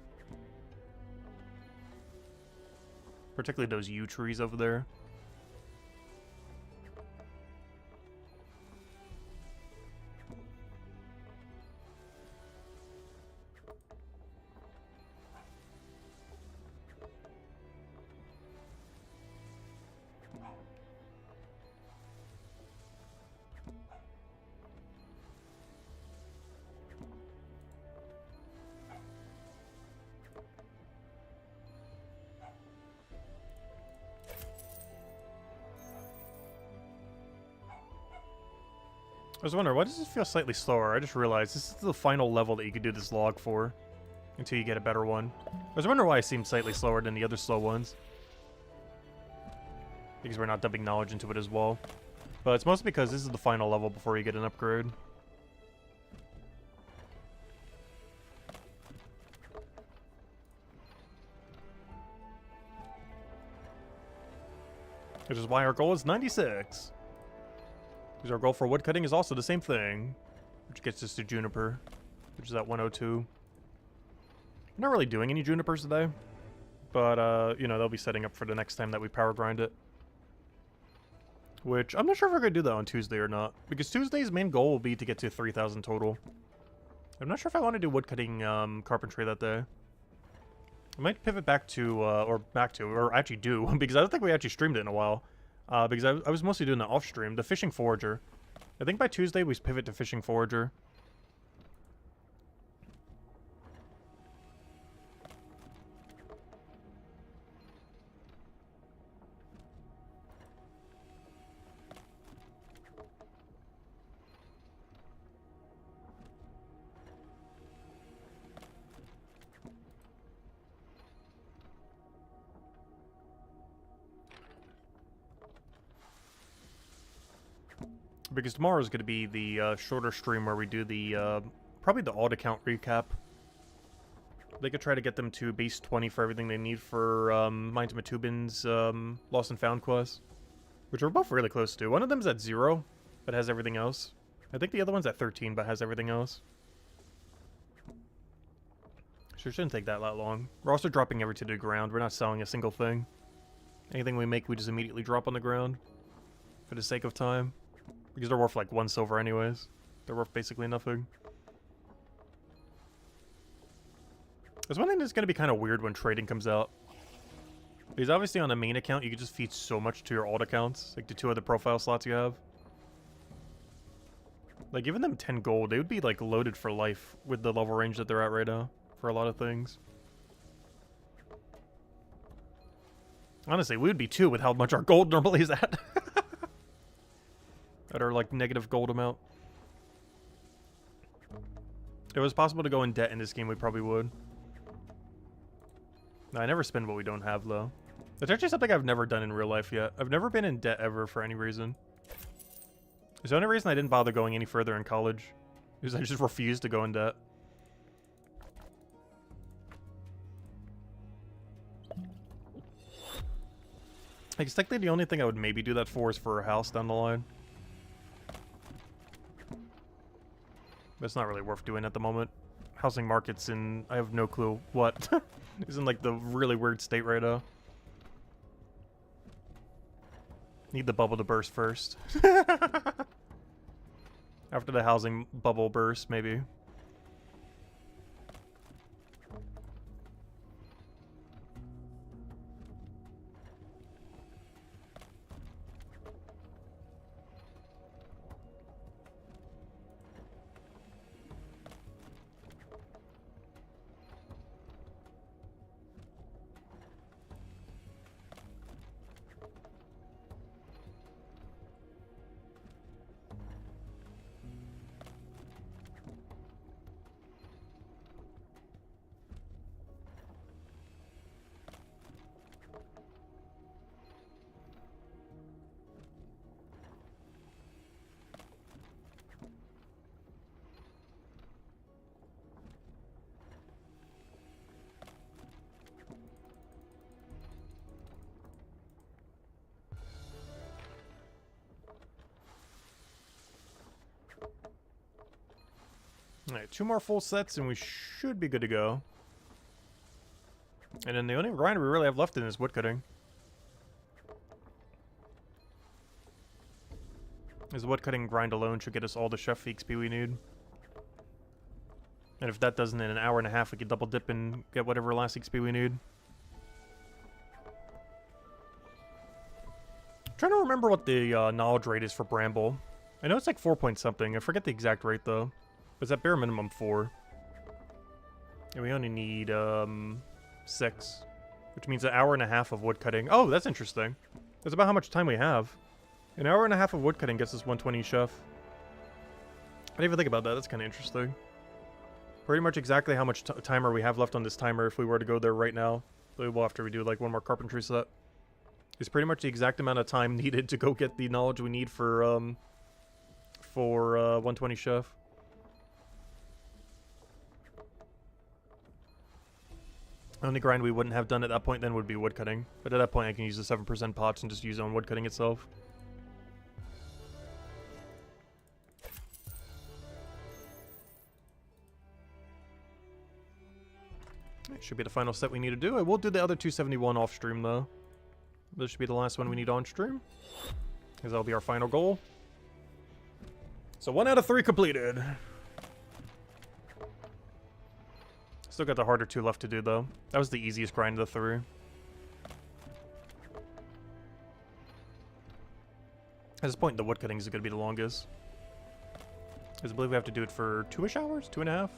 Particularly those yew trees over there. I was wondering, why does this feel slightly slower? I just realized this is the final level that you could do this log for until you get a better one. I was wondering why it seemed slightly slower than the other slow ones. Because we're not dumping knowledge into it as well. But it's mostly because this is the final level before you get an upgrade. Which is why our goal is 96. Because our goal for woodcutting is also the same thing. Which gets us to juniper. Which is at 102. I'm not really doing any junipers today. But, you know, they'll be setting up for the next time that we power grind it. Which, I'm not sure if we're going to do that on Tuesday or not. Because Tuesday's main goal will be to get to 3,000 total. I'm not sure if I want to do woodcutting carpentry that day. I might pivot back to, or actually do, because I don't think we actually streamed it in a while. Because I was mostly doing the off-stream, the Fishing Forager. I think by Tuesday we pivot to Fishing Forager. Because tomorrow is going to be the shorter stream where we do the, probably the alt account recap. They could try to get them to base 20 for everything they need for Mines Matubin's Lost and Found quest. Which we're both really close to. One of them's at 0, but has everything else. I think the other one's at 13, but has everything else. So it shouldn't take that long. We're also dropping everything to the ground. We're not selling a single thing. Anything we make, we just immediately drop on the ground. For the sake of time. Because they're worth like 1 silver anyways. They're worth basically nothing. There's one thing that's going to be kind of weird when trading comes out. Because obviously on the main account, you can just feed so much to your alt accounts. Like the 2 other profile slots you have. Like giving them 10 gold, they would be like loaded for life with the level range that they're at right now. For a lot of things. Honestly, we would be too with how much our gold normally is at. At our, like, negative gold amount. If it was possible to go in debt in this game, we probably would. No, I never spend what we don't have, though. It's actually something I've never done in real life yet. I've never been in debt ever for any reason. It's the only reason I didn't bother going any further in college. Is I just refused to go in debt. Like, it's technically the only thing I would maybe do that for is for a house down the line. But it's not really worth doing at the moment. Housing markets in, I have no clue what. Is in like the really weird state right now. Need the bubble to burst first. After the housing bubble burst, maybe. Alright, 2 more full sets and we should be good to go. And then the only grind we really have left in is woodcutting. This woodcutting grind alone should get us all the chef XP we need. And if that doesn't, in an hour and a half we can double dip and get whatever last XP we need. I'm trying to remember what the knowledge rate is for Bramble. I know it's like 4 point something. I forget the exact rate though. But it's at bare minimum 4. And we only need 6. Which means an hour and a half of woodcutting. Oh, that's interesting. That's about how much time we have. An hour and a half of woodcutting gets us 120 chef. I didn't even think about that. That's kind of interesting. Pretty much exactly how much timer we have left on this timer if we were to go there right now. Well, after we do like one more carpentry set. It's pretty much the exact amount of time needed to go get the knowledge we need for 120 chef. The only grind we wouldn't have done at that point then would be woodcutting. But at that point I can use the 7% pots and just use it on woodcutting itself. It should be the final set we need to do. I will do the other 271 off stream though. This should be the last one we need on stream, because that'll be our final goal. So 1 out of 3 completed. Still got the harder 2 left to do though. That was the easiest grind of the 3. At this point, the woodcutting is going to be the longest. Because I believe we have to do it for 2-ish hours? 2.5?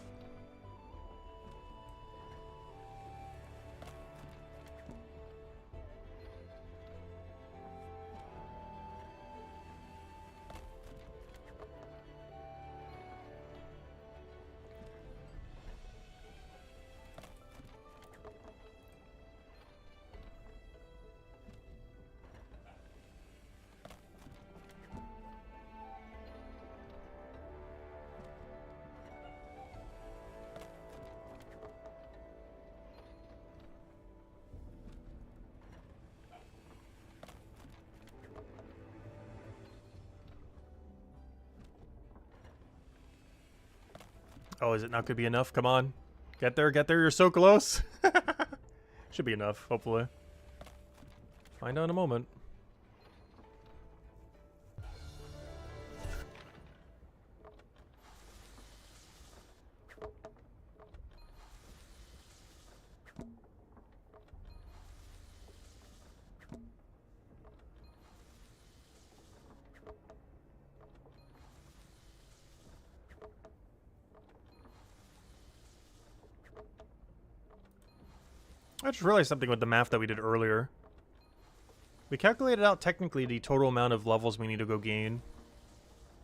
Oh, is it not going to be enough? Come on. Get there, you're so close. Should be enough, hopefully. Find out in a moment. I just realized something with the math that we did earlier. We calculated out technically the total amount of levels we need to go gain.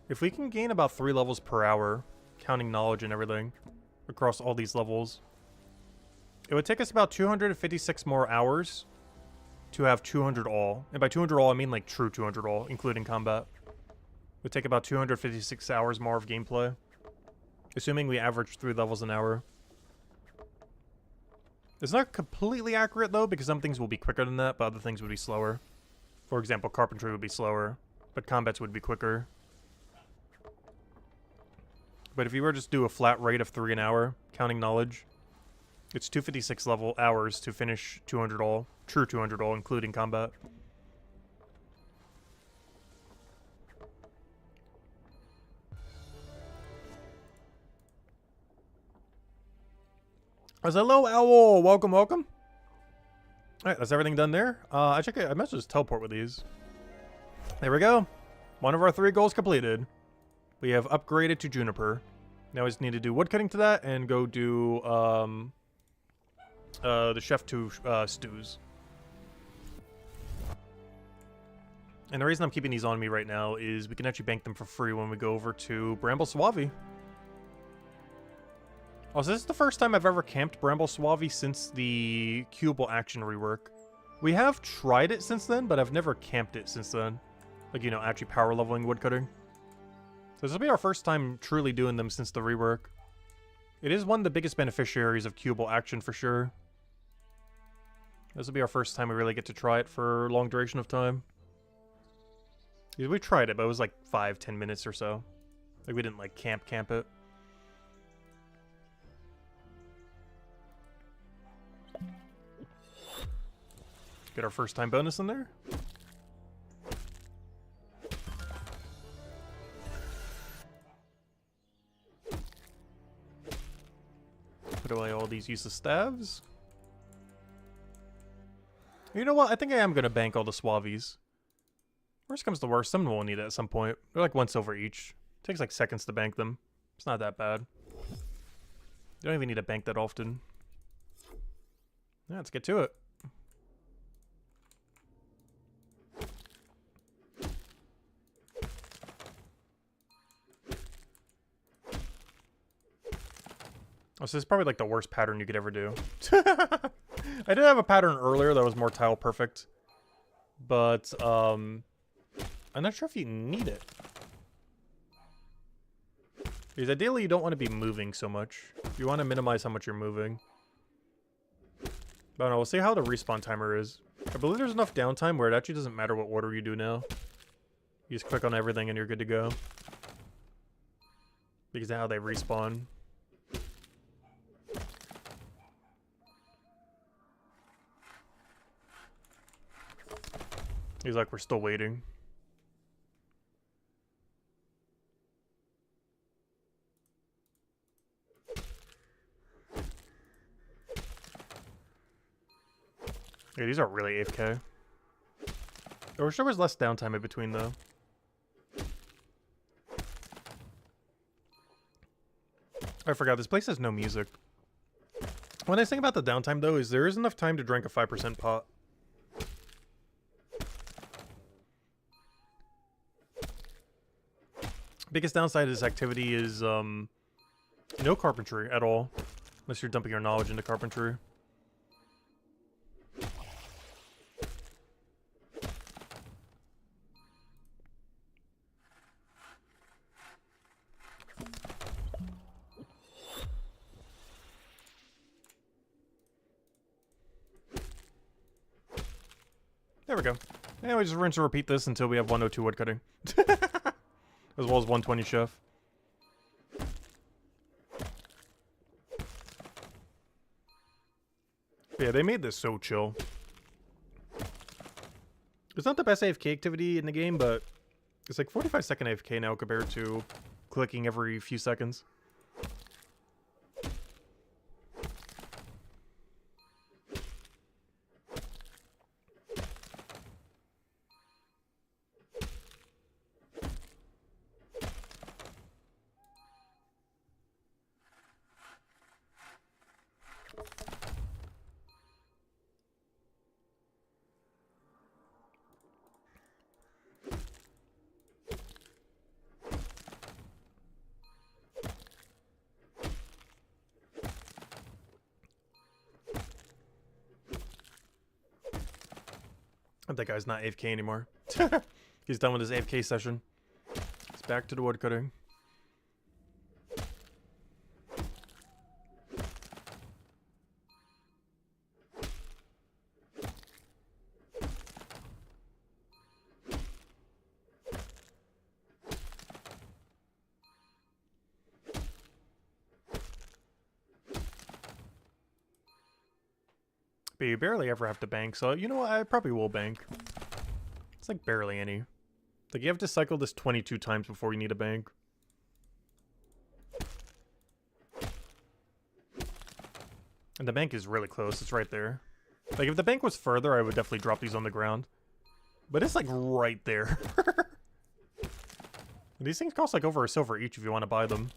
If we can gain about 3 levels per hour, counting knowledge and everything, across all these levels, it would take us about 256 more hours to have 200 all. And by 200 all, I mean like true 200 all, including combat. It would take about 256 hours more of gameplay, assuming we average 3 levels an hour. It's not completely accurate, though, because some things will be quicker than that, but other things would be slower. For example, carpentry would be slower, but combats would be quicker. But if you were to just do a flat rate of 3 an hour, counting knowledge, it's 256 level hours to finish 200 all, true 200 all, including combat. Hello, Owl! Welcome, welcome. Alright, that's everything done there. I might as well just teleport with these. There we go. One of our 3 goals completed. We have upgraded to Juniper. Now we just need to do woodcutting to that and go do the Chef 2 stews. And the reason I'm keeping these on me right now is we can actually bank them for free when we go over to Bramble Suave. Also, this is the first time I've ever camped Bramble Suave since the Cubable Action rework. We have tried it since then, but I've never camped it since then. Like, you know, actually power leveling woodcutting. So this will be our first time truly doing them since the rework. It is one of the biggest beneficiaries of Cubable Action for sure. This will be our first time we really get to try it for a long duration of time. Yeah, we tried it, but it was like 5-10 minutes or so. Like, we didn't like camp it. Get our first time bonus in there. Put away all these useless staves. You know what? I think I am going to bank all the Suavies. Worst comes to worst, someone will need it at some point. They're like 1 silver each. Takes like seconds to bank them. It's not that bad. You don't even need to bank that often. Yeah, let's get to it. Oh, so this is probably like the worst pattern you could ever do. I did have a pattern earlier that was more tile perfect. But, I'm not sure if you need it. Because ideally you don't want to be moving so much. You want to minimize how much you're moving. But I don't know, we'll see how the respawn timer is. I believe there's enough downtime where it actually doesn't matter what order you do now. You just click on everything and you're good to go. Because of how they respawn. He's like, we're still waiting. Yeah, these are really AFK. I wish there was less downtime in between, though. I forgot, this place has no music. One nice thing about the downtime, though, is there is enough time to drink a 5% pot. Biggest downside of this activity is no carpentry at all, unless you're dumping your knowledge into carpentry. There we go. And we just rinse and repeat this until we have 102 woodcutting. As well as 120 chef. Yeah, they made this so chill. It's not the best AFK activity in the game, but it's like 45-second AFK now compared to clicking every few seconds. That guy's not AFK anymore. He's done with his AFK session. He's back to the woodcutting. But you barely ever have to bank, so you know what? I probably will bank. It's like barely any. Like you have to cycle this 22 times before you need a bank. And the bank is really close. It's right there. Like if the bank was further, I would definitely drop these on the ground. But it's like right there. These things cost like over a silver each if you want to buy them.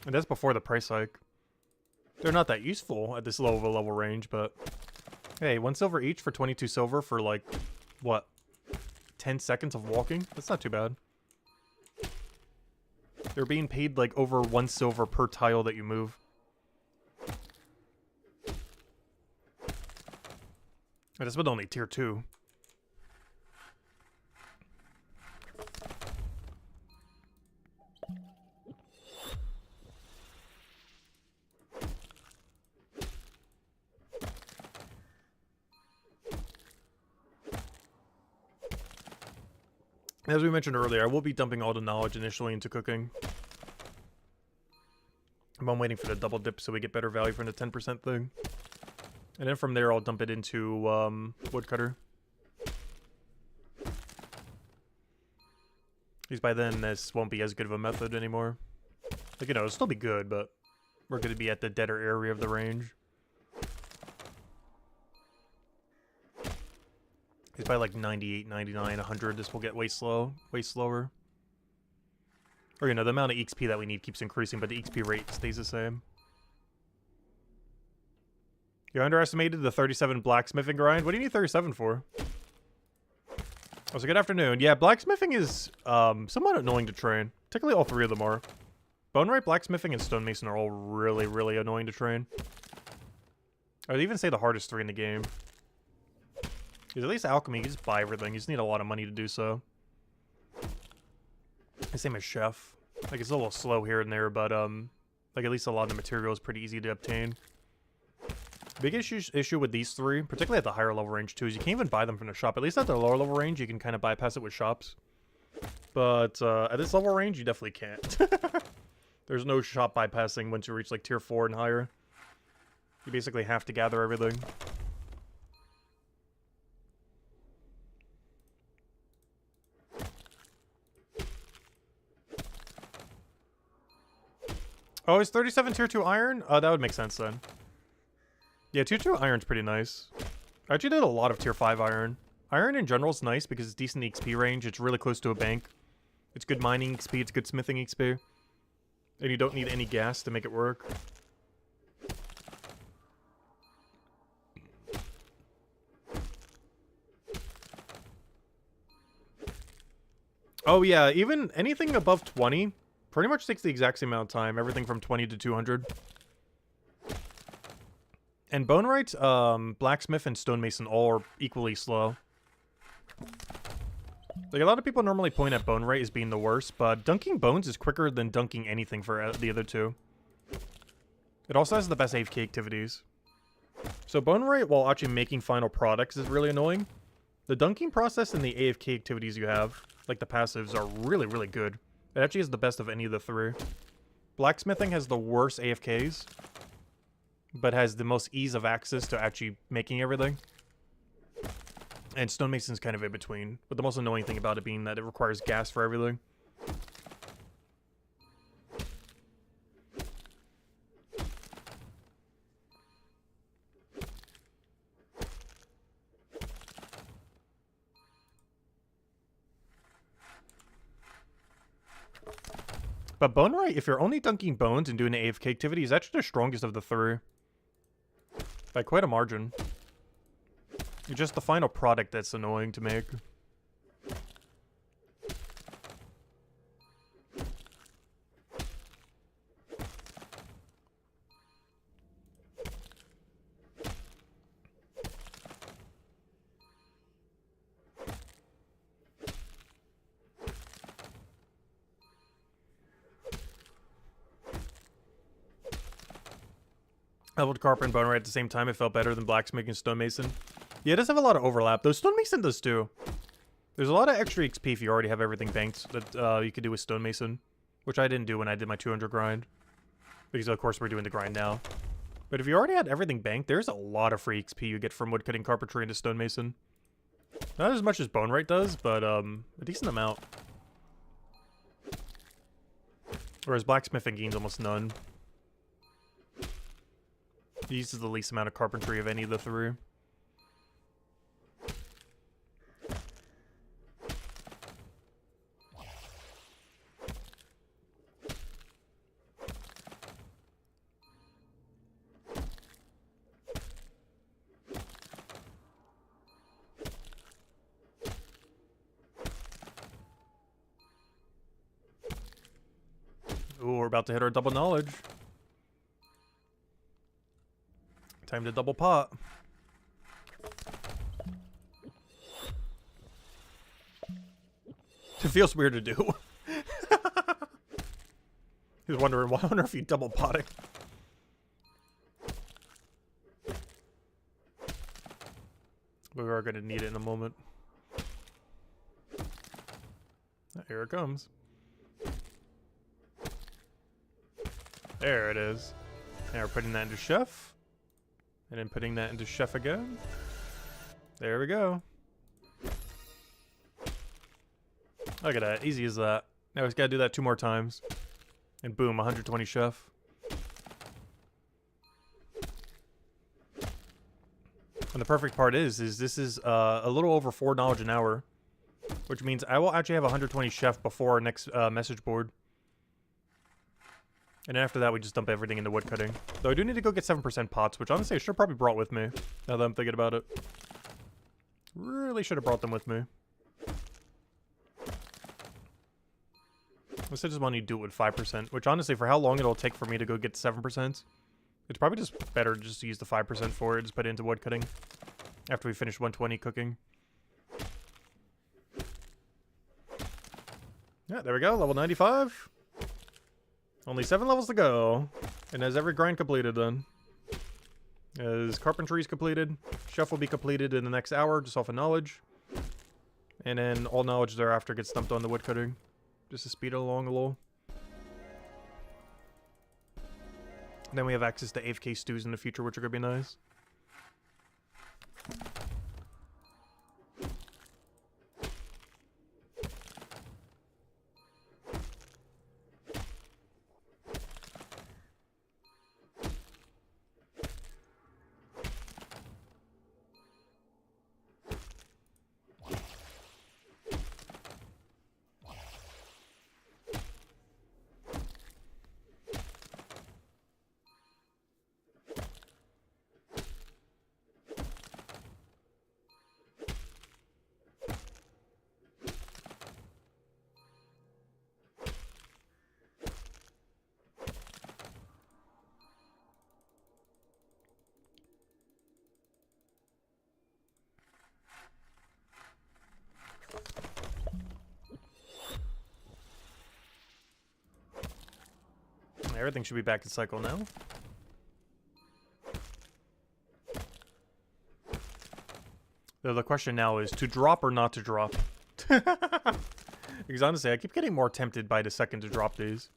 And that's before the price hike. They're not that useful at this low of a level range, but hey, 1 silver each for 22 silver for like, what, 10 seconds of walking? That's not too bad. They're being paid like over 1 silver per tile that you move. And that's with only tier 2. As we mentioned earlier, I will be dumping all the knowledge initially into cooking. I'm waiting for the double dip so we get better value from the 10% thing. And then from there, I'll dump it into woodcutter. Because by then, this won't be as good of a method anymore. Like, you know, it'll still be good, but we're going to be at the deader area of the range. Because by like 98, 99, 100, this will get way slower. Or, you know, the amount of XP that we need keeps increasing, but the XP rate stays the same. You underestimated the 37 blacksmithing grind? What do you need 37 for? Oh, so good afternoon. Yeah, blacksmithing is somewhat annoying to train. Particularly all three of them are. Bonewright, blacksmithing, and stonemason are all really, really annoying to train. I would even say the hardest three in the game. Because at least alchemy, you can just buy everything. You just need a lot of money to do so. The same as chef. Like, it's a little slow here and there, but like at least a lot of the material is pretty easy to obtain. Big issue with these three, particularly at the higher level range too, is you can't even buy them from the shop. At least at the lower level range, you can kind of bypass it with shops. But at this level range, you definitely can't. There's no shop bypassing once you reach like tier 4 and higher. You basically have to gather everything. Oh, is 37 tier 2 iron? That would make sense then. Yeah, tier 2 iron's pretty nice. I actually did a lot of tier 5 iron. Iron in general is nice because it's decent XP range. It's really close to a bank. It's good mining XP. It's good smithing XP. And you don't need any gas to make it work. Oh yeah, even anything above 20 pretty much takes the exact same amount of time. Everything from 20 to 200. And Bonewright, Blacksmith, and Stonemason all are equally slow. Like, a lot of people normally point at Bonewright as being the worst, but dunking bones is quicker than dunking anything for the other two. It also has the best AFK activities. So Bonewright, while actually making final products, is really annoying. The dunking process and the AFK activities you have, like the passives, are really, really good. It actually is the best of any of the three. Blacksmithing has the worst AFKs, but has the most ease of access to actually making everything. And Stonemason's kind of in between, but the most annoying thing about it being that it requires gas for everything. But Bonewright, if you're only dunking bones and doing the AFK activity, is actually the strongest of the three. By quite a margin. It's just the final product that's annoying to make. I leveled Carp and Bonewright at the same time. It felt better than Blacksmith and Stonemason. Yeah, it does have a lot of overlap, though Stonemason does too. There's a lot of extra XP if you already have everything banked that you could do with Stonemason, which I didn't do when I did my 200 grind. Because, of course, we're doing the grind now. But if you already had everything banked, there's a lot of free XP you get from woodcutting, carpentry, into Stonemason. Not as much as Bonewright does, but a decent amount. Whereas Blacksmithing gains almost none. He uses the least amount of carpentry of any of the three. Ooh, we're about to hit our double knowledge. Time to double pot. It feels weird to do. He's wondering, well, I wonder if you double potting. But we are going to need it in a moment. Here it comes. There it is. Now we're putting that into chef. And then putting that into chef again. There we go. Look at that. Easy as that. Now we just gotta do that 2 more times. And boom, 120 chef. And the perfect part is this is a little over 4 knowledge an hour. Which means I will actually have 120 chef before our next message board. And then after that, we just dump everything into woodcutting. Though I do need to go get 7% pots, which honestly I should have probably brought with me. Now that I'm thinking about it. Really should have brought them with me. I just want to do it with 5%, which honestly, for how long it'll take for me to go get 7%, it's probably just better to just use the 5% for it, just put it into woodcutting after we finish 120 cooking. Yeah, there we go, level 95. Only 7 levels to go. And as every grind completed then. As carpentry is completed, chef will be completed in the next hour, just off of knowledge. And then all knowledge thereafter gets dumped on the woodcutting. Just to speed it along a little. And then we have access to AFK stews in the future, which are going to be nice. Everything should be back in cycle now. Though the question now is to drop or not to drop. Because honestly, I keep getting more tempted by the second to drop these.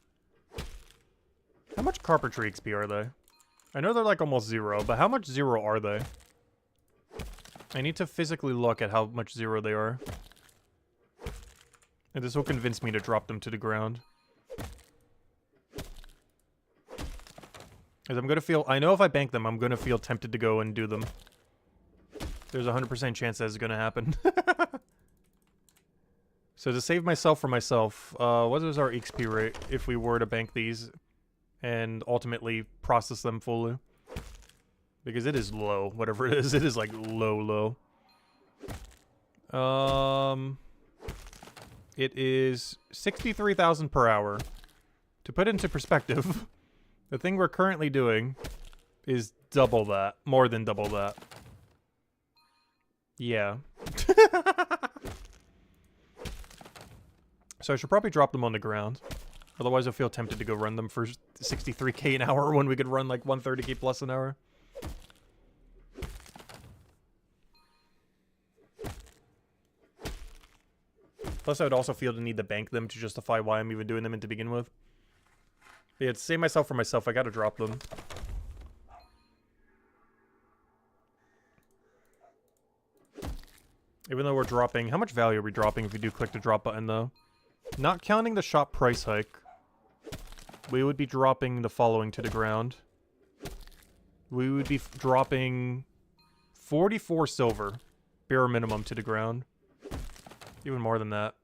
How much carpentry XP are they? I know they're like almost 0, but how much 0 are they? I need to physically look at how much 0 they are. And this will convince me to drop them to the ground. Because I'm going to feel... I know if I bank them, I'm going to feel tempted to go and do them. There's a 100% chance that's going to happen. So to save myself from myself, what is our XP rate if we were to bank these and ultimately process them fully? Because it is low, whatever it is. It is like low. It is 63,000 per hour. To put into perspective... The thing we're currently doing is double that. More than double that. Yeah. So I should probably drop them on the ground. Otherwise I feel tempted to go run them for 63k an hour when we could run like 130k plus an hour. Plus I would also feel the need to bank them to justify why I'm even doing them to begin with. Yeah, to save myself for myself, I gotta drop them. Even though we're dropping... How much value are we dropping if we do click the drop button, though? Not counting the shop price hike, we would be dropping the following to the ground. We would be dropping 44 silver, bare minimum, to the ground. Even more than that.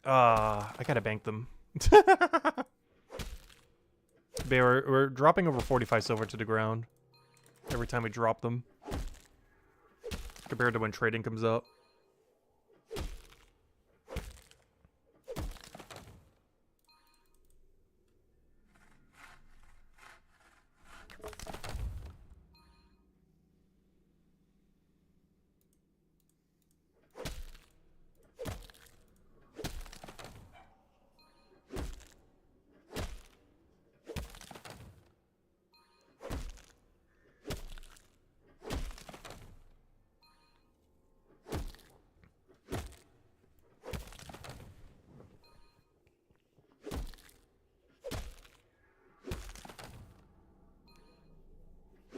I gotta bank them. We're dropping over 45 silver to the ground every time we drop them. Compared to when trading comes up.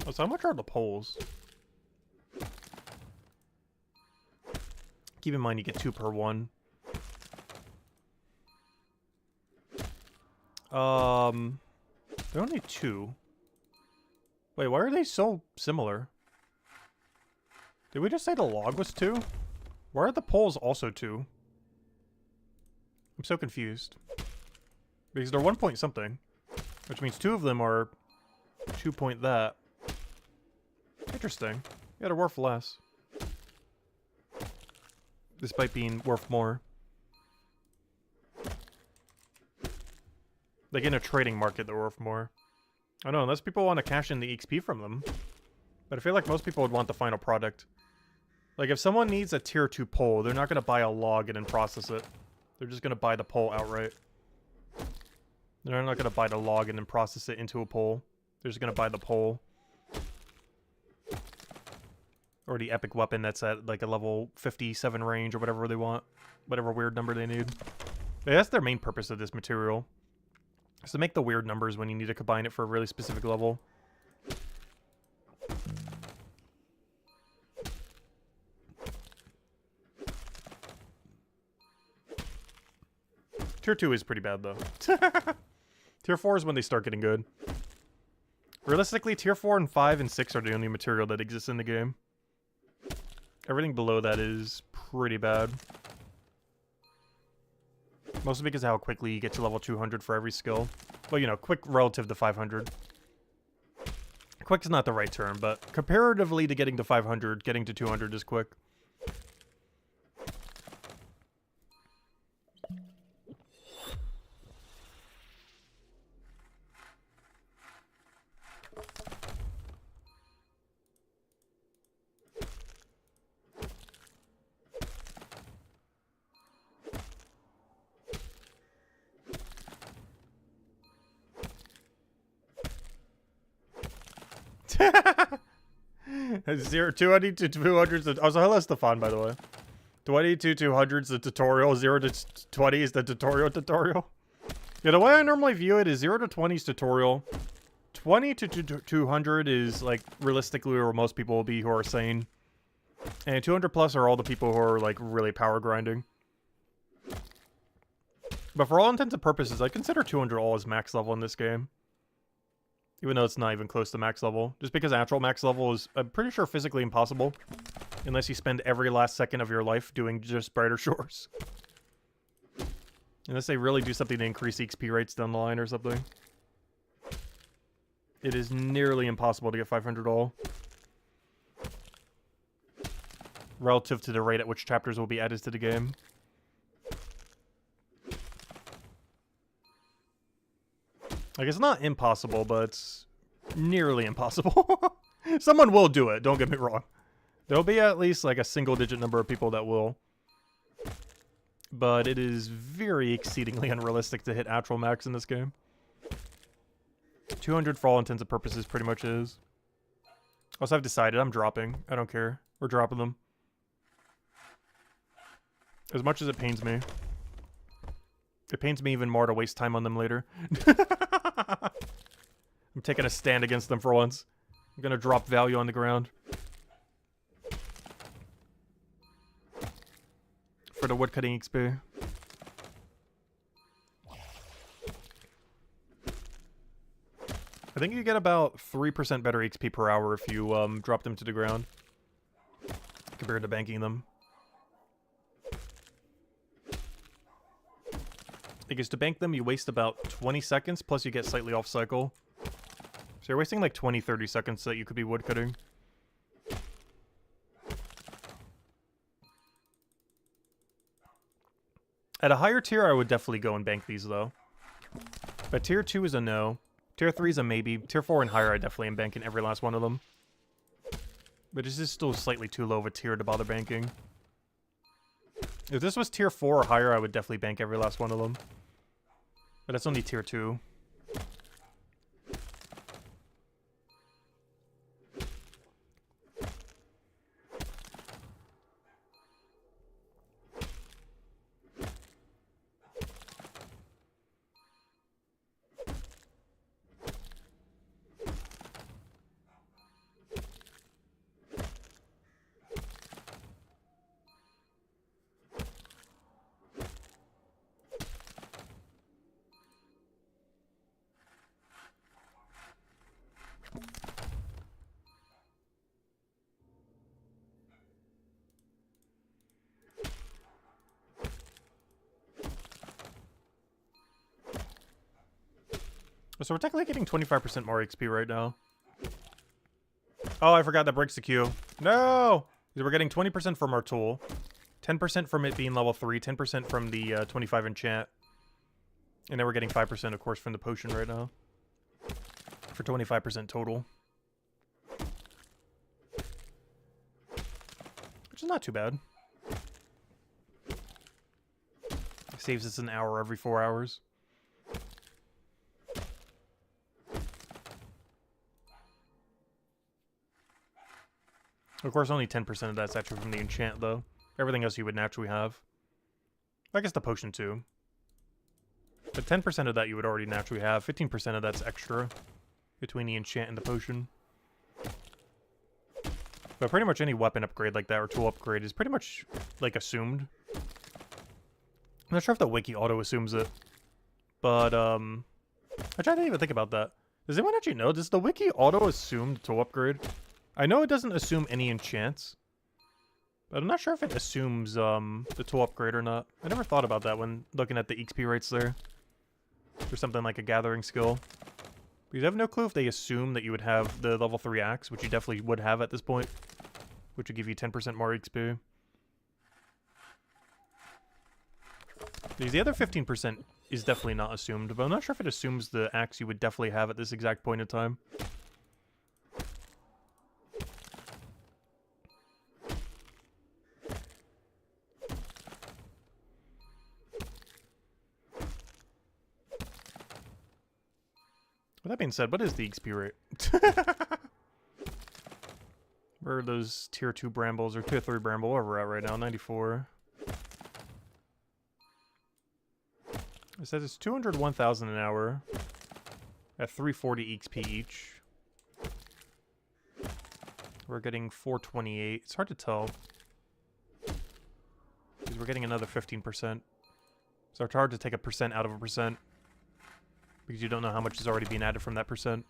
Oh, so how much are the poles? Keep in mind you get 2 per one. They're only 2. Wait, why are they so similar? Did we just say the log was 2? Why are the poles also 2? I'm so confused. Because they're 1 point something. Which means 2 of them are 2 point that. Interesting. Yeah, they're worth less. Despite being worth more. Like in a trading market, they're worth more. I don't know, unless people want to cash in the XP from them. But I feel like most people would want the final product. Like if someone needs a tier 2 pole, they're not going to buy a log and then process it. They're just going to buy the pole outright. They're not going to buy the log and then process it into a pole. They're just going to buy the pole. Or the epic weapon that's at like a level 57 range or whatever they want. Whatever weird number they need. Yeah, that's their main purpose of this material. Is to make the weird numbers when you need to combine it for a really specific level. Tier 2 is pretty bad, though. Tier 4 is when they start getting good. Realistically, Tier 4 and 5 and 6 are the only material that exists in the game. Everything below that is pretty bad. Mostly because of how quickly you get to level 200 for every skill. Well, you know, quick relative to 500. Quick is not the right term, but comparatively to getting to 500, getting to 200 is quick. Zero 200 to 200. Also, hello Stefan, by the way. 20 to 200 is the tutorial. 0 to 20 is the tutorial. Yeah, the way I normally view it is 0 to 20 is tutorial. 20 to 200 is like realistically where most people will be who are sane. And 200 plus are all the people who are like really power grinding. But for all intents and purposes, I consider 200 all as max level in this game. Even though it's not even close to max level. Just because actual max level is, I'm pretty sure, physically impossible. Unless you spend every last second of your life doing just brighter shores. Unless they really do something to increase XP rates down the line or something. It is nearly impossible to get 500 all. Relative to the rate at which chapters will be added to the game. Like, it's not impossible, but it's nearly impossible. Someone will do it, don't get me wrong. There'll be at least, like, a single-digit number of people that will. But it is very exceedingly unrealistic to hit actual max in this game. 200 for all intents and purposes pretty much is. Also, I've decided I'm dropping. I don't care. We're dropping them. As much as it pains me. It pains me even more to waste time on them later. I'm taking a stand against them for once. I'm gonna drop value on the ground. For the woodcutting XP. I think you get about 3% better XP per hour if you drop them to the ground. Compared to banking them. Because to bank them, you waste about 20 seconds, plus you get slightly off cycle. So you're wasting like 20-30 seconds that you could be woodcutting. At a higher tier, I would definitely go and bank these, though. But tier 2 is a no. Tier 3 is a maybe. Tier 4 and higher, I definitely am banking every last one of them. But this is still slightly too low of a tier to bother banking. If this was tier 4 or higher, I would definitely bank every last one of them. But that's only tier 2. So we're technically getting 25% more XP right now. Oh, I forgot that breaks the queue. No! We're getting 20% from our tool. 10% from it being level 3. 10% from the 25 enchant. And then we're getting 5%, of course, from the potion right now. For 25% total. Which is not too bad. Saves us an hour every 4 hours. Of course, only 10% of that's actually from the enchant, though. Everything else you would naturally have. I guess the potion, too. But 10% of that you would already naturally have. 15% of that's extra between the enchant and the potion. But pretty much any weapon upgrade like that, or tool upgrade, is pretty much, like, assumed. I'm not sure if the wiki auto-assumes it. But, I tried to even think about that. Does anyone actually know? Does the wiki auto-assume the tool upgrade? I know it doesn't assume any enchants. But I'm not sure if it assumes, the tool upgrade or not. I never thought about that when looking at the XP rates there. For something like a gathering skill. Because I have no clue if they assume that you would have the level 3 axe, which you definitely would have at this point. Which would give you 10% more XP. Because the other 15% is definitely not assumed, but I'm not sure if it assumes the axe you would definitely have at this exact point in time. With that being said, what is the XP rate? Where are those tier 2 brambles, or tier 3 bramble, where we're at right now? 94. It says it's 201,000 an hour. At 340 XP each. We're getting 428. It's hard to tell. Because we're getting another 15%. So it's hard to take a percent out of a percent. Because you don't know how much is already being added from that percent.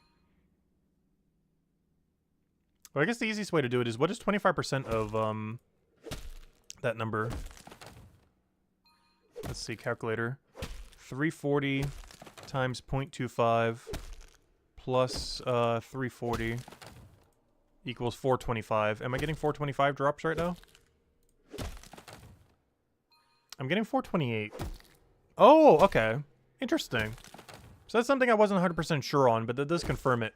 Well, I guess the easiest way to do it is, what is 25% of, that number? Let's see, calculator. 340 times 0.25 plus, 340 equals 425. Am I getting 425 drops right now? I'm getting 428. Oh, okay. Interesting. So that's something I wasn't 100% sure on, but that does confirm it.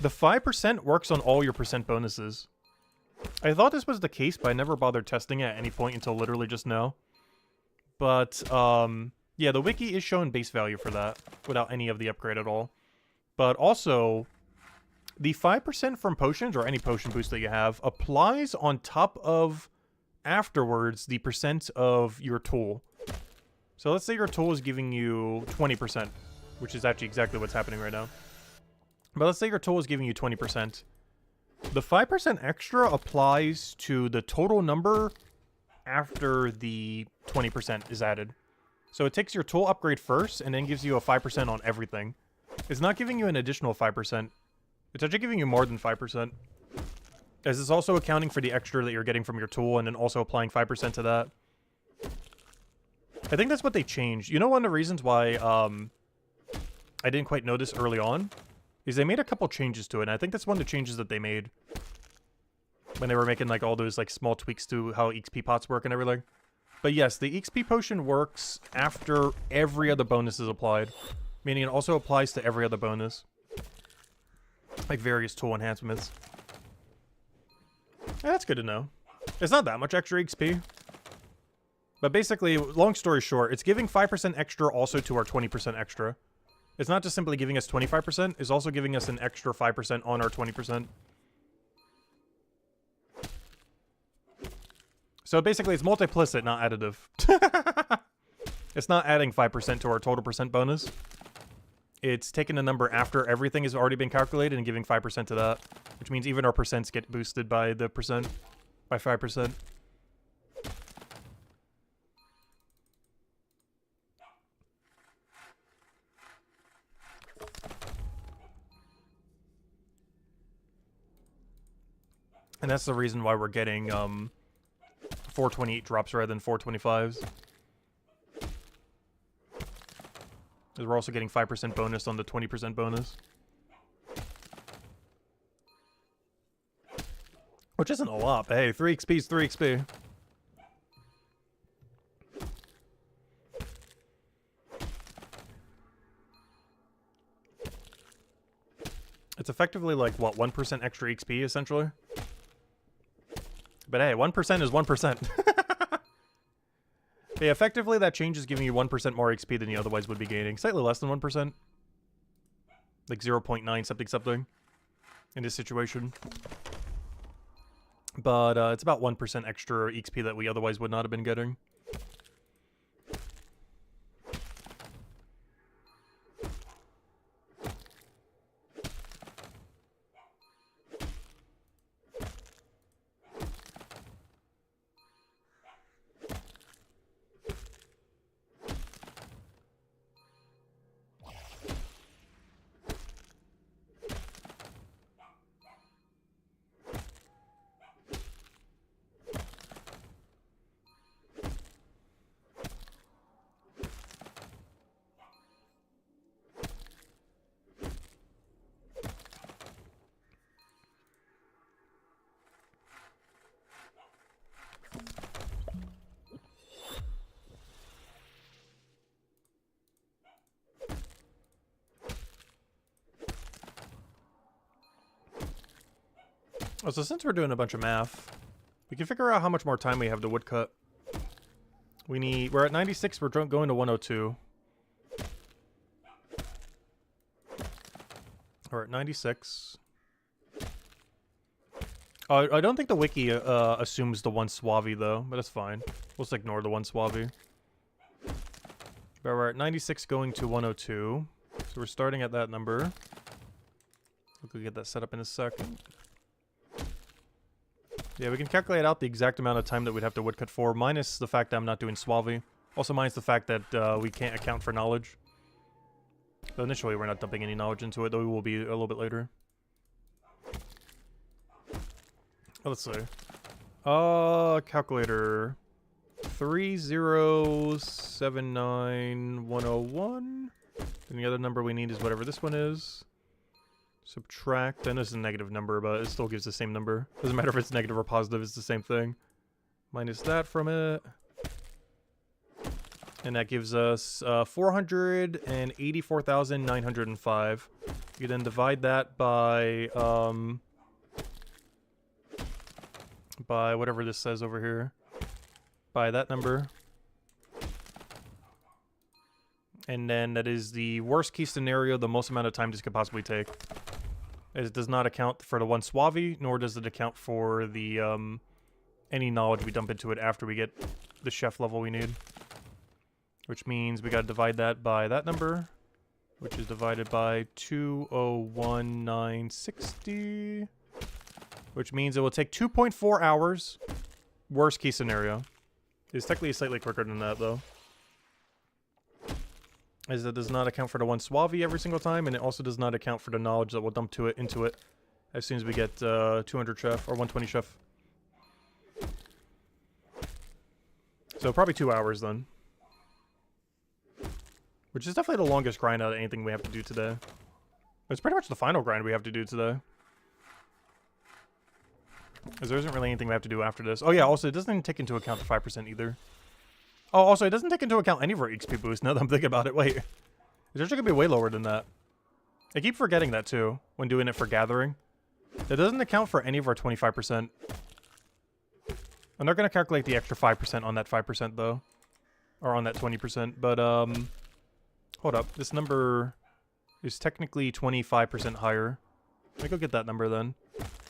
The 5% works on all your percent bonuses. I thought this was the case, but I never bothered testing it at any point until literally just now. But, yeah, the wiki is showing base value for that, without any of the upgrade at all. But also, the 5% from potions, or any potion boost that you have, applies on top of, afterwards, the percent of your tool. So let's say your tool is giving you 20%. Which is actually exactly what's happening right now. But let's say your tool is giving you 20%. The 5% extra applies to the total number after the 20% is added. So it takes your tool upgrade first, and then gives you a 5% on everything. It's not giving you an additional 5%. It's actually giving you more than 5%. As it's also accounting for the extra that you're getting from your tool, and then also applying 5% to that. I think that's what they changed. You know, one of the reasons why, I didn't quite notice early on, is they made a couple changes to it, and I think that's one of the changes that they made when they were making, like, all those, like, small tweaks to how XP pots work and everything. But yes, the XP potion works after every other bonus is applied, meaning it also applies to every other bonus. Like, various tool enhancements. Yeah, that's good to know. It's not that much extra XP. But basically, long story short, it's giving 5% extra also to our 20% extra. It's not just simply giving us 25%, it's also giving us an extra 5% on our 20%. So basically, it's multiplicit, not additive. It's not adding 5% to our total percent bonus. It's taking the number after everything has already been calculated and giving 5% to that. Which means even our percents get boosted by the percent. By 5%. And that's the reason why we're getting 428 drops rather than 425s. Because we're also getting 5% bonus on the 20% bonus. Which isn't a lot, but hey, 3 XP is 3 XP. It's effectively like, what, 1% extra XP, essentially? But hey, 1% is 1%. Yeah, effectively, that change is giving you 1% more XP than you otherwise would be gaining. Slightly less than 1%. Like 0.9 something something in this situation. But it's about 1% extra XP that we otherwise would not have been getting. Oh, so since we're doing a bunch of math, we can figure out how much more time we have to woodcut. We're at 96, we're going to 102. We're at 96. I don't think the wiki assumes the one Suave though, but that's fine. We'll just ignore the one Suave. But we're at 96 going to 102. So we're starting at that number. We'll get that set up in a second. Yeah, we can calculate out the exact amount of time that we'd have to woodcut for, minus the fact that I'm not doing Suave. Also minus the fact that we can't account for knowledge. So initially we're not dumping any knowledge into it, though we will be a little bit later. Oh, let's see. Calculator. 3079101. And the other number we need is whatever this one is. Subtract. I know it's a negative number, but it still gives the same number. Doesn't matter if it's negative or positive, it's the same thing. Minus that from it. And that gives us 484,905. You then divide that by whatever this says over here. By that number. And then that is the worst case scenario, the most amount of time this could possibly take. It does not account for the one Suave, nor does it account for the any knowledge we dump into it after we get the chef level we need. Which means we gotta divide that by that number, which is divided by 201,960. Which means it will take 2.4 hours. Worst case scenario. It's technically slightly quicker than that, though. As it does not account for the one Suave every single time, and it also does not account for the knowledge that we'll dump into it as soon as we get 200 chef, or 120 chef. So probably 2 hours then. Which is definitely the longest grind out of anything we have to do today. It's pretty much the final grind we have to do today. Because there isn't really anything we have to do after this. Oh yeah, also it doesn't even take into account the 5% either. Oh, also it doesn't take into account any of our XP boost now that I'm thinking about it. Wait. It's actually going to be way lower than that. I keep forgetting that too, when doing it for gathering. That doesn't account for any of our 25%. I'm not going to calculate the extra 5% on that 5% though. Or on that 20%, but hold up. This number is technically 25% higher. Let me go get that number then.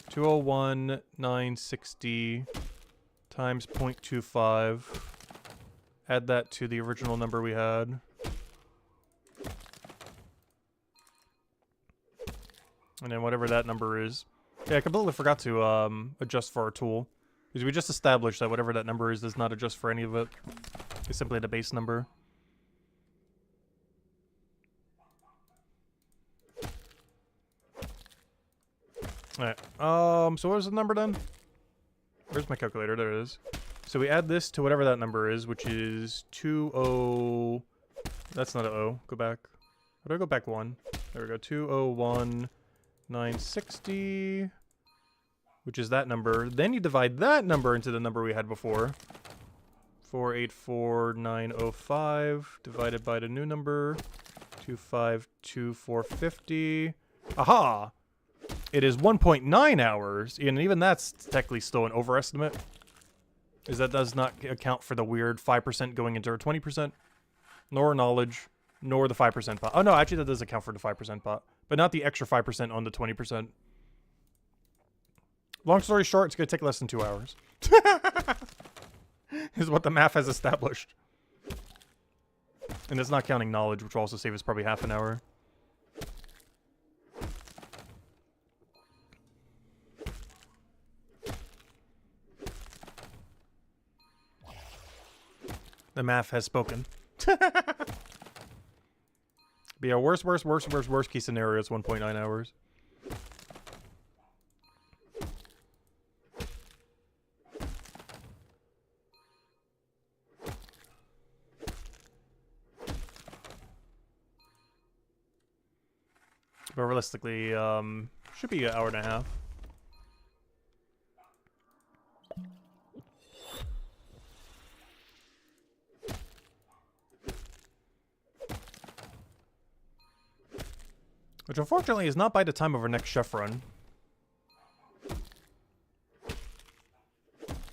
201,960 times 0.25. Add that to the original number we had. And then whatever that number is. Yeah, I completely forgot to adjust for our tool. Because we just established that whatever that number is does not adjust for any of it. It's simply the base number. Alright, so what was the number then? Where's my calculator? There it is. So we add this to whatever that number is, which is 20... That's not an O. Go back. How do I go back one? There we go. 201,960, which is that number. Then you divide that number into the number we had before. 484,905 divided by the new number. 252,450. Aha! It is 1.9 hours, and even that's technically still an overestimate. Is that does not account for the weird 5% going into our 20%, nor knowledge, nor the 5% pot. Oh no, actually that does account for the 5% pot, but not the extra 5% on the 20%. Long story short, it's going to take less than 2 hours. Is what the math has established. And it's not counting knowledge, which will also save us probably half an hour. The math has spoken. But yeah, worst case scenario is 1.9 hours. But realistically, should be an hour and a half. Which unfortunately is not by the time of our next chef run.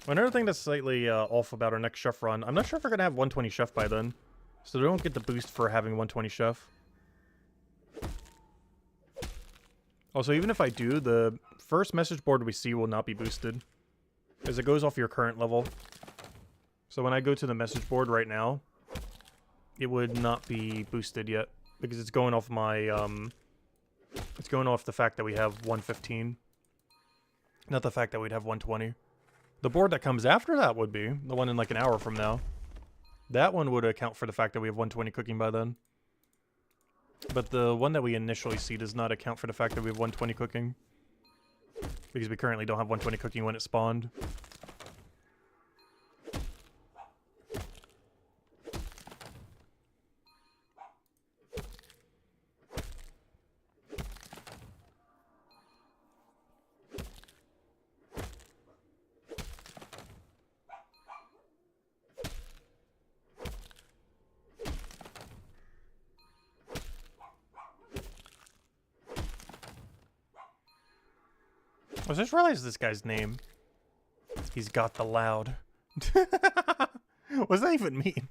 Another thing that's slightly off about our next chef run, I'm not sure if we're going to have 120 chef by then. So they don't get the boost for having 120 chef. Also, even if I do, the first message board we see will not be boosted, as it goes off your current level. So when I go to the message board right now, it would not be boosted yet, because it's going off my, it's going off the fact that we have 115, not the fact that we'd have 120. The board that comes after that would be, the one in like an hour from now. That one would account for the fact that we have 120 cooking by then. But the one that we initially see does not account for the fact that we have 120 cooking. Because we currently don't have 120 cooking when it spawned. I just realized this guy's name. He's got the loud. What does that even mean?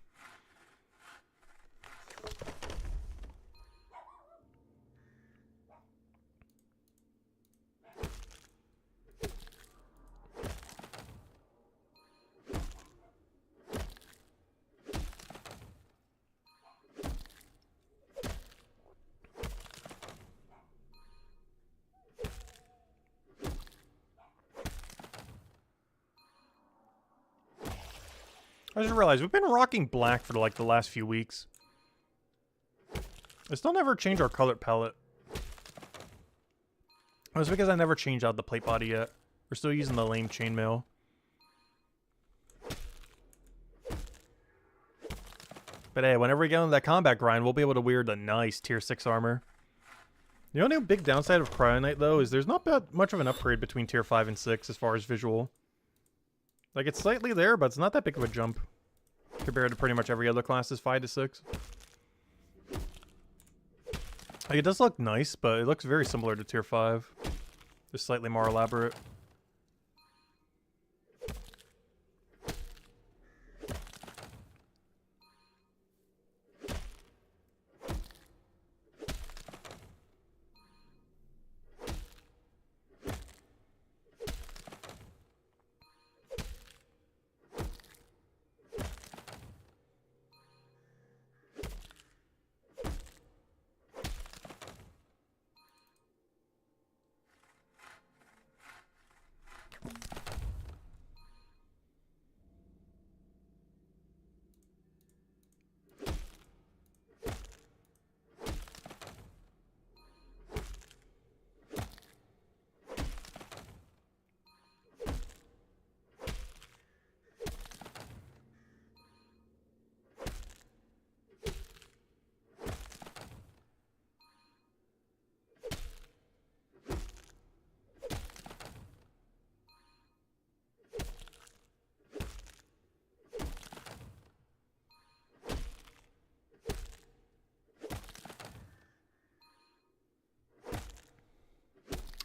I just realized we've been rocking black for like the last few weeks. I still never changed our color palette. It's because I never changed out the plate body yet. We're still using the lame chainmail. But hey, whenever we get into that combat grind, we'll be able to wear the nice tier 6 armor. The only big downside of Cryonite, though, is there's not that much of an upgrade between tier 5 and 6 as far as visual. Like, it's slightly there, but it's not that big of a jump compared to pretty much every other class's 5 to 6. Like, it does look nice, but it looks very similar to tier 5. Just slightly more elaborate.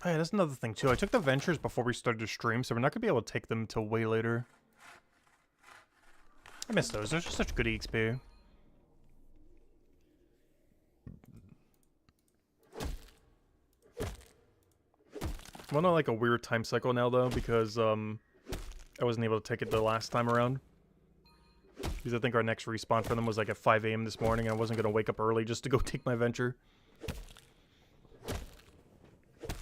Oh, yeah, that's another thing too. I took the ventures before we started to stream, so we're not gonna be able to take them till way later. I miss those. Those are such good EXP. I'm on like a weird time cycle now though, because I wasn't able to take it the last time around. Because I think our next respawn for them was like at 5 AM this morning, and I wasn't gonna wake up early just to go take my venture.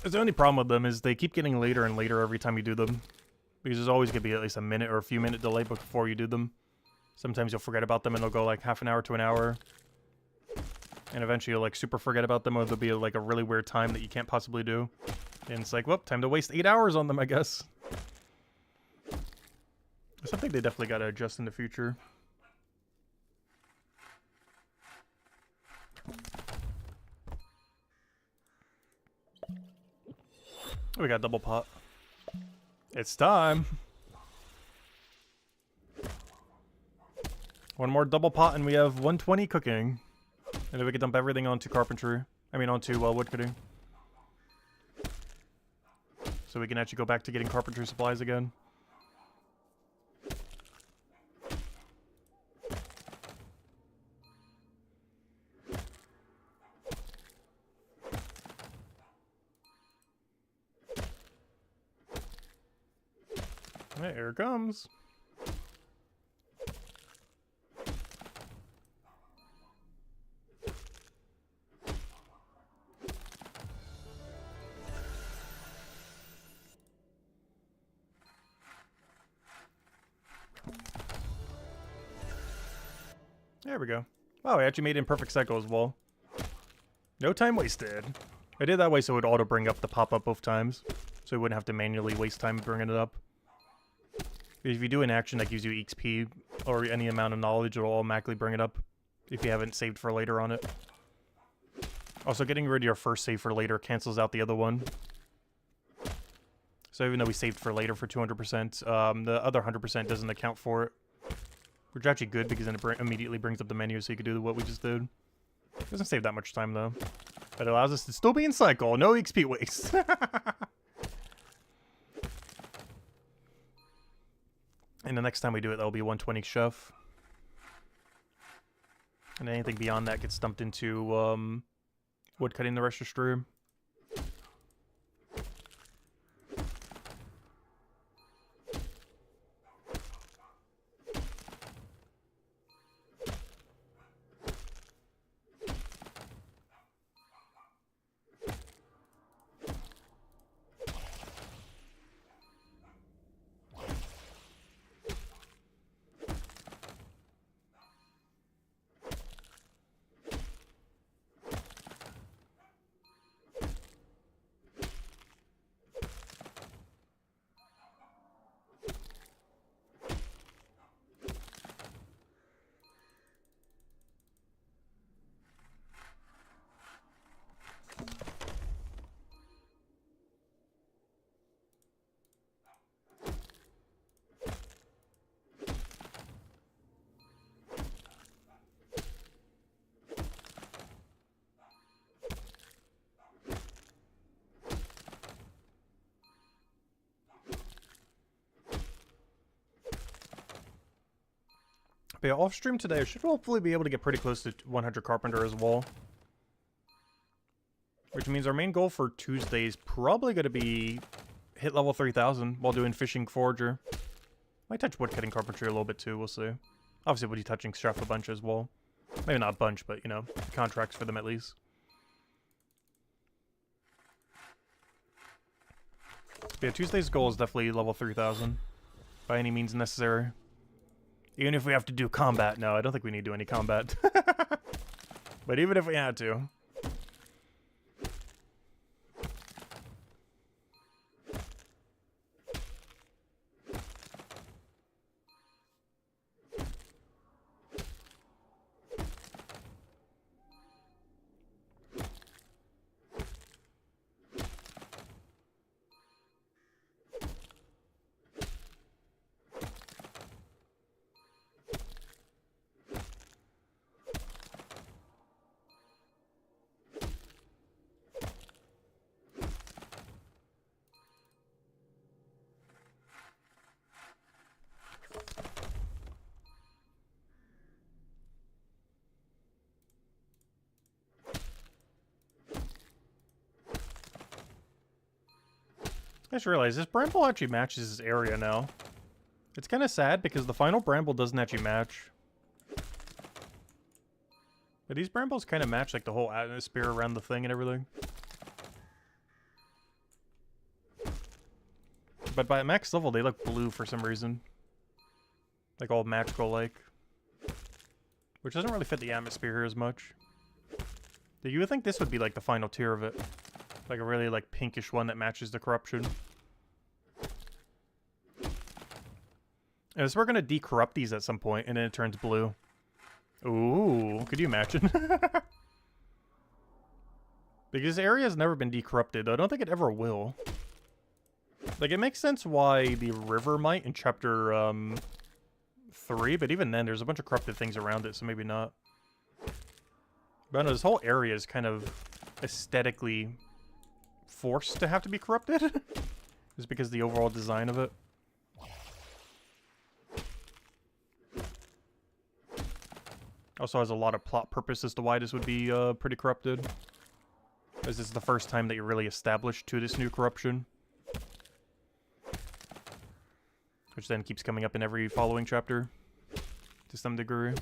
The only problem with them is they keep getting later and later every time you do them. Because there's always gonna be at least a minute or a few minute delay before you do them. Sometimes you'll forget about them and they'll go like half an hour to an hour. And eventually you'll like super forget about them, or there'll be like a really weird time that you can't possibly do. And it's like, well, time to waste 8 hours on them, I guess. Something they definitely gotta adjust in the future. Oh, we got double pot. It's time. One more double pot and we have 120 cooking. And then we can dump everything onto carpentry. I mean onto woodcutting. So we can actually go back to getting carpentry supplies again. Hey, here it comes. There we go. Wow, I actually made it in perfect cycle as well. No time wasted. I did that way so it would auto bring up the pop-up both times. So we wouldn't have to manually waste time bringing it up. If you do an action that gives you XP or any amount of knowledge, it'll automatically bring it up if you haven't saved for later on it. Also, getting rid of your first save for later cancels out the other one. So even though we saved for later for 200%, the other 100% doesn't account for it. Which is actually good because then it immediately brings up the menu so you can do what we just did. It doesn't save that much time though. But it allows us to still be in cycle. No XP waste. And the next time we do it, that'll be 120 chef. And anything beyond that gets dumped into woodcutting the rest of stream. But yeah, off stream today, I should hopefully be able to get pretty close to 100 Carpenter as well. Which means our main goal for Tuesday is probably going to be hit level 3000 while doing Fishing Forager. Might touch Woodcutting Carpentry a little bit too, we'll see. Obviously we'll be touching Chef a bunch as well. Maybe not a bunch, but you know, contracts for them at least. But yeah, Tuesday's goal is definitely level 3000. By any means necessary. Even if we have to do combat. No, I don't think we need to do any combat. But even if we had to. I just realized this bramble actually matches this area now. It's kind of sad because the final bramble doesn't actually match. But these brambles kind of match like the whole atmosphere around the thing and everything. But by max level, they look blue for some reason. Like all magical-like. Which doesn't really fit the atmosphere here as much. You would think this would be like the final tier of it. Like a really like pinkish one that matches the corruption. And so we're gonna decorrupt these at some point, and then it turns blue. Ooh, could you imagine? Because this area has never been decorrupted, though I don't think it ever will. Like, it makes sense why the river might in chapter 3, but even then, there's a bunch of corrupted things around it, so maybe not. But I know this whole area is kind of aesthetically forced to have to be corrupted. Just because of the overall design of it. Also has a lot of plot purpose as to why this would be pretty corrupted. As this is the first time that you're really established to this new corruption. Which then keeps coming up in every following chapter. To some degree.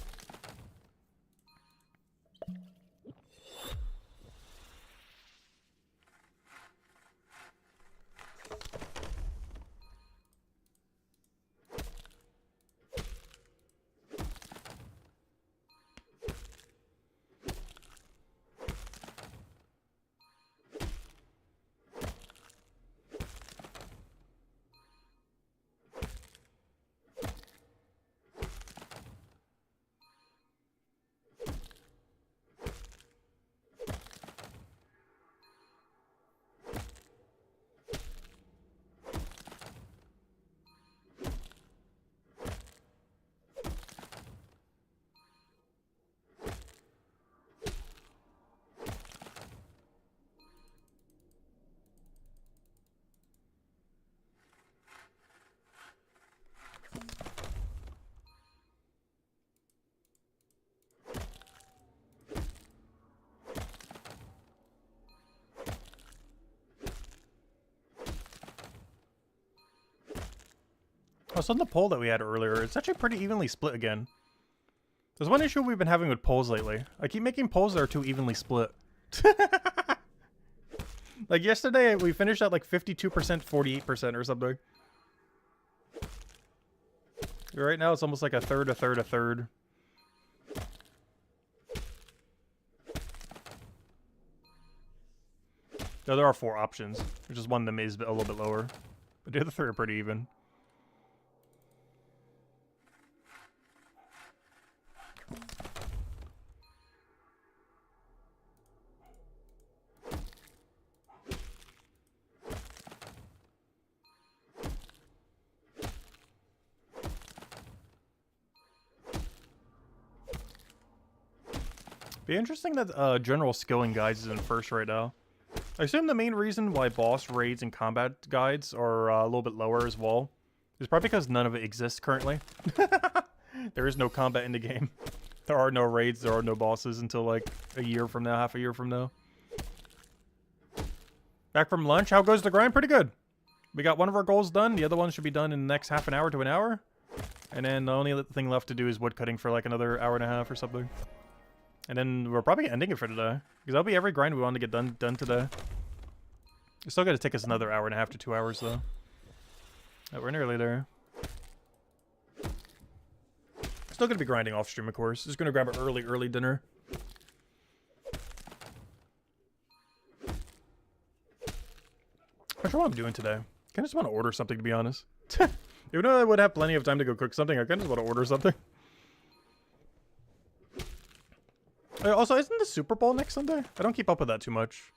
Also, on the poll that we had earlier, it's actually pretty evenly split again. There's one issue we've been having with polls lately. I keep making polls that are too evenly split. Like yesterday, we finished at like 52%, 48% or something. Right now, it's almost like a third, a third, a third. Though there are 4 options, which is one of them is a little bit lower. But the other 3 are pretty even. Be interesting that general skilling guides is in first right now. I assume the main reason why boss raids and combat guides are a little bit lower as well is probably because none of it exists currently. There is no combat in the game. There are no raids, there are no bosses until like a year from now, half a year from now. Back from lunch, how goes the grind? Pretty good. We got one of our goals done, the other one should be done in the next half an hour to an hour. And then the only thing left to do is woodcutting for like another hour and a half or something. And then we're probably ending it for today. Because that'll be every grind we want to get done today. It's still going to take us another hour and a half to 2 hours, though. Oh, we're nearly there. Still going to be grinding off stream, of course. Just going to grab an early dinner. Not sure what I'm doing today. I kind of just want to order something, to be honest. Even though I would have plenty of time to go cook something, I kind of just want to order something. Also, isn't the Super Bowl next Sunday? I don't keep up with that too much.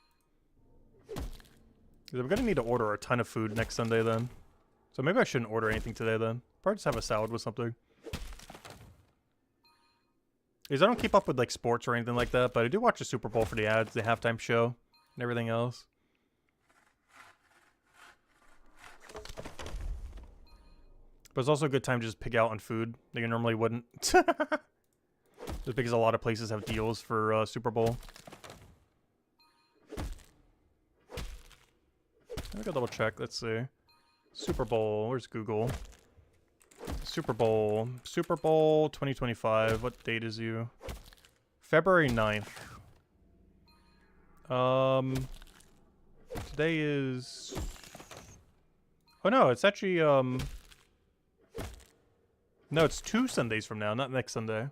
I'm gonna need to order a ton of food next Sunday then. So maybe I shouldn't order anything today then. Probably just have a salad with something. Because I don't keep up with like sports or anything like that, but I do watch the Super Bowl for the ads, the halftime show, and everything else. But it's also a good time to just pick out on food that you normally wouldn't. Just because a lot of places have deals for Super Bowl. me go double check. Let's see. Super Bowl. Where's Google? Super Bowl. Super Bowl 2025. What date is you? February 9th. Today is... Oh no, it's actually, No, it's 2 Sundays from now, not next Sunday.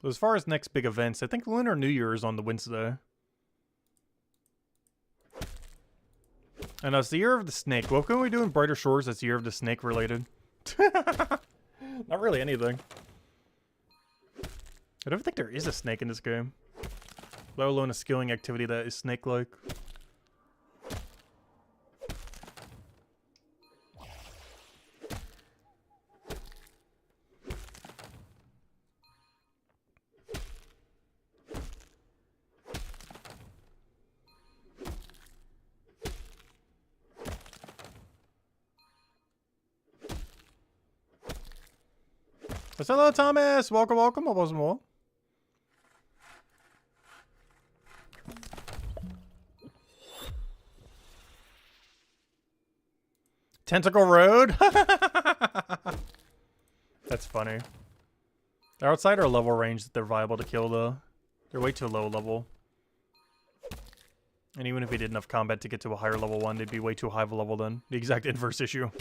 As far as next big events, I think Lunar New Year is on the Wednesday. And it's the Year of the Snake. What can we do in Brighter Shores that's Year of the Snake related? Not really anything. I don't think there is a snake in this game. Let alone a skilling activity that is snake-like. Hello, Thomas! Welcome, welcome. Almost more. Tentacle Road? That's funny. They're outside our level range that they're viable to kill, though. They're way too low level. And even if we did enough combat to get to a higher level one, they'd be way too high of a level then. The exact inverse issue.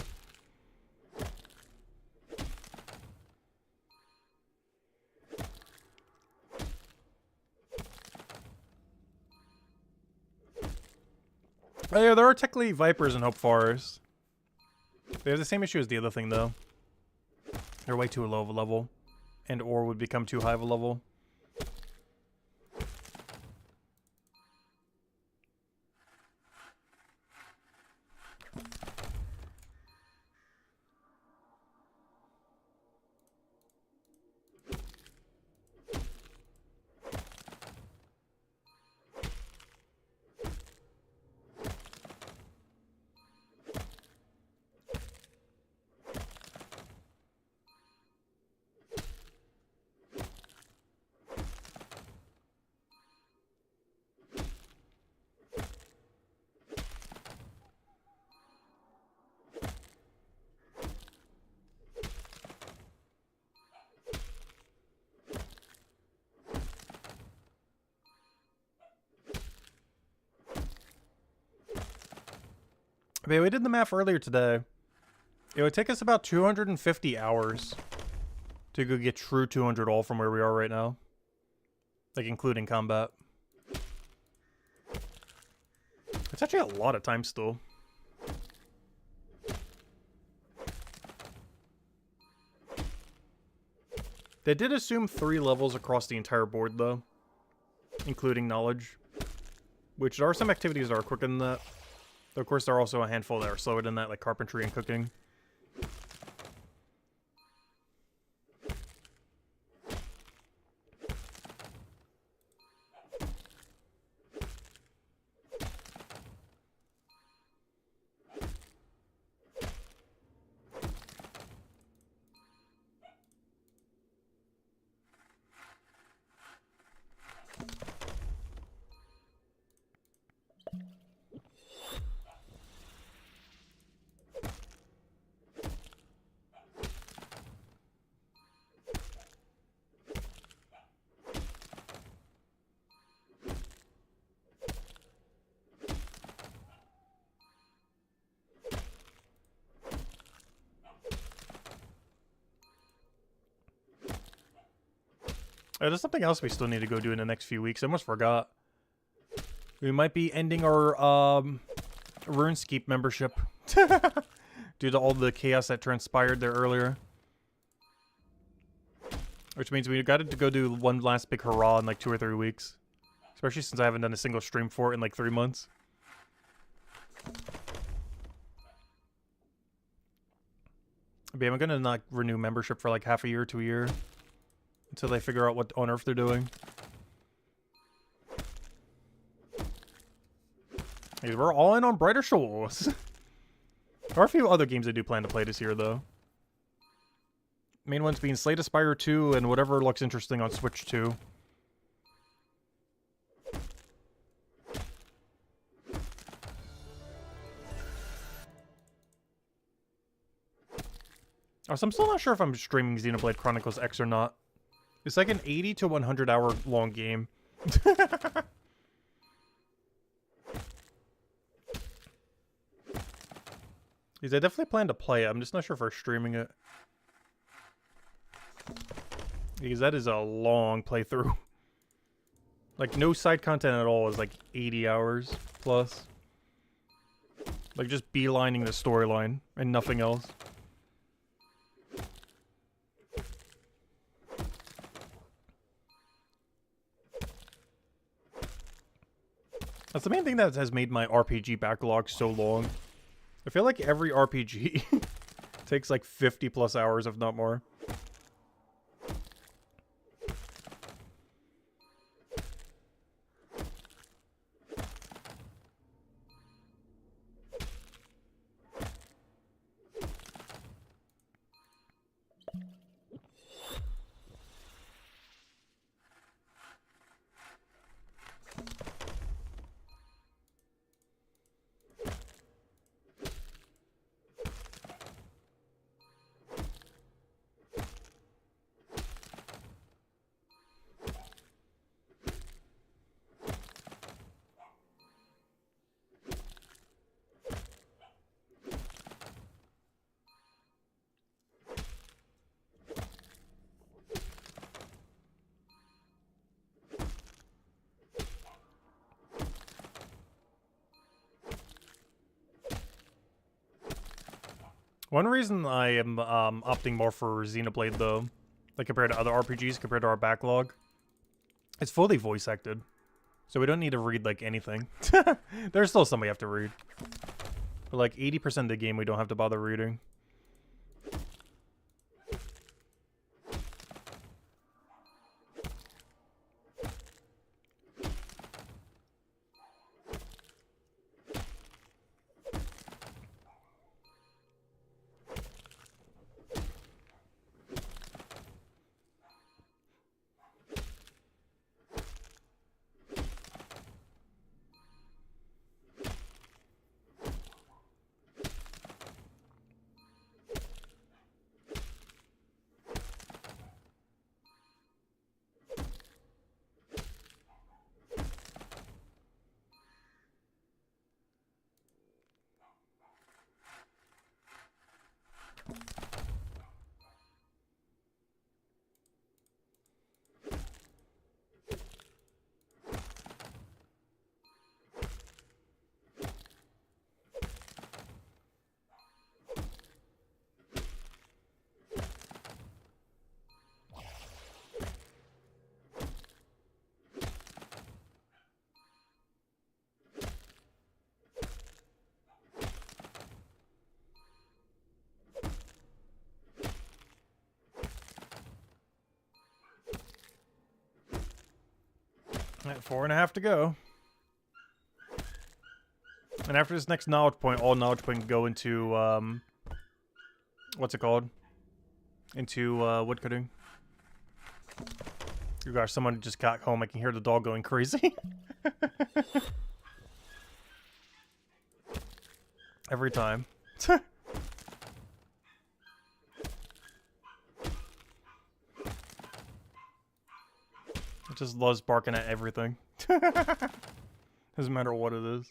Oh yeah, there are technically Vipers in Hope Forest. They have the same issue as the other thing, though. They're way too low of a level. And or would become too high of a level. Okay, we did the math earlier today. It would take us about 250 hours to go get true 200 all from where we are right now. Like, including combat. It's actually a lot of time still. They did assume 3 levels across the entire board, though. Including knowledge. Which there are some activities that are quicker than that. Though, of course, there are also a handful that are slower than that, like carpentry and cooking. There's something else we still need to go do in the next few weeks. I almost forgot. We might be ending our RuneScape membership due to all the chaos that transpired there earlier. Which means we got to go do one last big hurrah in like 2 or 3 weeks. Especially since I haven't done a single stream for it in like 3 months. But I'm gonna not renew membership for like half a year to a year. Until they figure out what on earth they're doing. Hey, we're all in on Brighter Shores. There are a few other games I do plan to play this year, though. Main ones being Slay the Spire 2 and whatever looks interesting on Switch 2. Oh, so I'm still not sure if I'm streaming Xenoblade Chronicles X or not. It's like an 80 to 100 hour long game. Because I definitely plan to play it. I'm just not sure if we're streaming it. Because that is a long playthrough. Like, no side content at all is like 80 hours plus. Like, just beelining the storyline and nothing else. That's the main thing that has made my RPG backlog so long. I feel like every RPG takes like 50 plus hours, if not more. One reason I am opting more for Xenoblade, though, like compared to other RPGs, compared to our backlog, it's fully voice acted. So we don't need to read, like, anything. There's still some we have to read. But, like, 80% of the game we don't have to bother reading. Alright, 4.5 to go. And after this next knowledge point, all knowledge point can go into, what's it called? Into, woodcutting. Oh gosh, someone just got home. I can hear the dog going crazy. Every time. It just loves barking at everything. Doesn't matter what it is.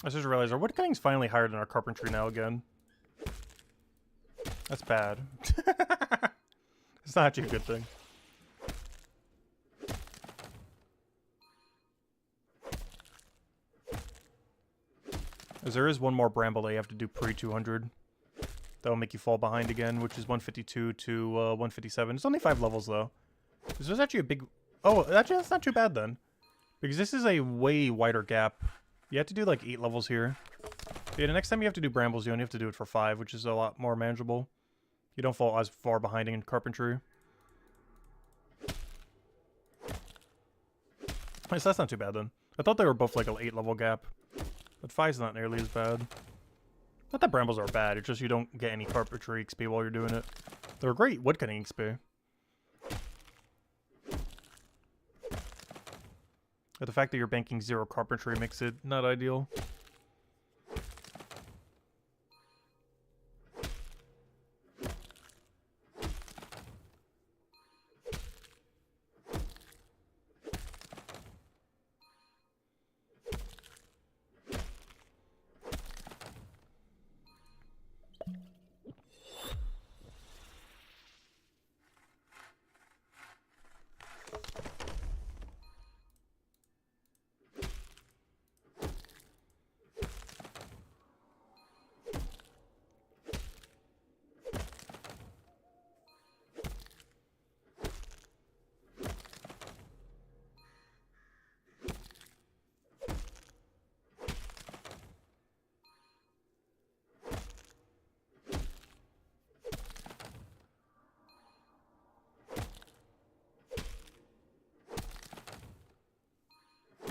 I just realized our woodcutting's finally higher than our carpentry now again. That's bad. It's not actually a good thing. As there is one more bramble that you have to do pre-200. That'll make you fall behind again, which is 152 to 157. It's only 5 levels, though. This is actually a big... Oh, actually, that's not too bad, then. Because this is a way wider gap. You have to do, like, 8 levels here. Yeah, the next time you have to do brambles, you only have to do it for 5, which is a lot more manageable. You don't fall as far behind in carpentry. So that's not too bad, then. I thought they were both, like, an 8-level gap. But 5's not nearly as bad. Not that brambles are bad, it's just you don't get any carpentry XP while you're doing it. They're great woodcutting XP. But the fact that you're banking 0 carpentry makes it not ideal.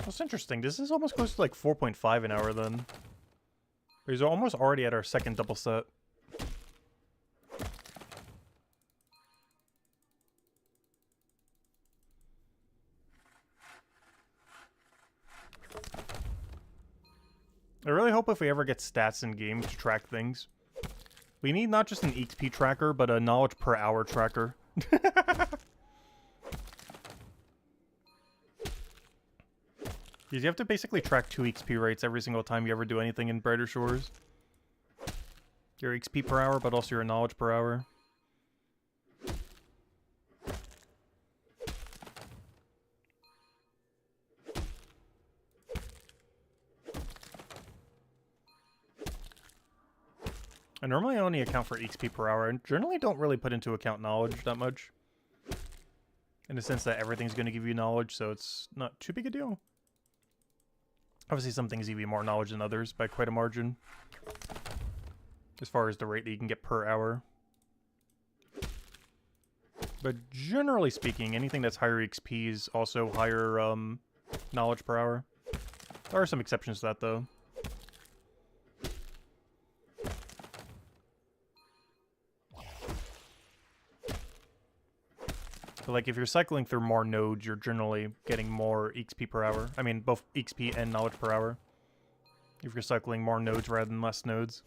That's interesting. This is almost close to like 4.5 an hour then. We're almost already at our second double set. I really hope if we ever get stats in game to track things. We need not just an XP tracker, but a knowledge per hour tracker. Because you have to basically track 2 XP rates every single time you ever do anything in Brighter Shores. Your XP per hour, but also your knowledge per hour. I normally only account for XP per hour, and generally don't really put into account knowledge that much. In the sense that everything's going to give you knowledge, so it's not too big a deal. Obviously, some things give you more knowledge than others by quite a margin. As far as the rate that you can get per hour. But generally speaking, anything that's higher XP is also higher knowledge per hour. There are some exceptions to that, though. So, like, if you're cycling through more nodes, you're generally getting more XP per hour. I mean, both XP and knowledge per hour. If you're cycling more nodes rather than less nodes.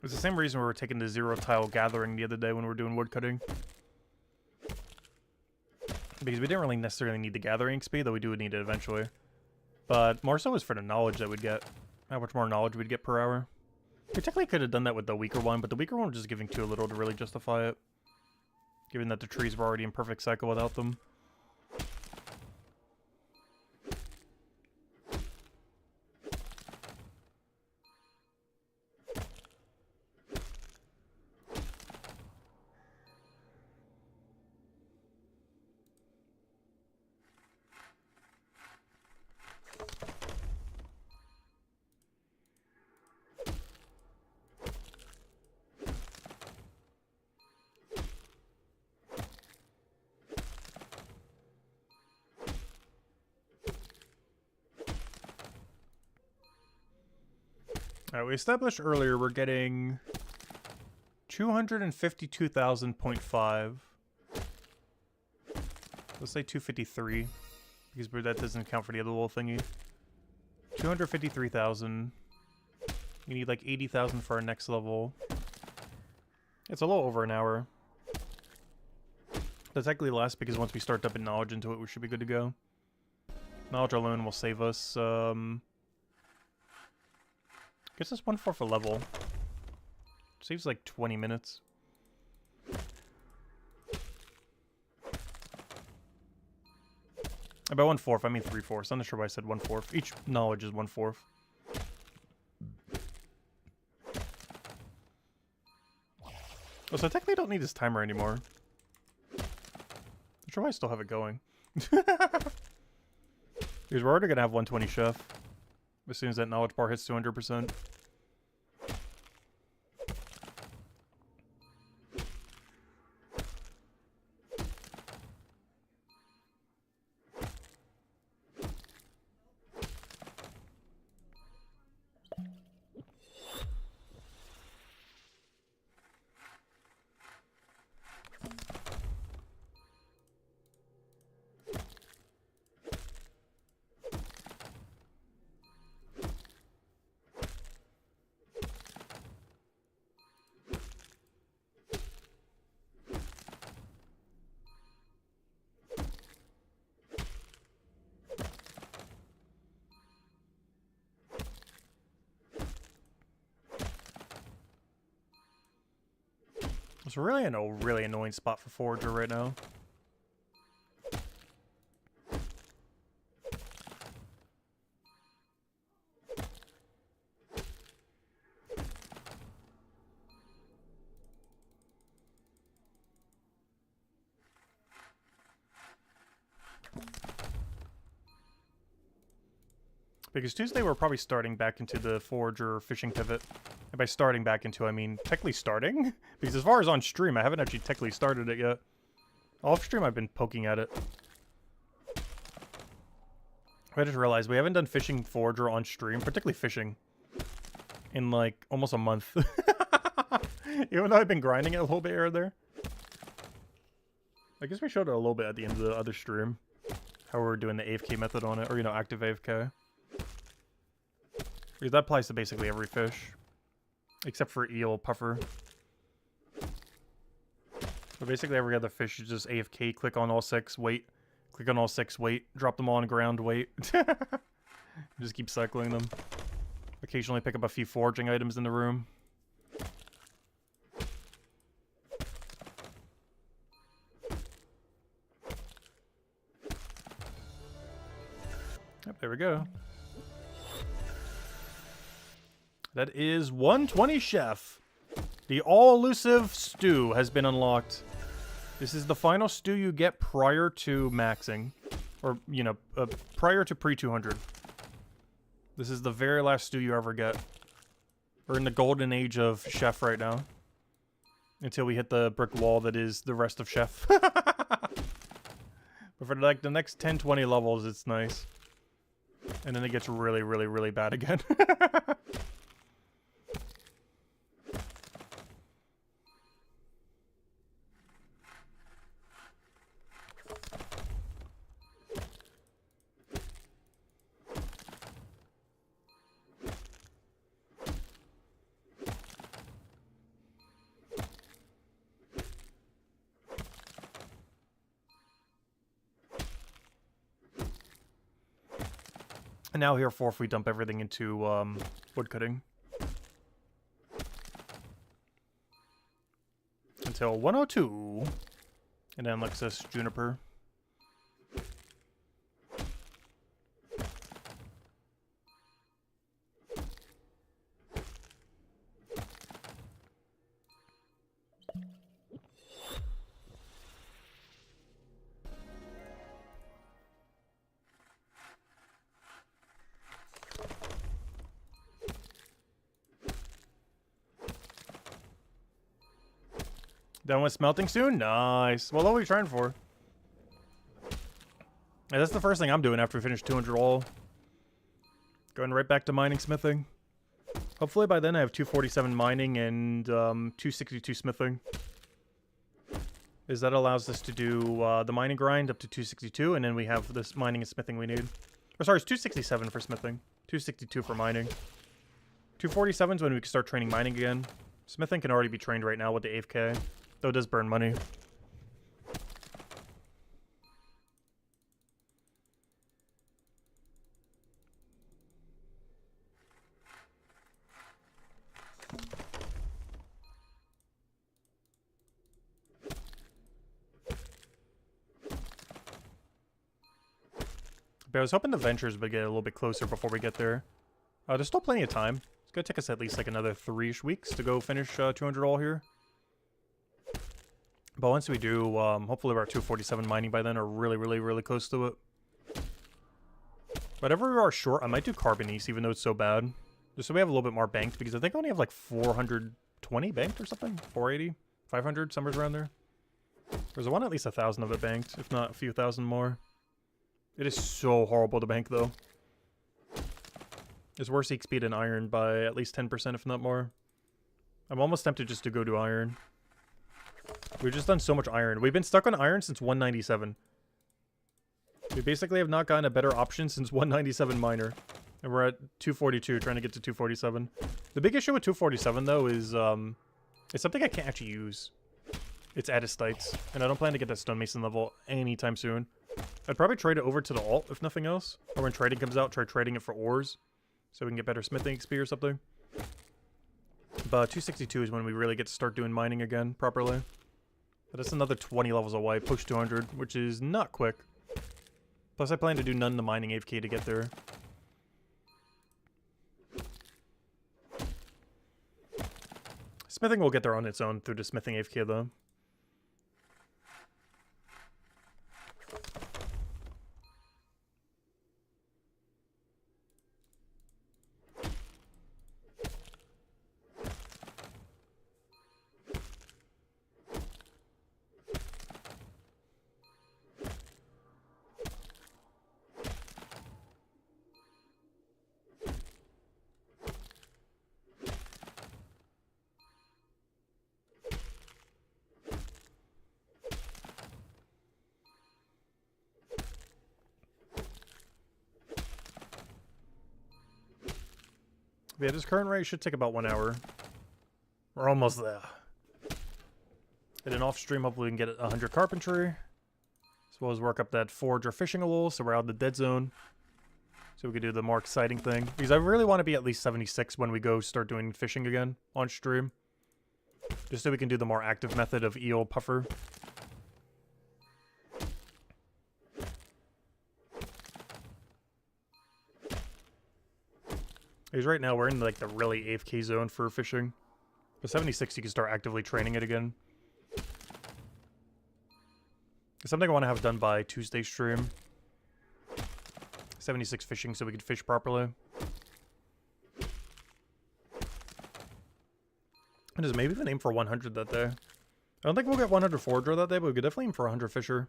It's the same reason we were taking the 0-tile gathering the other day when we were doing woodcutting. Because we didn't really necessarily need the gathering XP, though we do need it eventually. But more so is for the knowledge that we'd get. How much more knowledge we'd get per hour. We technically could have done that with the weaker one, but the weaker one was just giving too little to really justify it. Given that the trees were already in perfect cycle without them. Alright, we established earlier we're getting 252,000.5. Let's say 253, because that doesn't count for the other little thingy. 253,000. We need like 80,000 for our next level. It's a little over an hour. That's technically less because once we start dumping knowledge into it, we should be good to go. Knowledge alone will save us. Gets us 1/4 a level. Saves like 20 minutes. About 1/4, I mean 3/4. I'm not sure why I said 1/4. Each knowledge is 1/4. Oh, so technically I don't need this timer anymore. I'm sure why I still have it going. Because we're already going to have 120 chef as soon as that knowledge bar hits 200%. It's really a really annoying spot for Forager right now. Because Tuesday we're probably starting back into the Forager fishing pivot. And by starting back into, I mean technically starting. Because as far as on stream, I haven't actually technically started it yet. Off stream, I've been poking at it. I just realized we haven't done fishing Forager on stream, particularly fishing, in like almost a month. Even though I've been grinding it a little bit here or there. I guess we showed it a little bit at the end of the other stream. How we were doing the AFK method on it, or, you know, active AFK. Because that applies to basically every fish. Except for eel, puffer. So basically every other fish is just AFK, click on all 6, wait. Click on all 6, wait. Drop them all on the ground, wait. Just keep cycling them. Occasionally pick up a few foraging items in the room. Yep, there we go. That is 120 chef. The all-elusive stew has been unlocked. This is the final stew you get prior to maxing. Or, you know, prior to pre-200. This is the very last stew you ever get. We're in the golden age of chef right now. Until we hit the brick wall that is the rest of chef. But for like the next 10, 20 levels, it's nice. And then it gets really, really, really bad again. And now here, if we dump everything into wood cutting. Until 102. And then Lexus Juniper. Done with smelting soon? Nice. Well, what are we trying for? Yeah, that's the first thing I'm doing after we finish 200 all. Going right back to mining smithing. Hopefully by then I have 247 mining and 262 smithing. Is that allows us to do the mining grind up to 262, and then we have this mining and smithing we need. Or sorry, it's 267 for smithing, 262 for mining. 247 is when we can start training mining again. Smithing can already be trained right now with the AFK, though it does burn money. But I was hoping the ventures would get a little bit closer before we get there. There's still plenty of time. It's gonna take us at least like another 3-ish weeks to go finish 200 all here. But once we do, hopefully we're at 247 mining by then, or really close to it. Whatever we are short, I might do Carp and East, even though it's so bad. Just so we have a little bit more banked, because I think I only have like 420 banked or something? 480? 500? Somewhere around there. There's one at least 1,000 of it banked, if not a few thousand more. It is so horrible to bank, though. It's worse seek speed than iron by at least 10%, if not more. I'm almost tempted just to go to iron. We've just done so much iron. We've been stuck on iron since 197. We basically have not gotten a better option since 197 miner. And we're at 242, trying to get to 247. The big issue with 247, though, is it's something I can't actually use. It's Adistites, and I don't plan to get that stonemason level anytime soon. I'd probably trade it over to the alt, if nothing else. Or when trading comes out, try trading it for ores. So we can get better smithing XP or something. But 262 is when we really get to start doing mining again, properly. But that's another 20 levels away, push 200, which is not quick. Plus I plan to do none of the mining AFK to get there. Smithing will get there on its own through the smithing AFK, though. Yeah, this current rate should take about 1 hour. We're almost there. And then off stream, hopefully we can get 100 carpentry. As well as work up that forge or fishing a little, so we're out of the dead zone. So we can do the more exciting thing. Because I really want to be at least 76 when we go start doing fishing again on stream. Just so we can do the more active method of eel puffer. Because right now we're in like the really AFK zone for fishing. But 76 you can start actively training it again. It's something I want to have done by Tuesday stream. 76 fishing so we can fish properly. And there's maybe even aim for 100 that day. I don't think we'll get 100 forager that day, but we could definitely aim for 100 fisher.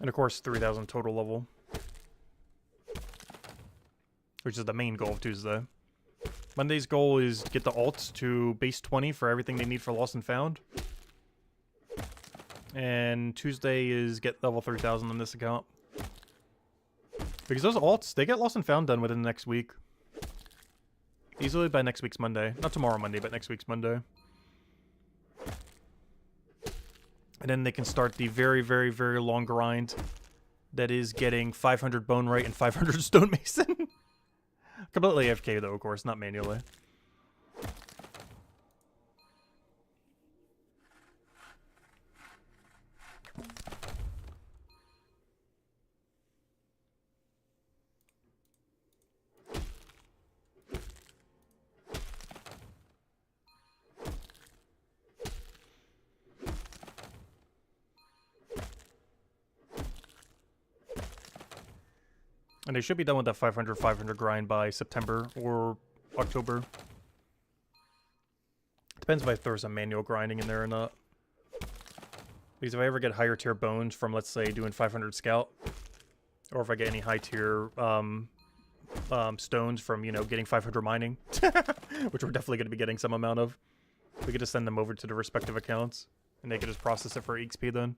And of course, 3,000 total level. Which is the main goal of Tuesday. Monday's goal is get the alts to base 20 for everything they need for Lost and Found. And Tuesday is get level 3,000 on this account. Because those alts, they get Lost and Found done within the next week. Easily by next week's Monday. Not tomorrow Monday, but next week's Monday. And then they can start the very, very, very long grind that is getting 500 bone right and 500 stonemason. Completely AFK though, of course, not manually. And they should be done with that 500 grind by September or October. Depends if I throw some manual grinding in there or not. Because if I ever get higher tier bones from, let's say, doing 500 scout, or if I get any high tier stones from, you know, getting 500 mining, which we're definitely going to be getting some amount of, we could just send them over to the respective accounts, and they could just process it for XP then.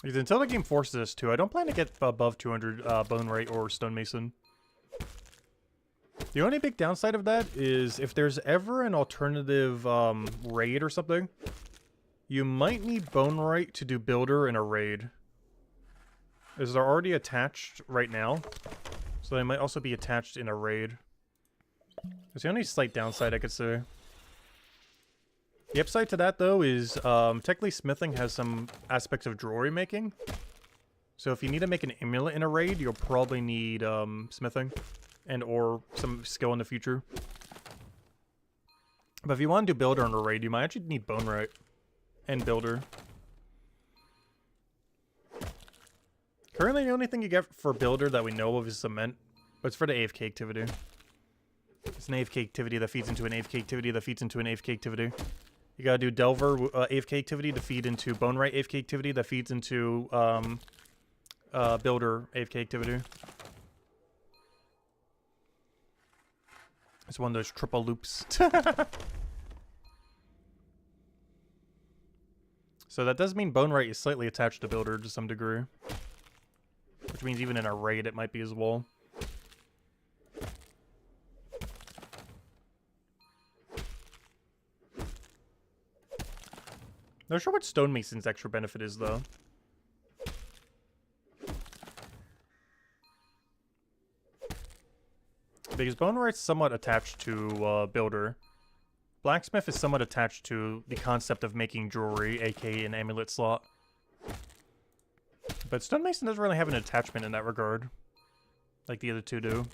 Because until the game forces us to, I don't plan to get above 200 bone rate or stonemason. The only big downside of that is if there's ever an alternative raid or something, you might need bone rate to do builder in a raid. As they're already attached right now, so they might also be attached in a raid. That's the only slight downside I could say. The upside to that, though, is technically smithing has some aspects of jewelry making. So if you need to make an amulet in a raid, you'll probably need smithing and or some skill in the future. But if you want to do builder in a raid, you might actually need bone rate and builder. Currently, the only thing you get for builder that we know of is cement, but it's for the AFK activity. It's an AFK activity that feeds into an AFK activity that feeds into an AFK activity. You gotta do Delver AFK activity to feed into Bone Right AFK activity that feeds into Builder AFK activity. It's one of those triple loops. So that does mean Bone Right is slightly attached to Builder to some degree. Which means even in a raid it might be as well. Not sure what Stonemason's extra benefit is, though. Because Bone Right's somewhat attached to Builder. Blacksmith is somewhat attached to the concept of making jewelry, aka an amulet slot. But Stonemason doesn't really have an attachment in that regard, like the other two do.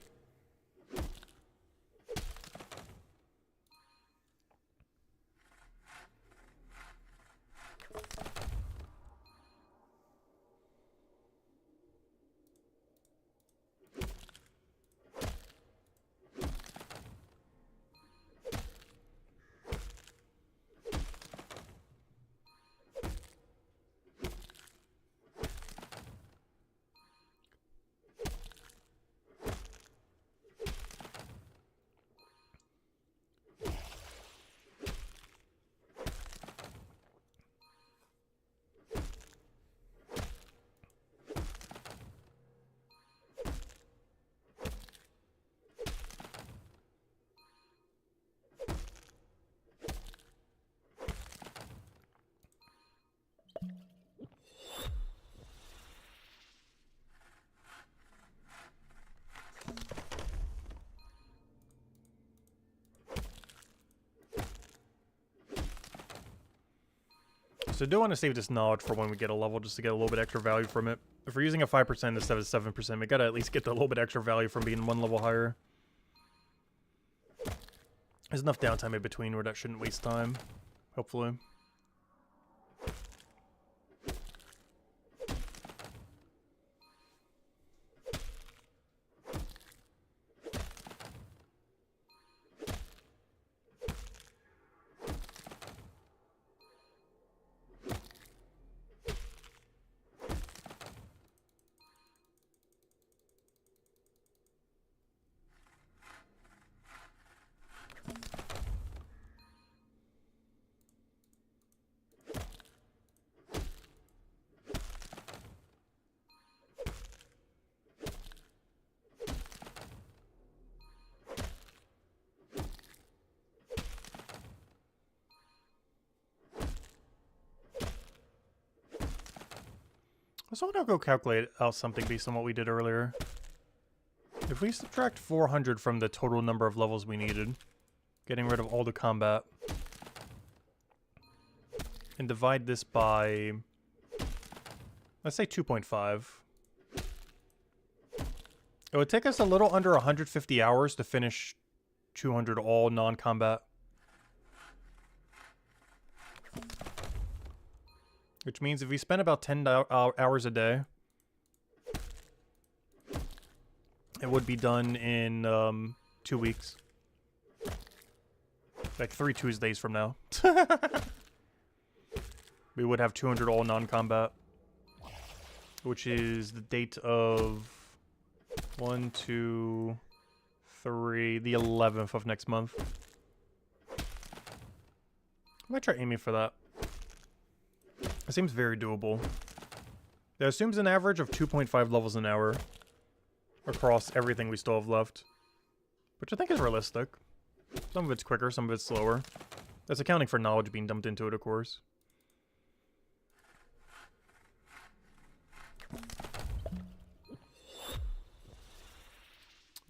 So I do want to save this knowledge for when we get a level, just to get a little bit extra value from it. If we're using a 5% instead of 7%, we gotta at least get a little bit extra value from being one level higher. There's enough downtime in between where that shouldn't waste time, hopefully. So I'm gonna go calculate out something based on what we did earlier. If If we subtract 400 from the total number of levels we needed, getting rid of all the combat, and divide this by, let's say 2.5. It would take us a little under 150 hours to finish 200 all non-combat. Which means if we spend about 10 hours a day, it would be done in 2 weeks. Like 3 Tuesdays from now. We would have 200 all non-combat. Which is the date of 1, 2, 3, the 11th of next month. I might try aiming for that. It seems very doable. That assumes an average of 2.5 levels an hour across everything we still have left, which I think is realistic. Some of it's quicker, some of it's slower. That's accounting for knowledge being dumped into it, of course.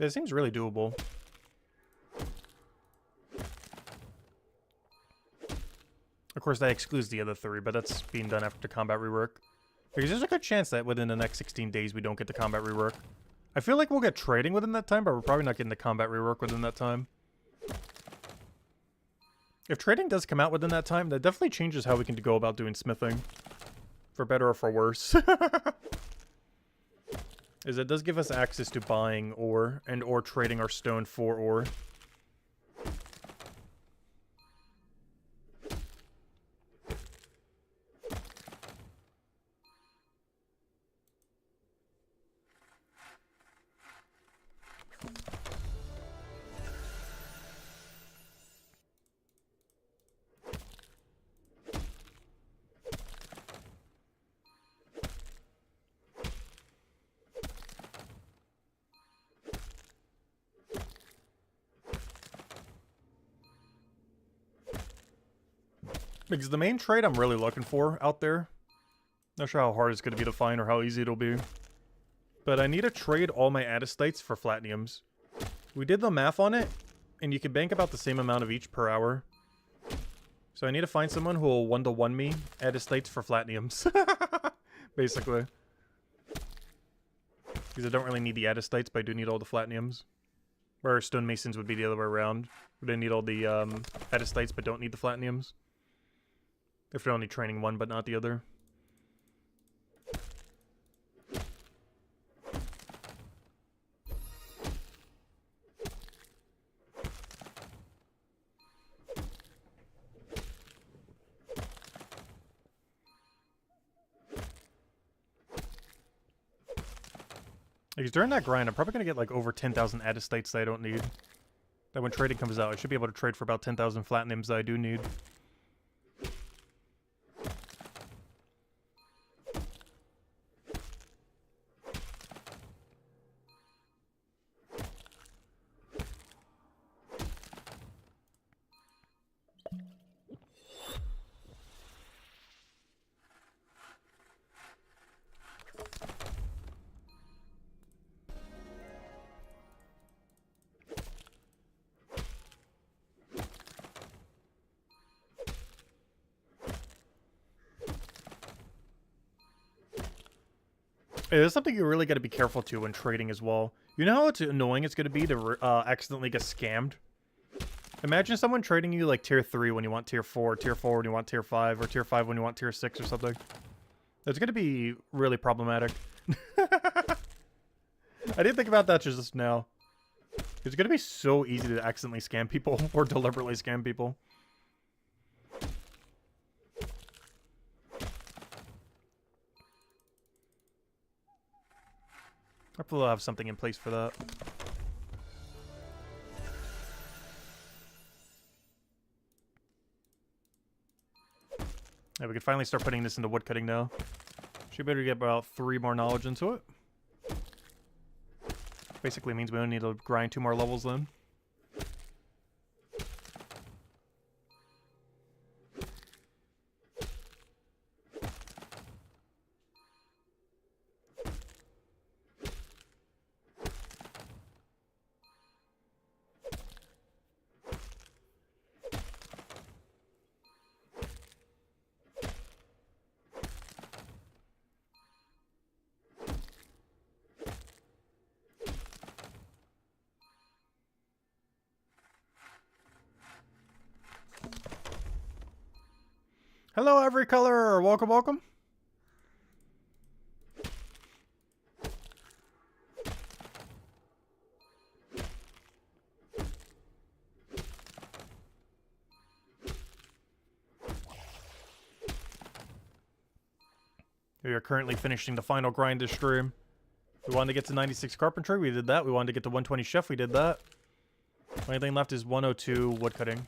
It seems really doable. Of course, that excludes the other 3, but that's being done after combat rework. Because there's a good chance that within the next 16 days we don't get the combat rework. I feel like we'll get trading within that time, but we're probably not getting the combat rework within that time. If trading does come out within that time, that definitely changes how we can go about doing smithing. For better or for worse. Is it does give us access to buying ore and or trading our stone for ore. Because the main trade I'm really looking for out there, not sure how hard it's going to be to find or how easy it'll be, but I need to trade all my attestates for platiniums. We did the math on it, and you can bank about the same amount of each per hour. So I need to find someone who will 1-to-1 me attestates for platiniums. Basically. Because I don't really need the attestates, but I do need all the platiniums. Where stonemasons would be the other way around. They need all the attestates, but don't need the platiniums. If they're only training one, but not the other. Because during that grind, I'm probably going to get like over 10,000 attestates that I don't need. That when trading comes out, I should be able to trade for about 10,000 platinums that I do need. There's something you really got to be careful to when trading as well. You know how annoying it's going to be to accidentally get scammed? Imagine someone trading you like tier 3 when you want tier 4, tier 4 when you want tier 5, or tier 5 when you want tier 6 or something. That's going to be really problematic. I didn't think about that just now. It's going to be so easy to accidentally scam people or deliberately scam people. Hopefully we'll have something in place for that. Yeah, we can finally start putting this into woodcutting now. Should better get about 3 more knowledge into it. Basically means we only need to grind 2 more levels then. Hello, every color. Welcome, welcome. We are currently finishing the final grind this stream. We wanted to get to 96 carpentry, we did that. We wanted to get to 120 chef, we did that. Only thing left is 102 woodcutting.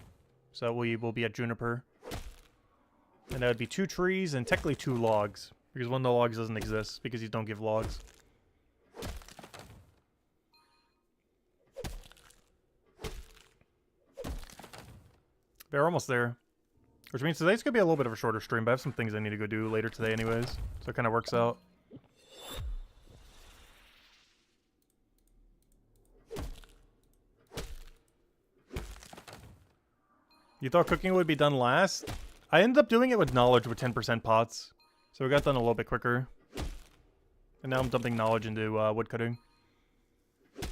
So we will be at juniper. And that would be 2 trees and technically 2 logs. Because one of the logs doesn't exist, because you don't give logs. They're almost there. Which means today's going to be a little bit of a shorter stream, but I have some things I need to go do later today anyways. So it kind of works out. You thought cooking would be done last? I ended up doing it with knowledge with 10% pots. So we got done a little bit quicker. And now I'm dumping knowledge into woodcutting. But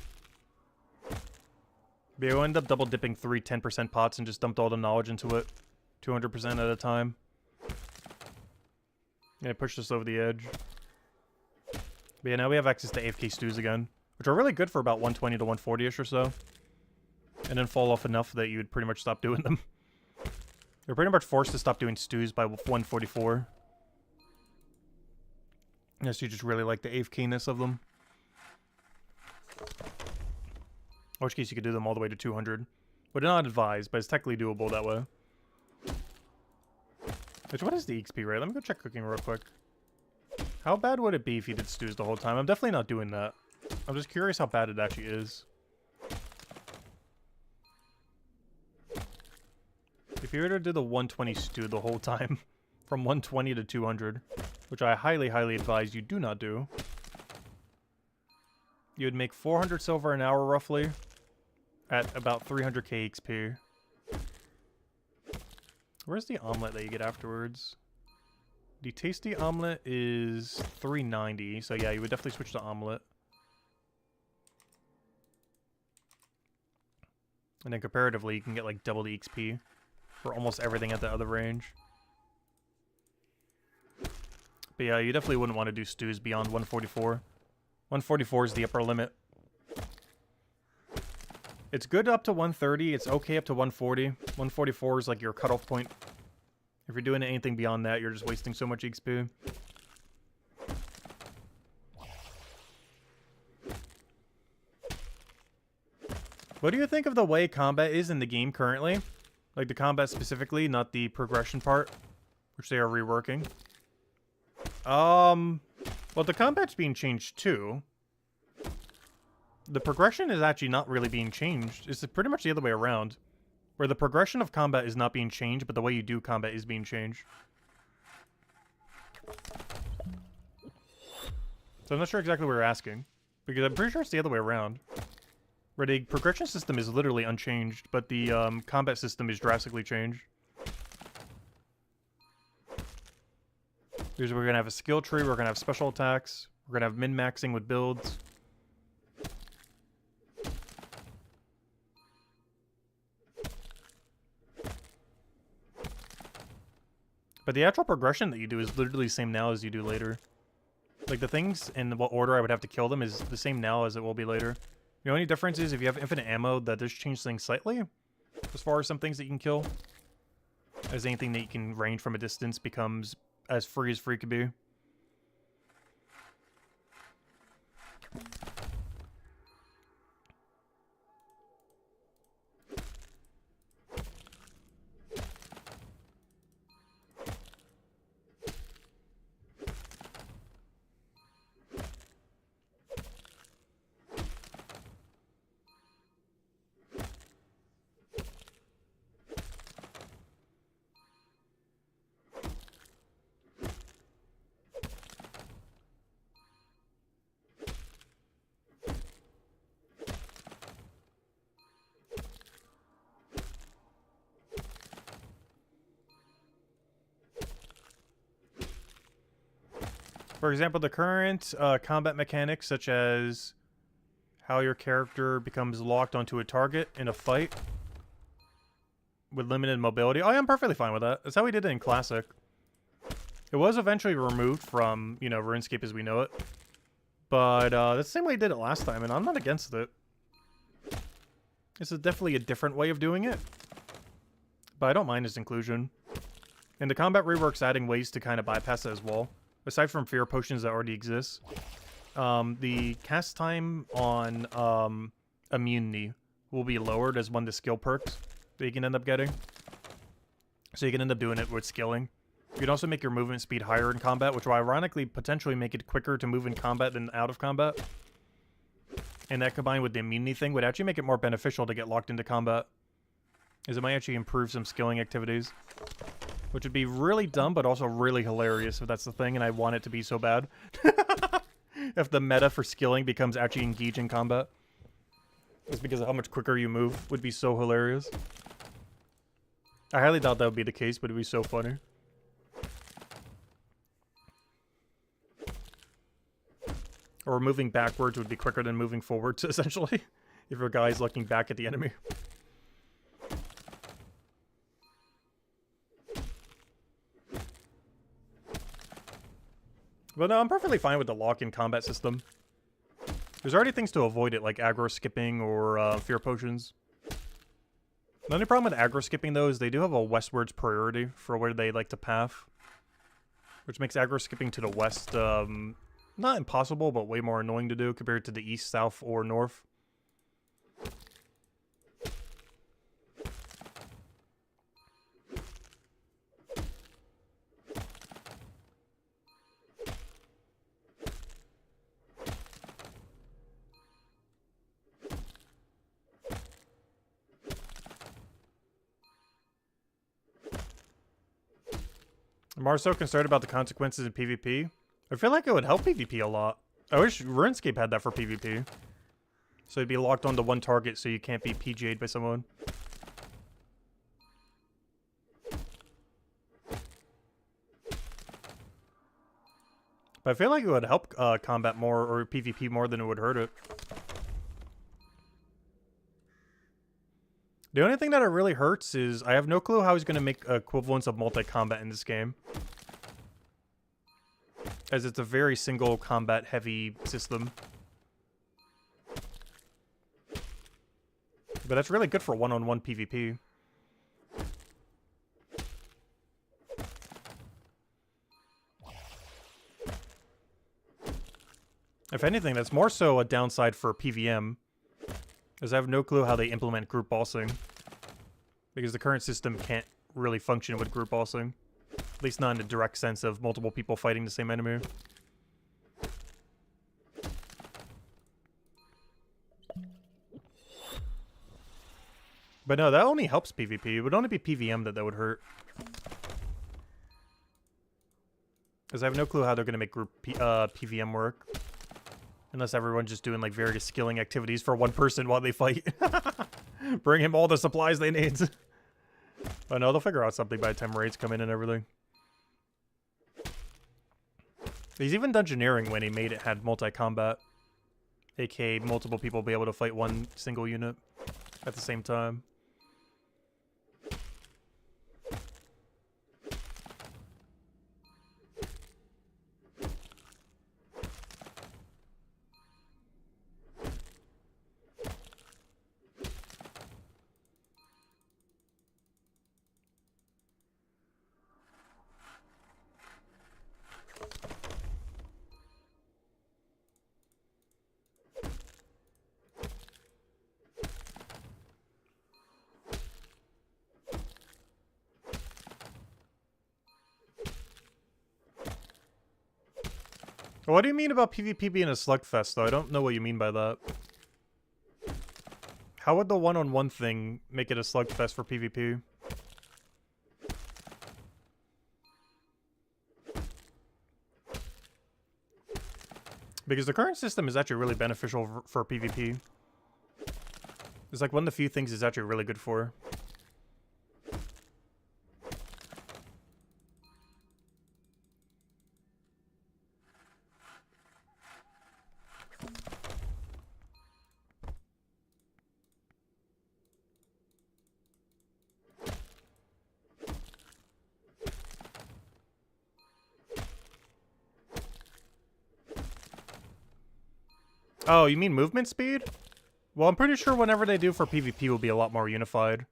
yeah, we ended up double dipping 3 10% pots and just dumped all the knowledge into it. 200% at a time. And it pushed us over the edge. But yeah, now we have access to AFK stews again. Which are really good for about 120 to 140-ish or so. And then fall off enough that you would pretty much stop doing them. You're pretty much forced to stop doing stews by 144. Unless you just really like the AFK-ness of them. In which case you could do them all the way to 200. Would not advise, but it's technically doable that way. Which, what is the XP rate? Let me go check cooking real quick. How bad would it be if you did stews the whole time? I'm definitely not doing that. I'm just curious how bad it actually is. If you were to do the 120 stew the whole time, from 120 to 200, which I highly, highly advise you do not do, you would make 400 silver an hour roughly, at about 300k XP. Where's the omelet that you get afterwards? The tasty omelet is 390, so yeah, you would definitely switch to omelet. And then comparatively, you can get like double the XP for almost everything at the other range. But yeah, you definitely wouldn't want to do stews beyond 144. 144 is the upper limit. It's good up to 130. It's okay up to 140. 144 is like your cutoff point. If you're doing anything beyond that, you're just wasting so much XP. What do you think of the way combat is in the game currently? Like the combat specifically, not the progression part, which they are reworking. Well, the combat's being changed too. The progression is actually not really being changed. It's pretty much the other way around. Where the progression of combat is not being changed, but the way you do combat is being changed. So I'm not sure exactly what you're asking. Because I'm pretty sure it's the other way around. Where the progression system is literally unchanged, but the combat system is drastically changed. Here's where we're going to have a skill tree, we're going to have special attacks, we're going to have min-maxing with builds. But the actual progression that you do is literally the same now as you do later. Like, the things in what order I would have to kill them is the same now as it will be later. The only difference is if you have infinite ammo, that does change things slightly. As far as some things that you can kill. As anything that you can range from a distance becomes as free could be. For example, the current combat mechanics, such as how your character becomes locked onto a target in a fight with limited mobility. Oh, yeah, I'm perfectly fine with that. That's how we did it in Classic. It was eventually removed from, you know, RuneScape as we know it. But that's the same way I did it last time, and I'm not against it. This is definitely a different way of doing it. But I don't mind its inclusion. And the combat rework's adding ways to kind of bypass it as well. Aside from fear potions that already exist. The cast time on immunity will be lowered as one of the skill perks that you can end up getting. So you can end up doing it with skilling. You can also make your movement speed higher in combat, which will ironically potentially make it quicker to move in combat than out of combat. And that combined with the immunity thing would actually make it more beneficial to get locked into combat. As it might actually improve some skilling activities. Which would be really dumb, but also really hilarious if that's the thing, and I want it to be so bad. If the meta for skilling becomes actually engaging combat. Just because of how much quicker you move would be so hilarious. I highly doubt that would be the case, but it would be so funny. Or moving backwards would be quicker than moving forwards, essentially. If your guy's looking back at the enemy. But no, I'm perfectly fine with the lock-in combat system. There's already things to avoid it, like aggro skipping or fear potions. The only problem with aggro skipping, though, is they do have a westwards priority for where they like to path. Which makes aggro skipping to the west, not impossible, but way more annoying to do compared to the east, south, or north. I'm more so concerned about the consequences in PvP. I feel like it would help PvP a lot. I wish RuneScape had that for PvP. So it'd be locked onto one target so you can't be PG'd by someone. But I feel like it would help combat more or PvP more than it would hurt it. The only thing that it really hurts is I have no clue how he's going to make equivalents of multi-combat in this game. As it's a very single combat heavy system. But that's really good for one-on-one PvP. If anything, that's more so a downside for PVM. As I have no clue how they implement group bossing. Because the current system can't really function with group bossing. At least not in the direct sense of multiple people fighting the same enemy. But no, that only helps PvP. It would only be PVM that would hurt. Because I have no clue how they're going to make group PVM work. Unless everyone's just doing like various skilling activities for one person while they fight. Bring him all the supplies they need. But no, they'll figure out something by the time raids come in and everything. He's even dungeoneering when he made it had multi-combat. AKA multiple people be able to fight one single unit at the same time. What do you mean about PvP being a slugfest, though? I don't know what you mean by that. How would the one-on-one thing make it a slugfest for PvP? Because the current system is actually really beneficial for PvP. It's like one of the few things it's actually really good for. Oh, you mean movement speed? Well, I'm pretty sure whenever they do for PvP will be a lot more unified.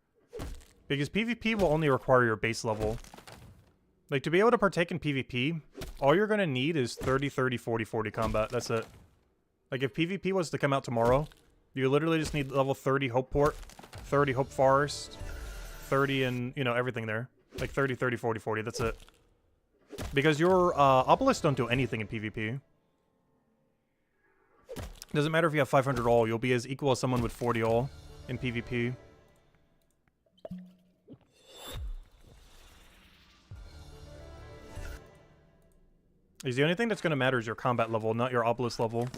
Because PvP will only require your base level. Like, to be able to partake in PvP, all you're going to need is 30, 30, 40, 40 combat. That's it. Like, if PvP was to come out tomorrow, you literally just need level 30 Hope Port, 30 Hope Forest, 30 and, you know, everything there. Like, 30, 30, 40, 40. That's it. Because your obelisks don't do anything in PvP. Doesn't matter if you have 500 all, you'll be as equal as someone with 40 all in PvP. The only thing that's going to matter is your combat level, not your obelisk level.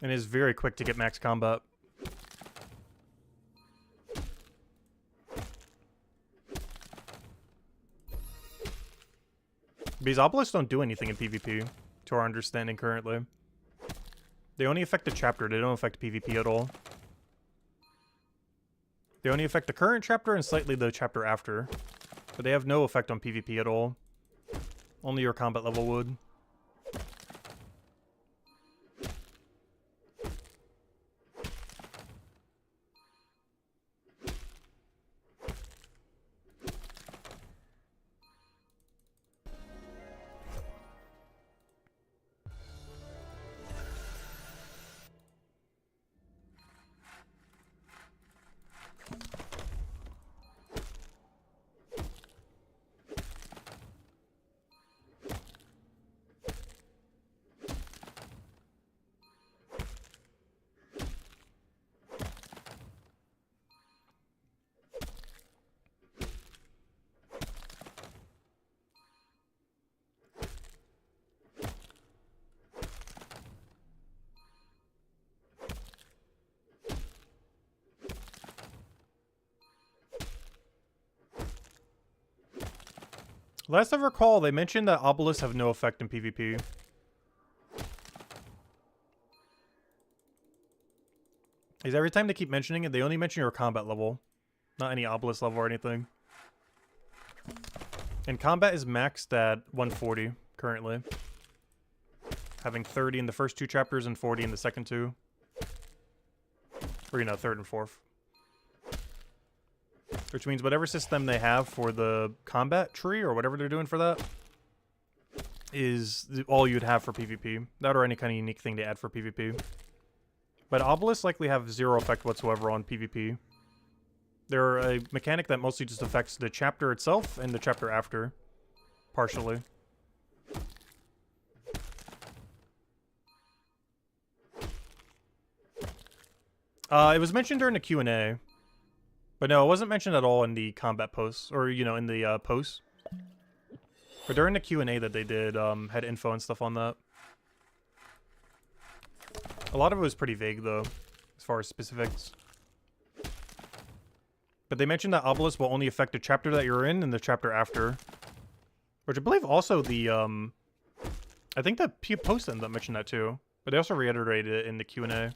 And it is very quick to get max combat. These obelisks don't do anything in PvP, to our understanding currently. They only affect the chapter, they don't affect PvP at all. They only affect the current chapter and slightly the chapter after. But they have no effect on PvP at all. Only your combat level would. Last I recall, they mentioned that obelisks have no effect in PvP. Because every time they keep mentioning it, they only mention your combat level. Not any obelisk level or anything. And combat is maxed at 140 currently. Having 30 in the first two chapters and 40 in the second two. Or, you know, third and fourth. Which means whatever system they have for the combat tree, or whatever they're doing for that, is all you'd have for PvP. That or any kind of unique thing to add for PvP. But obelisks likely have zero effect whatsoever on PvP. They're a mechanic that mostly just affects the chapter itself and the chapter after. Partially. It was mentioned during the Q&A. But no, it wasn't mentioned at all in the combat posts, or, you know, in the posts. But during the Q&A that they did, had info and stuff on that. A lot of it was pretty vague, though, as far as specifics. But they mentioned that obelisk will only affect the chapter that you're in and the chapter after. Which I believe also the, I think the post ended up mentioned that too. But they also reiterated it in the Q&A.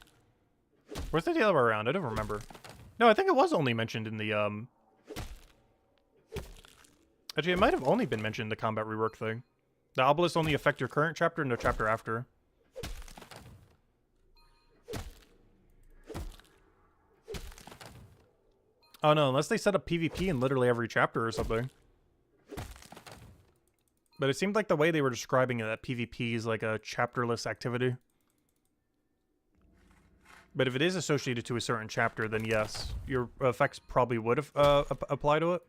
Where's the other way around? I don't remember. No, I think it was only mentioned in the, Actually, it might have only been mentioned in the combat rework thing. The obelisks only affect your current chapter and the chapter after. Oh no, unless they set up PvP in literally every chapter or something. But it seemed like the way they were describing it, that PvP is like a chapterless activity. But if it is associated to a certain chapter, then yes, your effects probably would apply to it.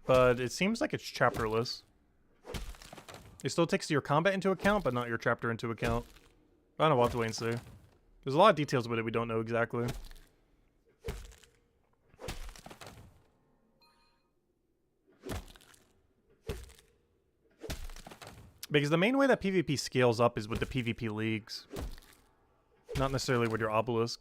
But it seems like it's chapterless. It still takes your combat into account, but not your chapter into account. I don't know, we'll have to wait and see. There's a lot of details with it we don't know exactly. Because the main way that PvP scales up is with the PvP leagues. Not necessarily with your obelisk.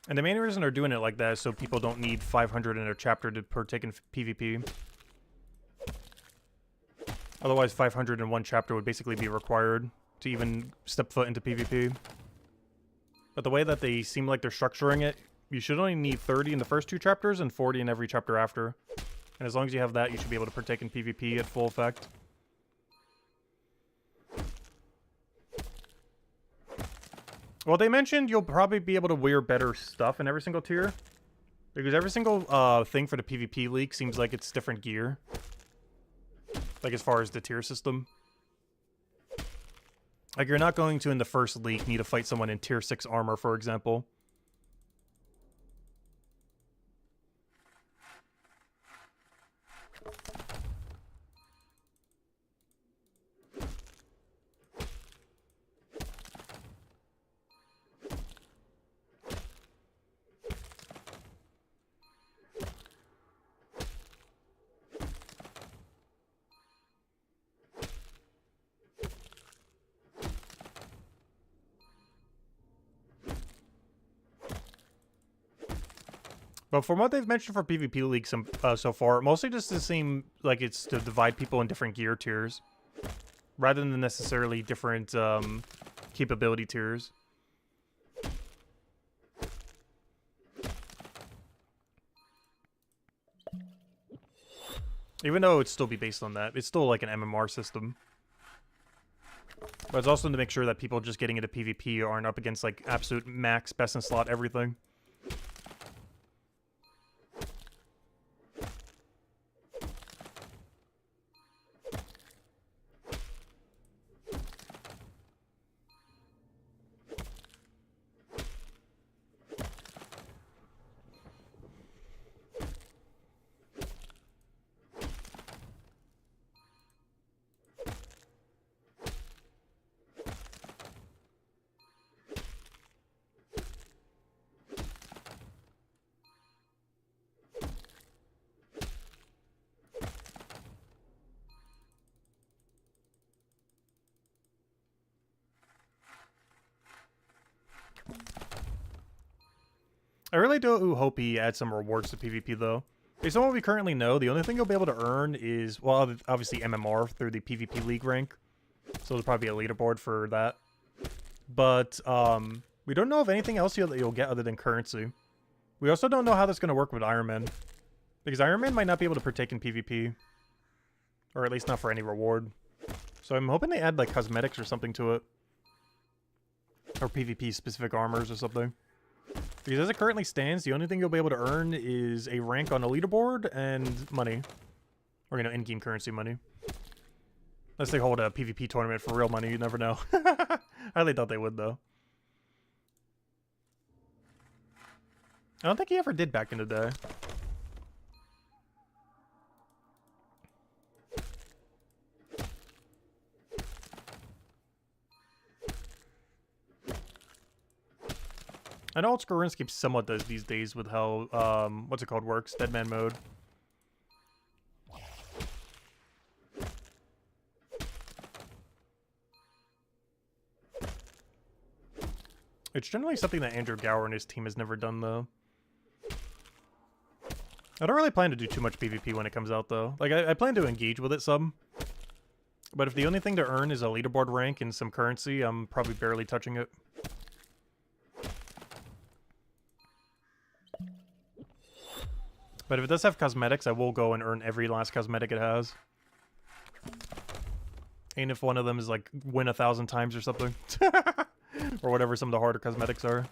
And the main reason they're doing it like that is so people don't need 500 in a chapter to partake in PvP. Otherwise, 501 chapter would basically be required to even step foot into PvP. But the way that they seem like they're structuring it, you should only need 30 in the first 2 chapters and 40 in every chapter after. And as long as you have that, you should be able to partake in PvP at full effect. Well, they mentioned you'll probably be able to wear better stuff in every single tier. Because every single thing for the PvP league seems like it's different gear. Like as far as the tier system. Like you're not going to, in the first league, need to fight someone in tier 6 armor, for example. But from what they've mentioned for PvP League so far, mostly just to seem like it's to divide people in different gear tiers. Rather than necessarily different capability tiers. Even though it'd still be based on that. It's still like an MMR system. But it's also to make sure that people just getting into PvP aren't up against like absolute max, best in slot, everything. I really do hope he adds some rewards to PvP, though. Based on what we currently know, the only thing you'll be able to earn is, well, obviously MMR through the PvP League rank. So there'll probably be a leaderboard for that. But we don't know of anything else you'll get other than currency. We also don't know how that's going to work with Iron Man. Because Iron Man might not be able to partake in PvP. Or at least not for any reward. So I'm hoping they add, like, cosmetics or something to it. Or PvP-specific armors or something. Because as it currently stands, the only thing you'll be able to earn is a rank on a leaderboard and money. Or, you know, in-game currency money. Unless they hold a PvP tournament for real money, you never know. I highly thought they would, though. I don't think he ever did back in the day. I know Old School RuneScape somewhat does these days with how, what's it called, works? Deadman mode. It's generally something that Andrew Gower and his team has never done, though. I don't really plan to do too much PvP when it comes out, though. Like, I plan to engage with it some. But if the only thing to earn is a leaderboard rank and some currency, I'm probably barely touching it. But if it does have cosmetics, I will go and earn every last cosmetic it has. And if one of them is like, win 1,000 times or something. Or whatever some of the harder cosmetics are.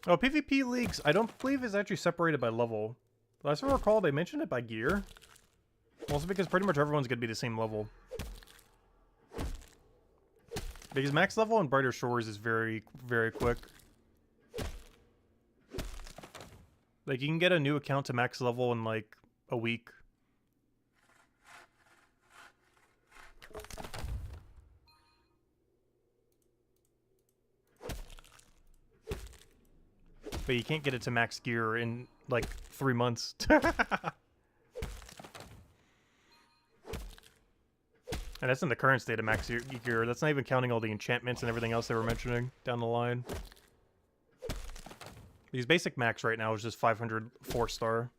Oh, PvP leagues, I don't believe is actually separated by level. Last I recall, they mentioned it by gear. Also because pretty much everyone's going to be the same level. Because max level in Brighter Shores is very, very quick. Like, you can get a new account to max level in, like, a week. But you can't get it to max gear in, like, 3 months. And that's in the current state of max gear. That's not even counting all the enchantments and everything else they were mentioning down the line. Because basic max right now is just 500 4-star.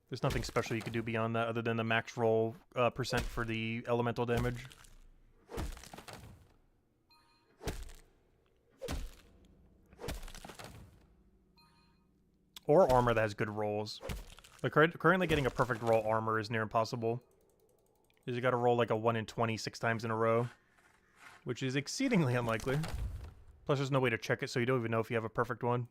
There's nothing special you could do beyond that other than the max roll percent for the elemental damage. Or armor that has good rolls. Like currently getting a perfect roll armor is near impossible. Because you gotta roll like a 1 in 20 6 times in a row. Which is exceedingly unlikely. Plus there's no way to check it, so you don't even know if you have a perfect one.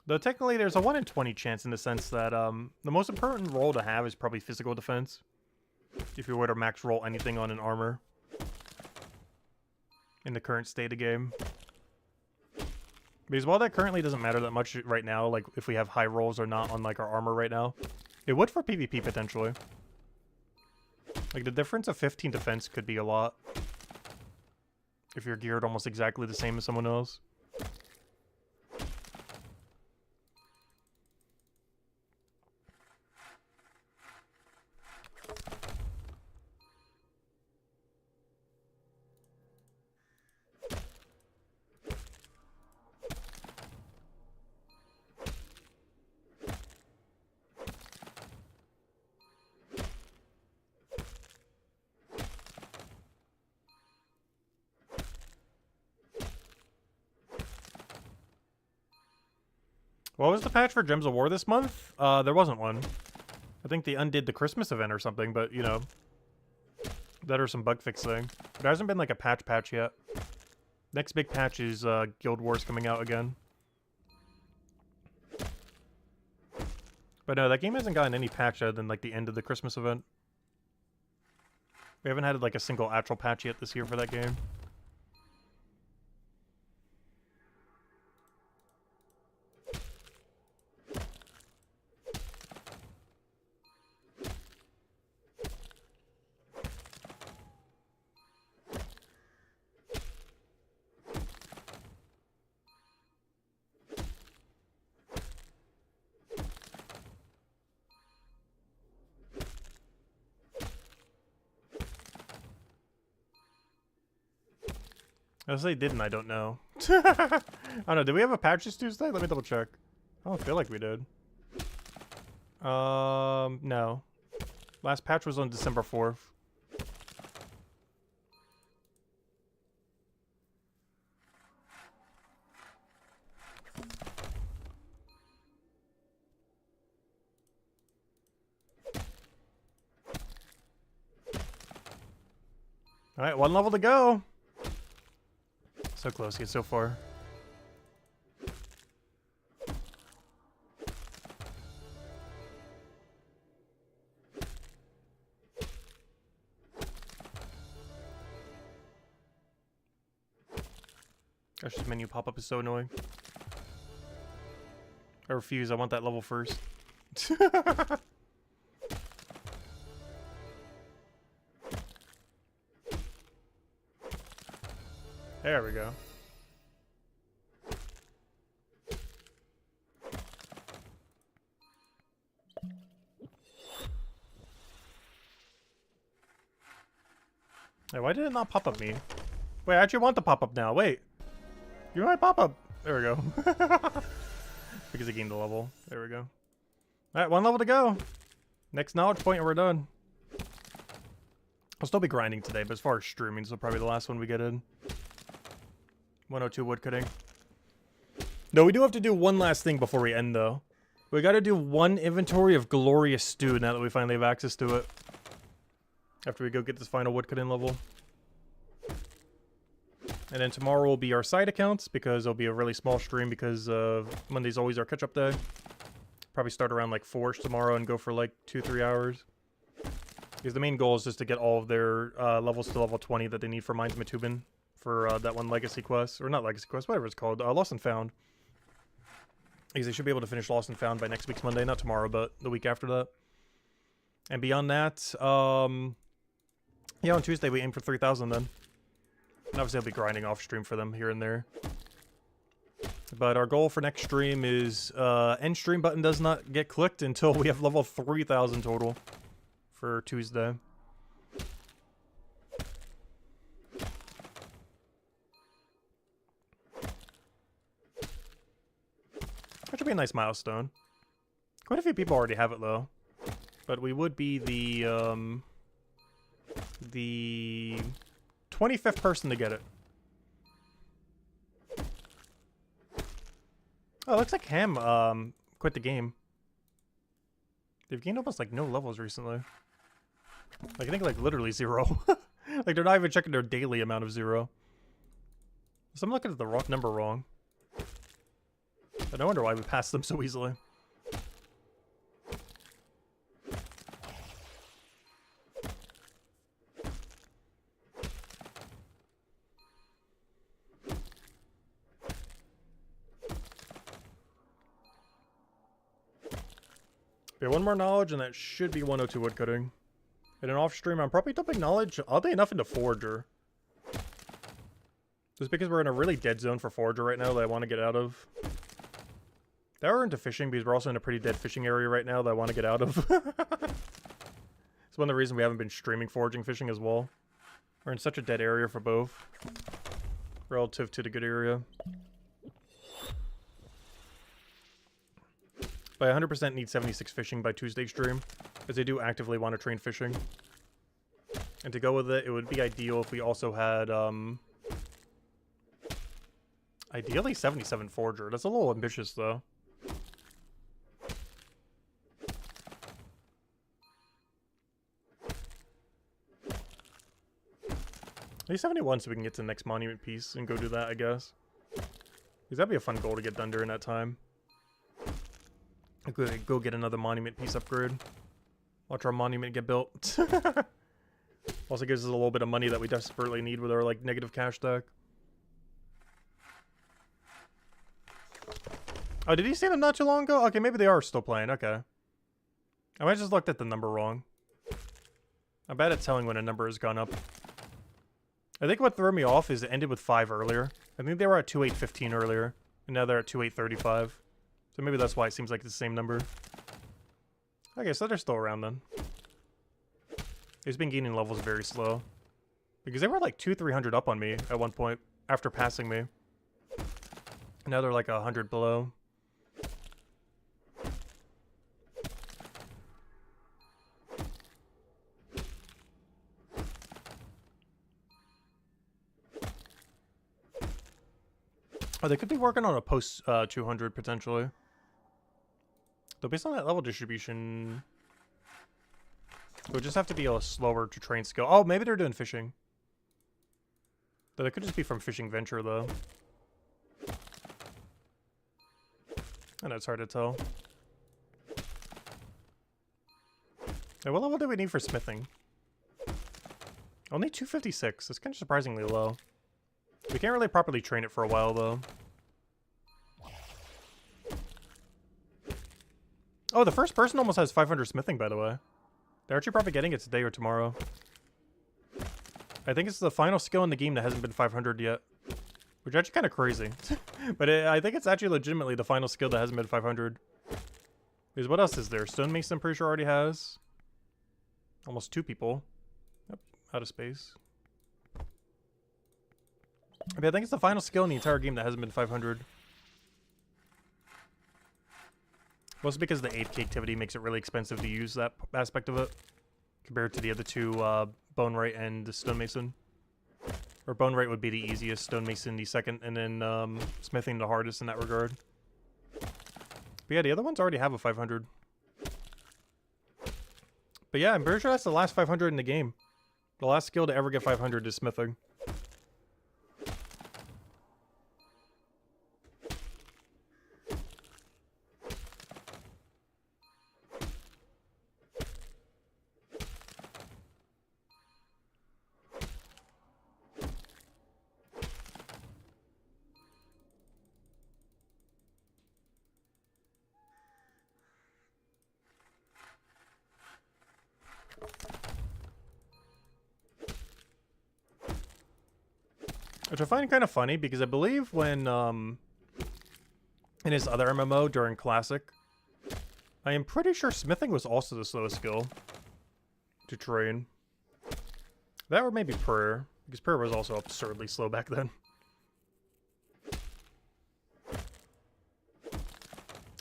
Though technically there's a 1 in 20 chance in the sense that the most important roll to have is probably physical defense. If you were to max roll anything on an armor. In the current state of game. Because while that currently doesn't matter that much right now, like if we have high rolls or not on like our armor right now, it would for PvP potentially. Like the difference of 15 defense could be a lot. If you're geared almost exactly the same as someone else. What was the patch for Gems of War this month? There wasn't one. I think they undid the Christmas event or something, but, you know. That or some bug fix thing. There hasn't been, like, a patch yet. Next big patch is, Guild Wars coming out again. But no, that game hasn't gotten any patch other than, like, the end of the Christmas event. We haven't had, like, a single actual patch yet this year for that game. Unless they didn't, I don't know. I don't know, did we have a patch this Tuesday? Let me double check. I don't feel like we did. No. Last patch was on December 4th. Alright, 1 level to go. So close, yet so far. Gosh, this menu pop-up is so annoying. I refuse, I want that level first. There we go. Hey, why did it not pop up me? Wait, I actually want the pop-up now. Wait. You're my pop-up. There we go. Because I gained the level. There we go. Alright, 1 level to go. Next knowledge point and we're done. I'll still be grinding today, but as far as streaming, this will probably be the last one we get in. 102 woodcutting. No, we do have to do one last thing before we end, though. We gotta do one inventory of Glorious Stew now that we finally have access to it. After we go get this final woodcutting level. And then tomorrow will be our side accounts, because it'll be a really small stream, because Monday's always our catch-up day. Probably start around like 4-ish tomorrow and go for like 2-3 hours. Because the main goal is just to get all of their levels to level 20 that they need for Mines Matubin for that one legacy quest. Or not legacy quest, whatever it's called. Lost and Found. Because they should be able to finish Lost and Found by next week's Monday. Not tomorrow, but the week after that. And beyond that, yeah, on Tuesday we aim for 3,000 then. And obviously I'll be grinding off stream for them here and there. But our goal for next stream is end stream button does not get clicked until we have level 3,000 total for Tuesday. That should be a nice milestone. Quite a few people already have it though. But we would be the 25th person to get it. Oh, it looks like Ham quit the game. They've gained almost like no levels recently. Like I think like literally 0. Like they're not even checking their daily amount of 0. So I'm looking at the number wrong. But no wonder why we passed them so easily. Yeah, one more knowledge and that should be 102 woodcutting. In an off stream, I'm probably dumping knowledge, oddly enough, into Forager. Just because we're in a really dead zone for Forager right now that I want to get out of. Now we're into fishing because we're also in a pretty dead fishing area right now that I want to get out of. It's one of the reasons we haven't been streaming foraging fishing as well. We're in such a dead area for both. Relative to the good area. But I 100% need 76 fishing by Tuesday stream, as I do actively want to train fishing. And to go with it, it would be ideal if we also had, ideally 77 Forager. That's a little ambitious, though. At least 71 so we can get to the next monument piece and go do that, I guess. Because that'd be a fun goal to get done during that time. Go get another monument piece upgrade. Watch our monument get built. Also gives us a little bit of money that we desperately need with our like negative cash stack. Oh, did he see them not too long ago? Okay, maybe they are still playing. Okay. I might have just looked at the number wrong. I'm bad at telling when a number has gone up. I think what threw me off is it ended with 5 earlier. I think they were at 2815 earlier, and now they're at 2835. So maybe that's why it seems like it's the same number. Okay, so they're still around then. They've been gaining levels very slow. Because they were like 200-300 up on me at one point after passing me. Now they're like 100 below. Oh, they could be working on a post 200 potentially. Though based on that level distribution, it would just have to be a slower to train skill. Oh, maybe they're doing fishing. But it could just be from Fishing Venture though. I know it's hard to tell. Hey, what level do we need for smithing? Only 256. That's kind of surprisingly low. We can't really properly train it for a while though. Oh, the first person almost has 500 smithing, by the way. They're actually probably getting it today or tomorrow. I think it's the final skill in the game that hasn't been 500 yet. Which is actually kind of crazy. But I think it's actually legitimately the final skill that hasn't been 500. Because what else is there? Stonemason, I'm pretty sure, already has. Almost 2 people. Yep, out of space. But I think it's the final skill in the entire game that hasn't been 500. Mostly because the AFK activity makes it really expensive to use that aspect of it. Compared to the other two, Bone Right and the Stonemason. Or Bone Right would be the easiest, Stonemason the second, and then smithing the hardest in that regard. But yeah, the other ones already have a 500. But yeah, I'm pretty sure that's the last 500 in the game. The last skill to ever get 500 is smithing. Which I find kind of funny because I believe when, in his other MMO during Classic, I am pretty sure smithing was also the slowest skill to train. That or maybe prayer, because prayer was also absurdly slow back then.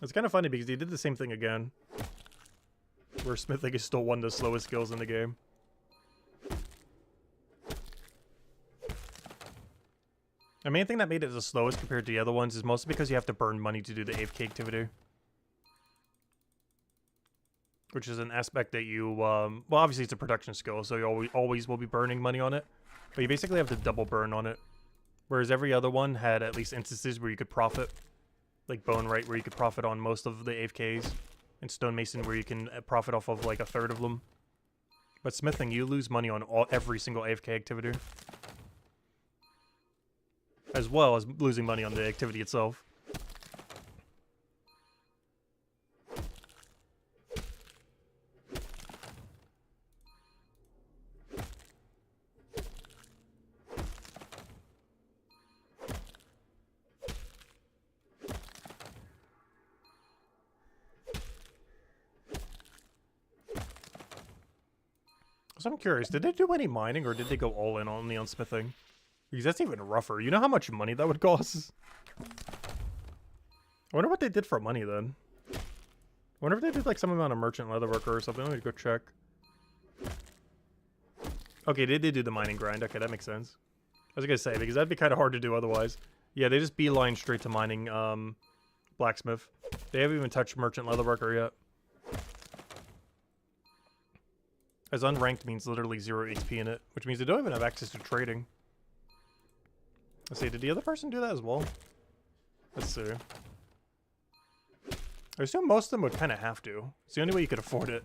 It's kind of funny because he did the same thing again, where smithing is still one of the slowest skills in the game. The main thing that made it the slowest compared to the other ones is mostly because you have to burn money to do the AFK activity. Which is an aspect that you, well, obviously it's a production skill, so you always will be burning money on it. But you basically have to double burn on it. Whereas every other one had at least instances where you could profit. Like Bone Right, where you could profit on most of the AFKs. And Stonemason, where you can profit off of like a third of them. But smithing, you lose money on every single AFK activity. As well as losing money on the activity itself. So I'm curious, did they do any mining or did they go all in only on smithing? Because that's even rougher. You know how much money that would cost? I wonder what they did for money then. I wonder if they did like some amount of merchant leatherworker or something. Let me go check. Okay, they did do the mining grind. Okay, that makes sense. I was gonna say, because that'd be kind of hard to do otherwise. Yeah, they just beeline straight to mining blacksmith. They haven't even touched merchant leatherworker yet. As unranked means literally 0 HP in it, which means they don't even have access to trading. Let's see, did the other person do that as well? Let's see. I assume most of them would kind of have to. It's the only way you could afford it.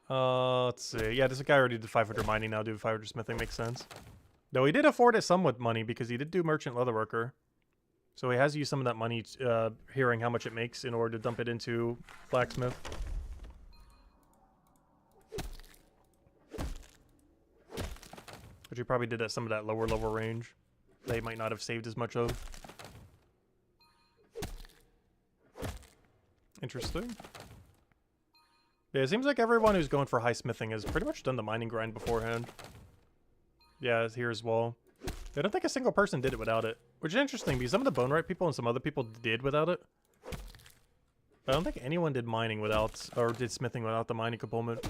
Let's see. Yeah, this guy already did 500 mining, now do 500 smithing, makes sense. Though he did afford it some with money because he did do merchant leatherworker. So he has used some of that money, hearing how much it makes in order to dump it into blacksmith. Which he probably did at some of that lower level range. They might not have saved as much of. Interesting. Yeah, it seems like everyone who's going for high smithing has pretty much done the mining grind beforehand. Yeah, it's here as well. I don't think a single person did it without it. Which is interesting, because some of the Bone Right people and some other people did without it. But I don't think anyone did mining without, or did smithing without the mining component.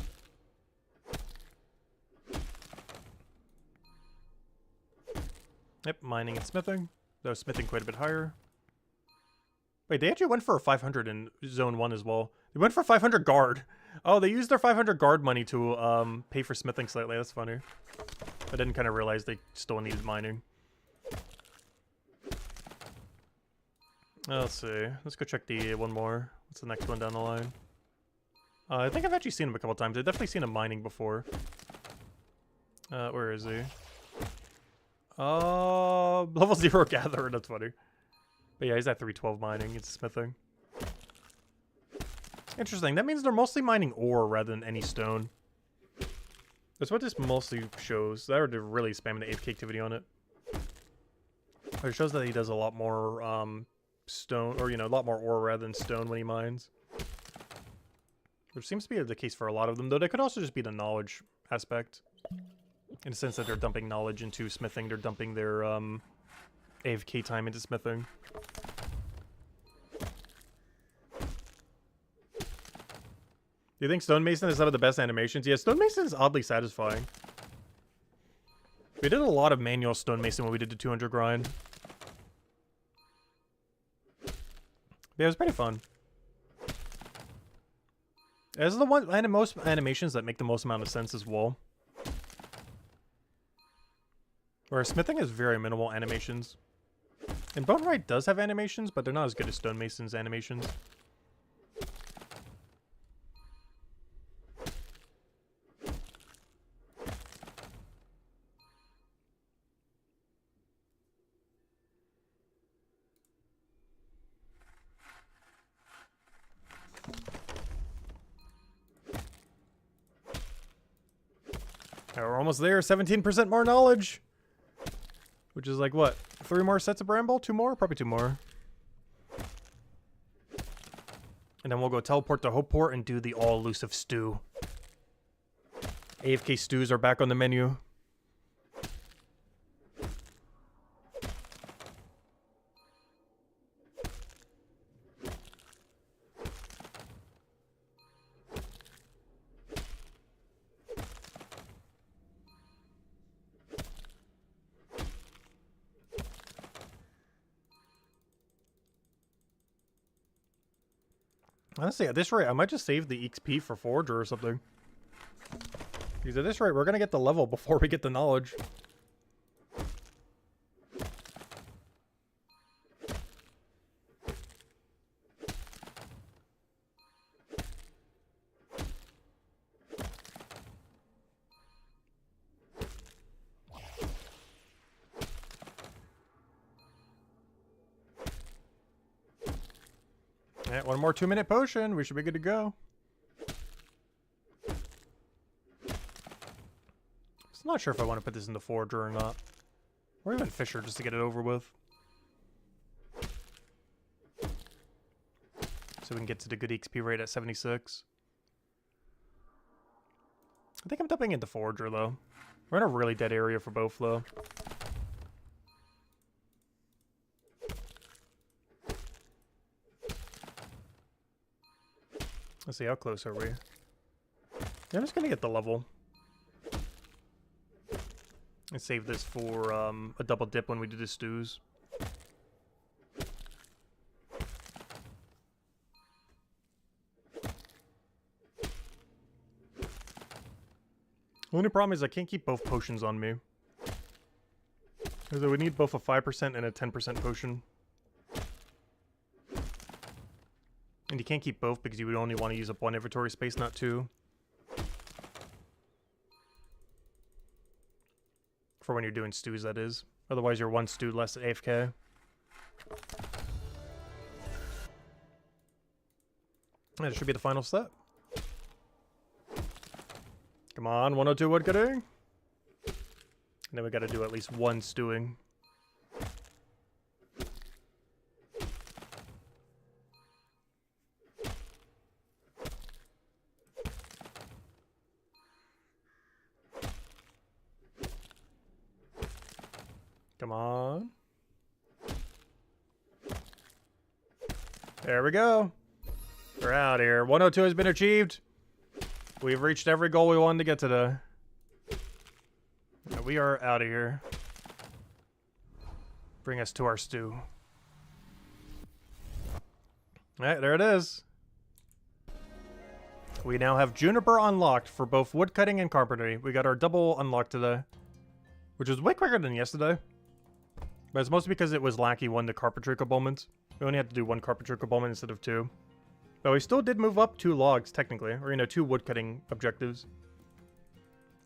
Yep, mining and smithing. Though smithing quite a bit higher. Wait, they actually went for a 500 in Zone 1 as well. They went for 500 guard. Oh, they used their 500 guard money to pay for smithing slightly. That's funny. I didn't kind of realize they still needed mining. Let's see. Let's go check the one more. What's the next one down the line? I think I've actually seen him a couple times. I've definitely seen him mining before. Where is he? Level 0 gatherer. That's funny. But yeah, he's at 312 mining. It's smithing. Interesting. That means they're mostly mining ore rather than any stone. That's what this mostly shows. They're really spamming the AFK activity on it. But it shows that he does a lot more stone, or, you know, a lot more ore rather than stone when he mines. Which seems to be the case for a lot of them, though. They could also just be the knowledge aspect. In the sense that they're dumping knowledge into smithing. They're dumping their AFK time into smithing. Do you think Stonemason has some of the best animations? Yeah, Stonemason is oddly satisfying. We did a lot of manual Stonemason when we did the 200 grind. Yeah, it was pretty fun. As the one and most animations that make the most amount of sense as well. Whereas smithing has very minimal animations. And Bone Right does have animations, but they're not as good as Stonemason's animations. We're almost there. 17% more knowledge. Which is like, what? 3 more sets of Bramble? 2 more? Probably 2 more. And then we'll go teleport to Hopeport and do the all-elusive stew. AFK stews are back on the menu. Honestly, at this rate, I might just save the XP for Forager or something. Because at this rate, we're going to get the level before we get the knowledge. Alright, one more 2-minute potion. We should be good to go. I'm not sure if I want to put this in the Forager or not. Or even Fisher, just to get it over with. So we can get to the good XP rate at 76. I think I'm dumping into Forager, though. We're in a really dead area for both, though. Let's see, how close are we? Yeah, I'm just gonna get the level. And save this for a double dip when we do the stews. The only problem is I can't keep both potions on me. Because I would need both a 5% and a 10% potion. And you can't keep both because you would only want to use up 1 inventory space, not 2. For when you're doing stews, that is. Otherwise, you're 1 stew less AFK. That should be the final step. Come on, 102 woodcutting. And then we gotta do at least 1 stewing. Come on. There we go. We're out here. 102 has been achieved. We've reached every goal we wanted to get today. We are out of here. Bring us to our stew. Alright, there it is. We now have Juniper unlocked for both woodcutting and carpentry. We got our double unlocked today. Which was way quicker than yesterday. But it's mostly because it was lacking 1 to carpentry components. We only had to do 1 carpentry component instead of 2. But we still did move up 2 logs, technically. Or, 2 woodcutting objectives.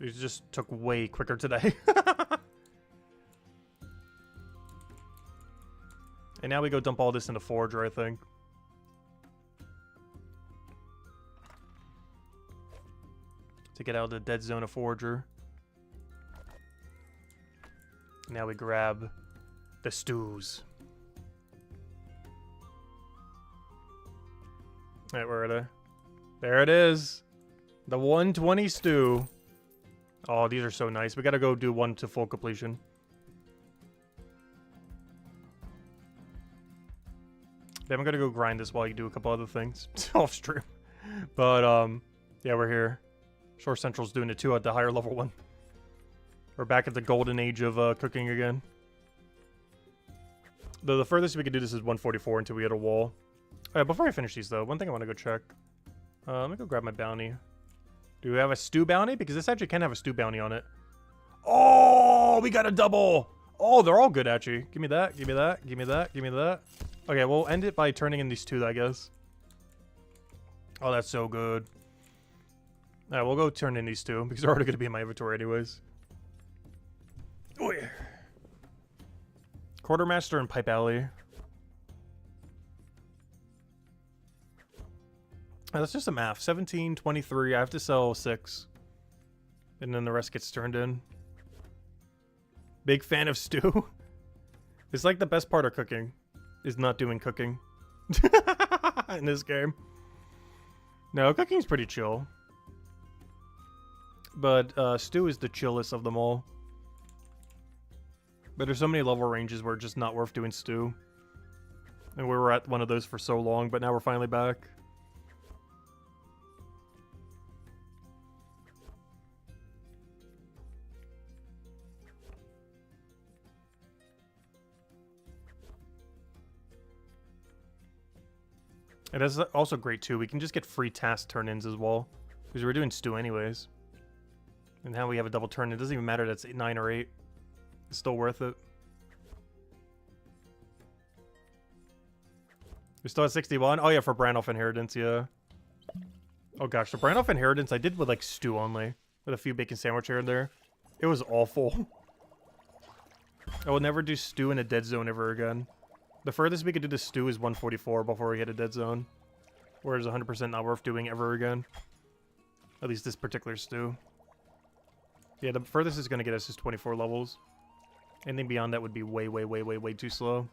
It just took way quicker today. And now we go dump all this into Forager, I think. To get out of the dead zone of Forager. Now we grab the stews. Alright, where are they? There it is. The 120 stew. Oh, these are so nice. We gotta go do 1 to full completion. Then I'm gonna go grind this while you do a couple other things. Off stream. But, yeah, we're here. Shore Central's doing it too at the higher level one. We're back at the golden age of cooking again. Though the furthest we could do this is 144 until we hit a wall. Before I finish these, though, one thing I want to go check. Let me go grab my bounty. Do we have a stew bounty? Because this actually can have a stew bounty on it. Oh, we got a double. Oh, they're all good, actually. Give me that, give me that, give me that, give me that. Okay, we'll end it by turning in these two, I guess. Oh, that's so good. All right, we'll go turn in these two, because they're already going to be in my inventory anyways. Oh, yeah. Quartermaster and Pipe Alley. That's just a math. 17, 23. I have to sell 6. And then the rest gets turned in. Big fan of stew. It's like the best part of cooking. Is not doing cooking. In this game. No, cooking's pretty chill. But stew is the chillest of them all. But there's so many level ranges where it's just not worth doing stew. And we were at one of those for so long, but now we're finally back. It is also great too. We can just get free task turn-ins as well. Because we're doing stew anyways. And now we have a double turn. It doesn't even matter that's 9 or 8. It's still worth it. We still at 61? Oh yeah, for Branolf Inheritance, yeah. Oh gosh, the Branolf Inheritance I did with like stew only. With a few bacon sandwich here and there. It was awful. I will never do stew in a dead zone ever again. The furthest we could do the stew is 144 before we hit a dead zone. Whereas 100% not worth doing ever again. At least this particular stew. Yeah, the furthest it's going to get us is 24 levels. Anything beyond that would be way, way, way, way, way too slow.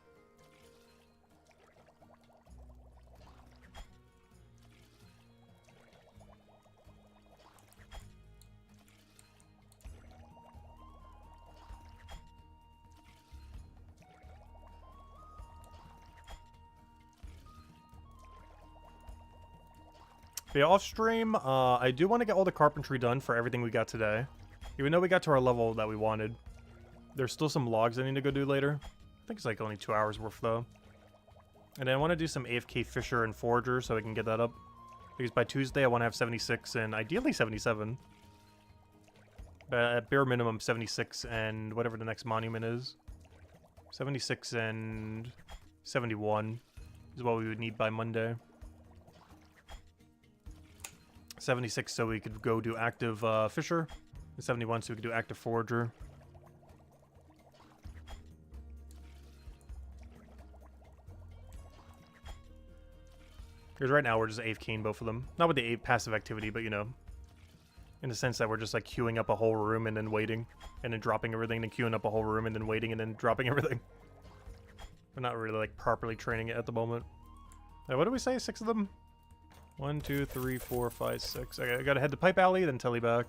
But yeah, off stream, I do want to get all the carpentry done for everything we got today. Even though we got to our level that we wanted. There's still some logs I need to go do later. I think it's like only 2 hours worth though. And then I want to do some AFK Fisher and Forager so I can get that up. Because by Tuesday I want to have 76 and ideally 77. But at bare minimum 76 and whatever the next monument is. 76 and 71 is what we would need by Monday. 76 so we could go do active Fisher. And 71 so we could do active Forager. Because right now we're just AFKing both of them. Not with the passive activity, but you know. In the sense that we're just like queuing up a whole room and then waiting. And then dropping everything, then queuing up a whole room and then waiting and then dropping everything. We're not really like properly training it at the moment. What do we say? 6 of them? 1, 2, 3, 4, 5, 6. Okay, I gotta head to Pipe Alley, then Telly back.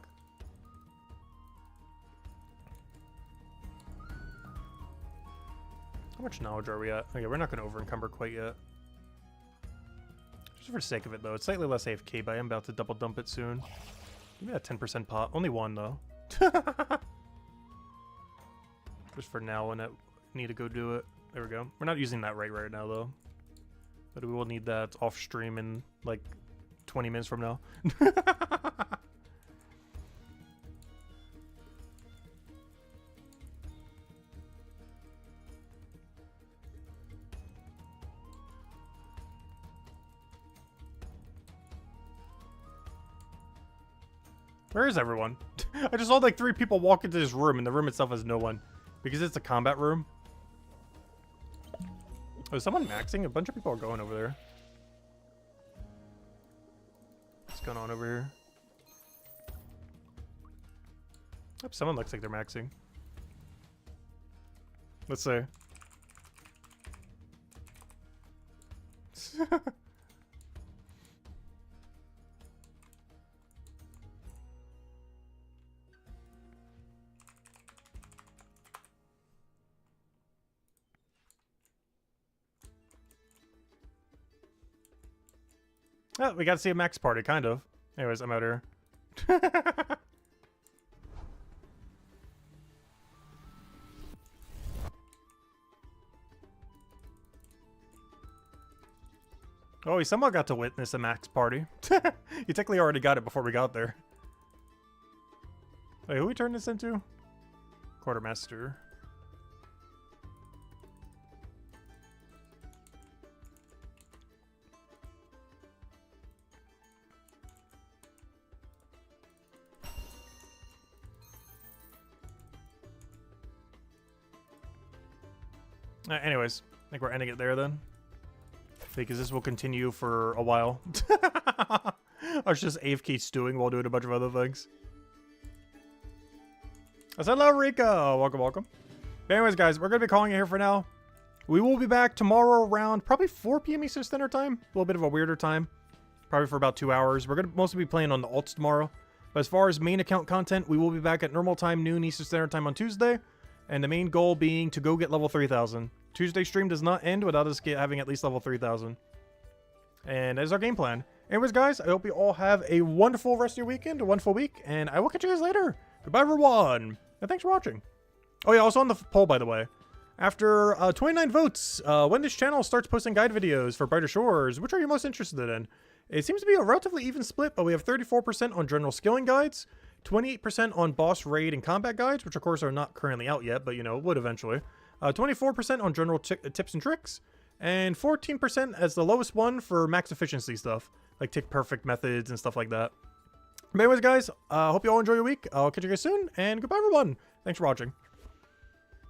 How much knowledge are we at? Okay, we're not gonna over-encumber quite yet. Just for the sake of it, though. It's slightly less AFK, but I am about to double dump it soon. Give me that 10% pot. Only 1, though. Just for now when I need to go do it. There we go. We're not using that right now, though. But we will need that off-stream in, like, 20 minutes from now. Where is everyone? I just saw like 3 people walk into this room and the room itself has no one. Because it's a combat room. Oh, is someone maxing? A bunch of people are going over there. What's going on over here? Oh, someone looks like they're maxing. Let's see. Oh, we got to see a max party, kind of. Anyways, I'm out here.
Oh, he somehow got to witness a max party. He technically already got it before we got there. Wait, who we turned this into? Quartermaster. Anyways, I think we're ending it there then. Because this will continue for a while. I was just AFK stewing while doing a bunch of other things. I said, hello, Rico. Welcome, welcome. But anyways, guys, we're going to be calling it here for now. We will be back tomorrow around probably 4 p.m. Eastern Standard Time. A little bit of a weirder time. Probably for about 2 hours. We're going to mostly be playing on the alts tomorrow. But as far as main account content, we will be back at normal time, noon Eastern Standard Time on Tuesday. And the main goal being to go get level 3000. Tuesday stream does not end without us having at least level 3000. And that is our game plan. Anyways, guys, I hope you all have a wonderful rest of your weekend, a wonderful week, and I will catch you guys later. Goodbye, everyone, and thanks for watching. Oh, yeah, also on the poll, by the way. After 29 votes, when this channel starts posting guide videos for Brighter Shores, which are you most interested in? It seems to be a relatively even split, but we have 34% on general skilling guides, 28% on boss raid and combat guides, which of course are not currently out yet, but you know, would eventually. 24% on general tips and tricks, and 14% as the lowest one for max efficiency stuff, like tick perfect methods and stuff like that. But anyways, guys, hope you all enjoy your week. I'll catch you guys soon, and goodbye, everyone. Thanks for watching.